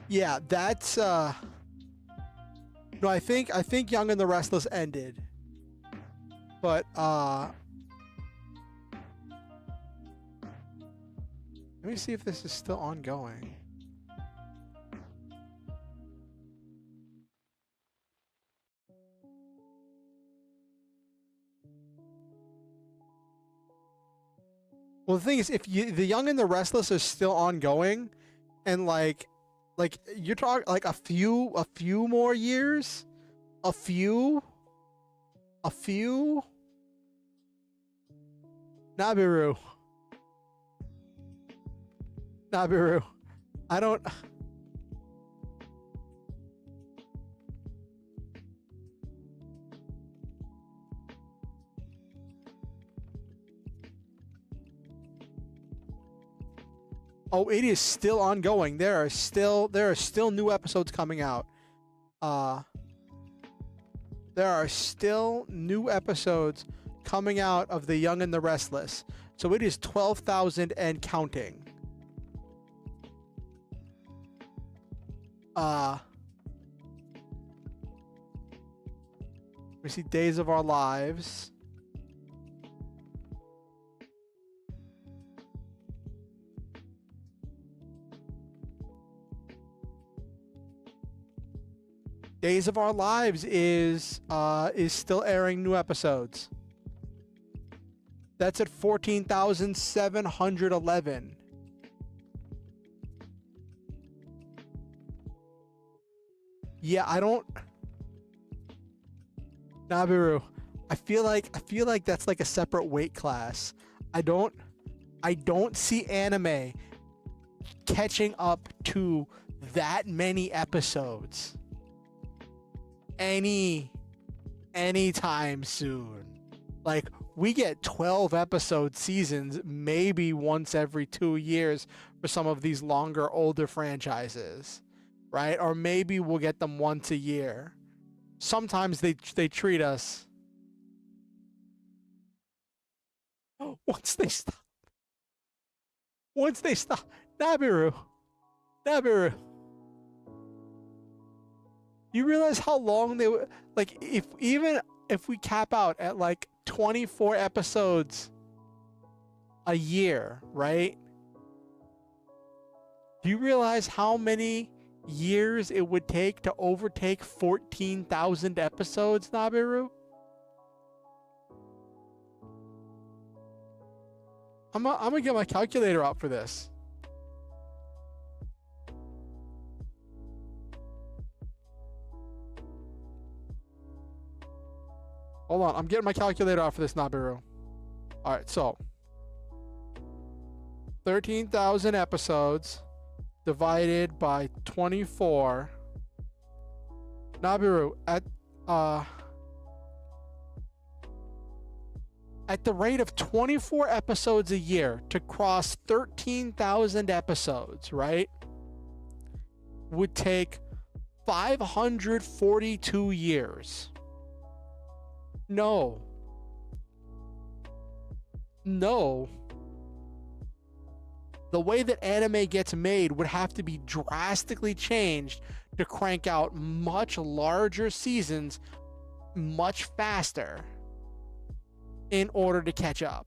Yeah, that's No, I think Young and the Restless ended. But let me see if this is still ongoing. Well, the thing is, if the Young and the Restless is still ongoing, and like you're talking like a few more years, a few. Nabiru. I don't. Oh, it is still ongoing. There are still new episodes coming out. There are still new episodes coming out of The Young and the Restless. So it is 12,000 and counting. We see Days of Our Lives. Days of Our Lives is still airing new episodes. That's at 14,711. Yeah, I don't. Nabiru, I feel like that's like a separate weight class. I don't see anime catching up to that many episodes anytime soon. Like, we get 12 episode seasons maybe once every 2 years for some of these longer, older franchises, right? Or maybe we'll get them once a year. Sometimes they treat us. Once they stop. Nabiru. You realize how long they would, like, if we cap out at like 24 episodes a year, right? Do you realize how many years it would take to overtake 14,000 episodes, Nabiru? I'm gonna get my calculator out for this. Hold on, I'm getting my calculator out for this, Nabiru. Alright, so 13,000 episodes divided by 24. Nabiru, at the rate of 24 episodes a year, to cross 13,000 episodes, right, would take 542 years. No. The way that anime gets made would have to be drastically changed to crank out much larger seasons much faster in order to catch up.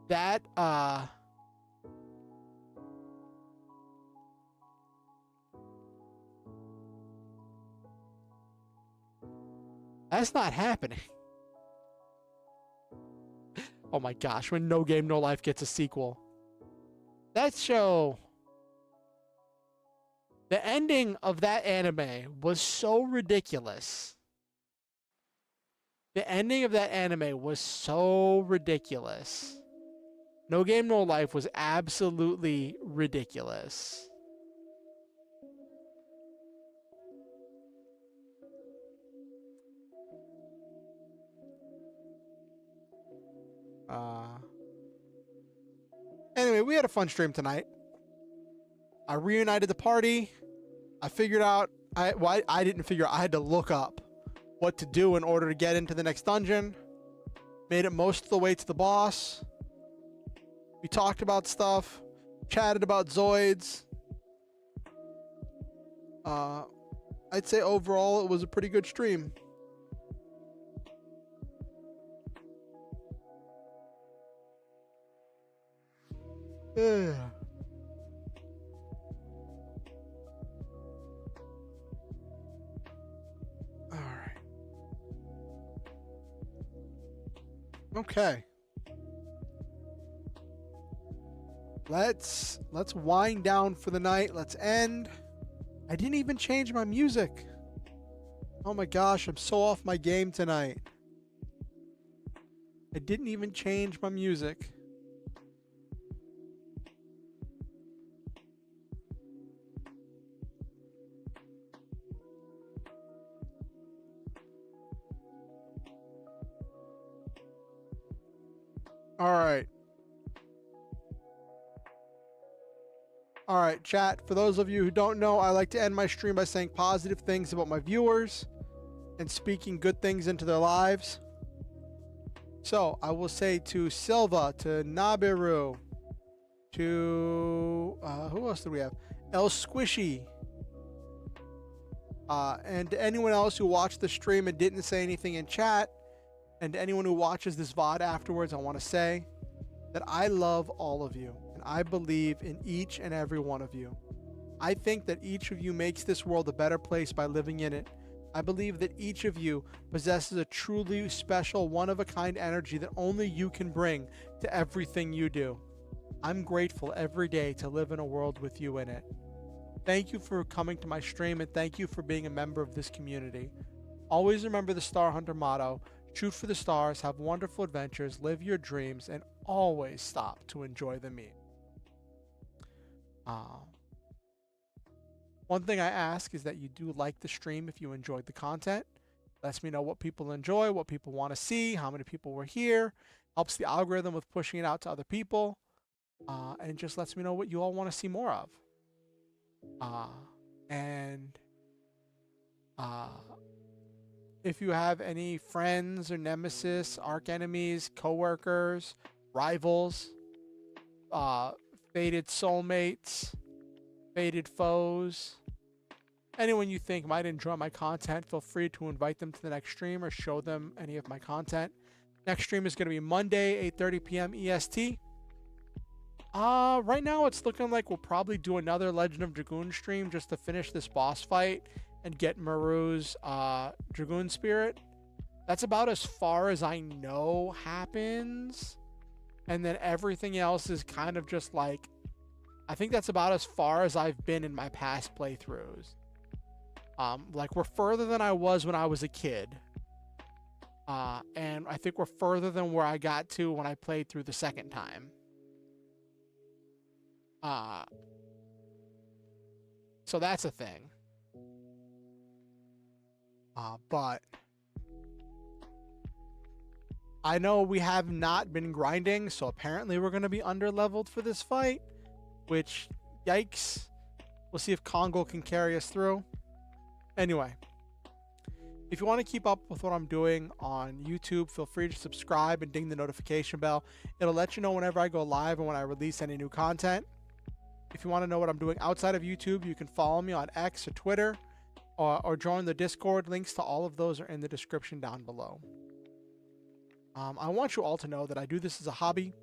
That, that's not happening. Oh my gosh, when No Game No Life gets a sequel. That show, the ending of that anime was so ridiculous. The ending of that anime was so ridiculous. No Game No Life was absolutely ridiculous. Anyway, we had a fun stream tonight. I reunited the party. I figured out, I didn't figure out, I had to look up what to do in order to get into the next dungeon. Made it most of the way to the boss. We talked about stuff. chatted about Zoids. I'd say overall it was a pretty good stream. Yeah. All right. Okay. Let's wind down for the night. Let's end. I didn't even change my music. Oh my gosh, I'm so off my game tonight. I didn't even change my music. All right. All right, chat. For those of you who don't know, I like to end my stream by saying positive things about my viewers and speaking good things into their lives. So I will say to Silva, to Nabiru, to who else do we have? El Squishy, and to anyone else who watched the stream and didn't say anything in chat, and to anyone who watches this VOD afterwards, I want to say that I love all of you. I believe in each and every one of you. I think that each of you makes this world a better place by living in it. I believe that each of you possesses a truly special, one-of-a-kind energy that only you can bring to everything you do. I'm grateful every day to live in a world with you in it. Thank you for coming to my stream, and thank you for being a member of this community. Always remember the Star Hunter motto: shoot for the stars, have wonderful adventures, live your dreams, and always stop to enjoy the meal. One thing I ask is that you do like the stream if you enjoyed the content. Lets me know what people enjoy, what people want to see, how many people were here. Helps the algorithm with pushing it out to other people. And just lets me know what you all want to see more of. If you have any friends or nemesis, arch enemies, coworkers, rivals, fated soulmates, fated foes, anyone you think might enjoy my content, feel free to invite them to the next stream or show them any of my content. Next stream is going to be Monday, 8:30 p.m. EST. Right now it's looking like we'll probably do another Legend of Dragoon stream just to finish this boss fight and get Maru's Dragoon Spirit. That's about as far as I know happens. And then everything else is kind of just like, I think that's about as far as I've been in my past playthroughs. Like, we're further than I was when I was a kid. And I think we're further than where I got to when I played through the second time. So that's a thing. But I know we have not been grinding, so apparently we're going to be under-leveled for this fight, which, yikes. We'll see if Congo can carry us through. Anyway, if you want to keep up with what I'm doing on YouTube, feel free to subscribe and ding the notification bell. It'll let you know whenever I go live and when I release any new content. If you want to know what I'm doing outside of YouTube, you can follow me on X or Twitter, or join the Discord. Links to all of those are in the description down below. I want you all to know that I do this as a hobby,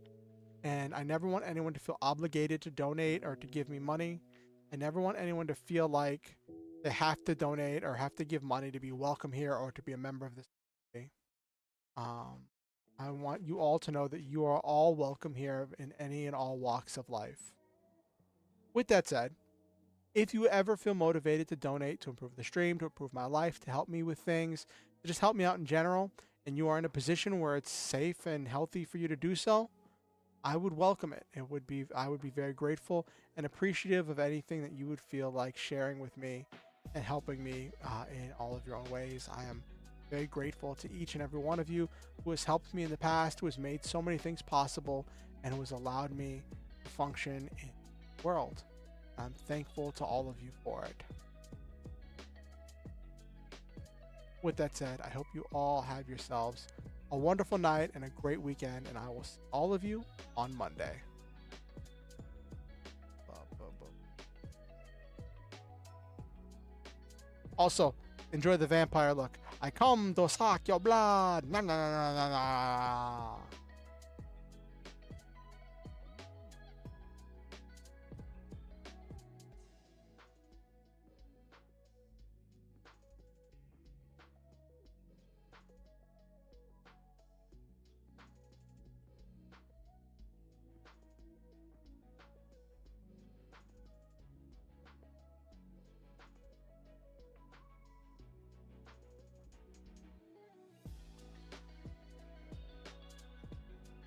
and I never want anyone to feel obligated to donate or to give me money. I never want anyone to feel like they have to donate or have to give money to be welcome here or to be a member of this community. I want you all to know that you are all welcome here in any and all walks of life. With that said, if you ever feel motivated to donate to improve the stream, to improve my life, to help me with things, to just help me out in general, and you are in a position where it's safe and healthy for you to do so, I would welcome it. I would be very grateful and appreciative of anything that you would feel like sharing with me and helping me in all of your own ways. I am very grateful to each and every one of you who has helped me in the past, who has made so many things possible, and who has allowed me to function in the world. I'm thankful to all of you for it. With that said, I hope you all have yourselves a wonderful night and a great weekend, and I will see all of you on Monday. Also, enjoy the vampire look. I come to suck your blood. Na, na, na, na, na, na.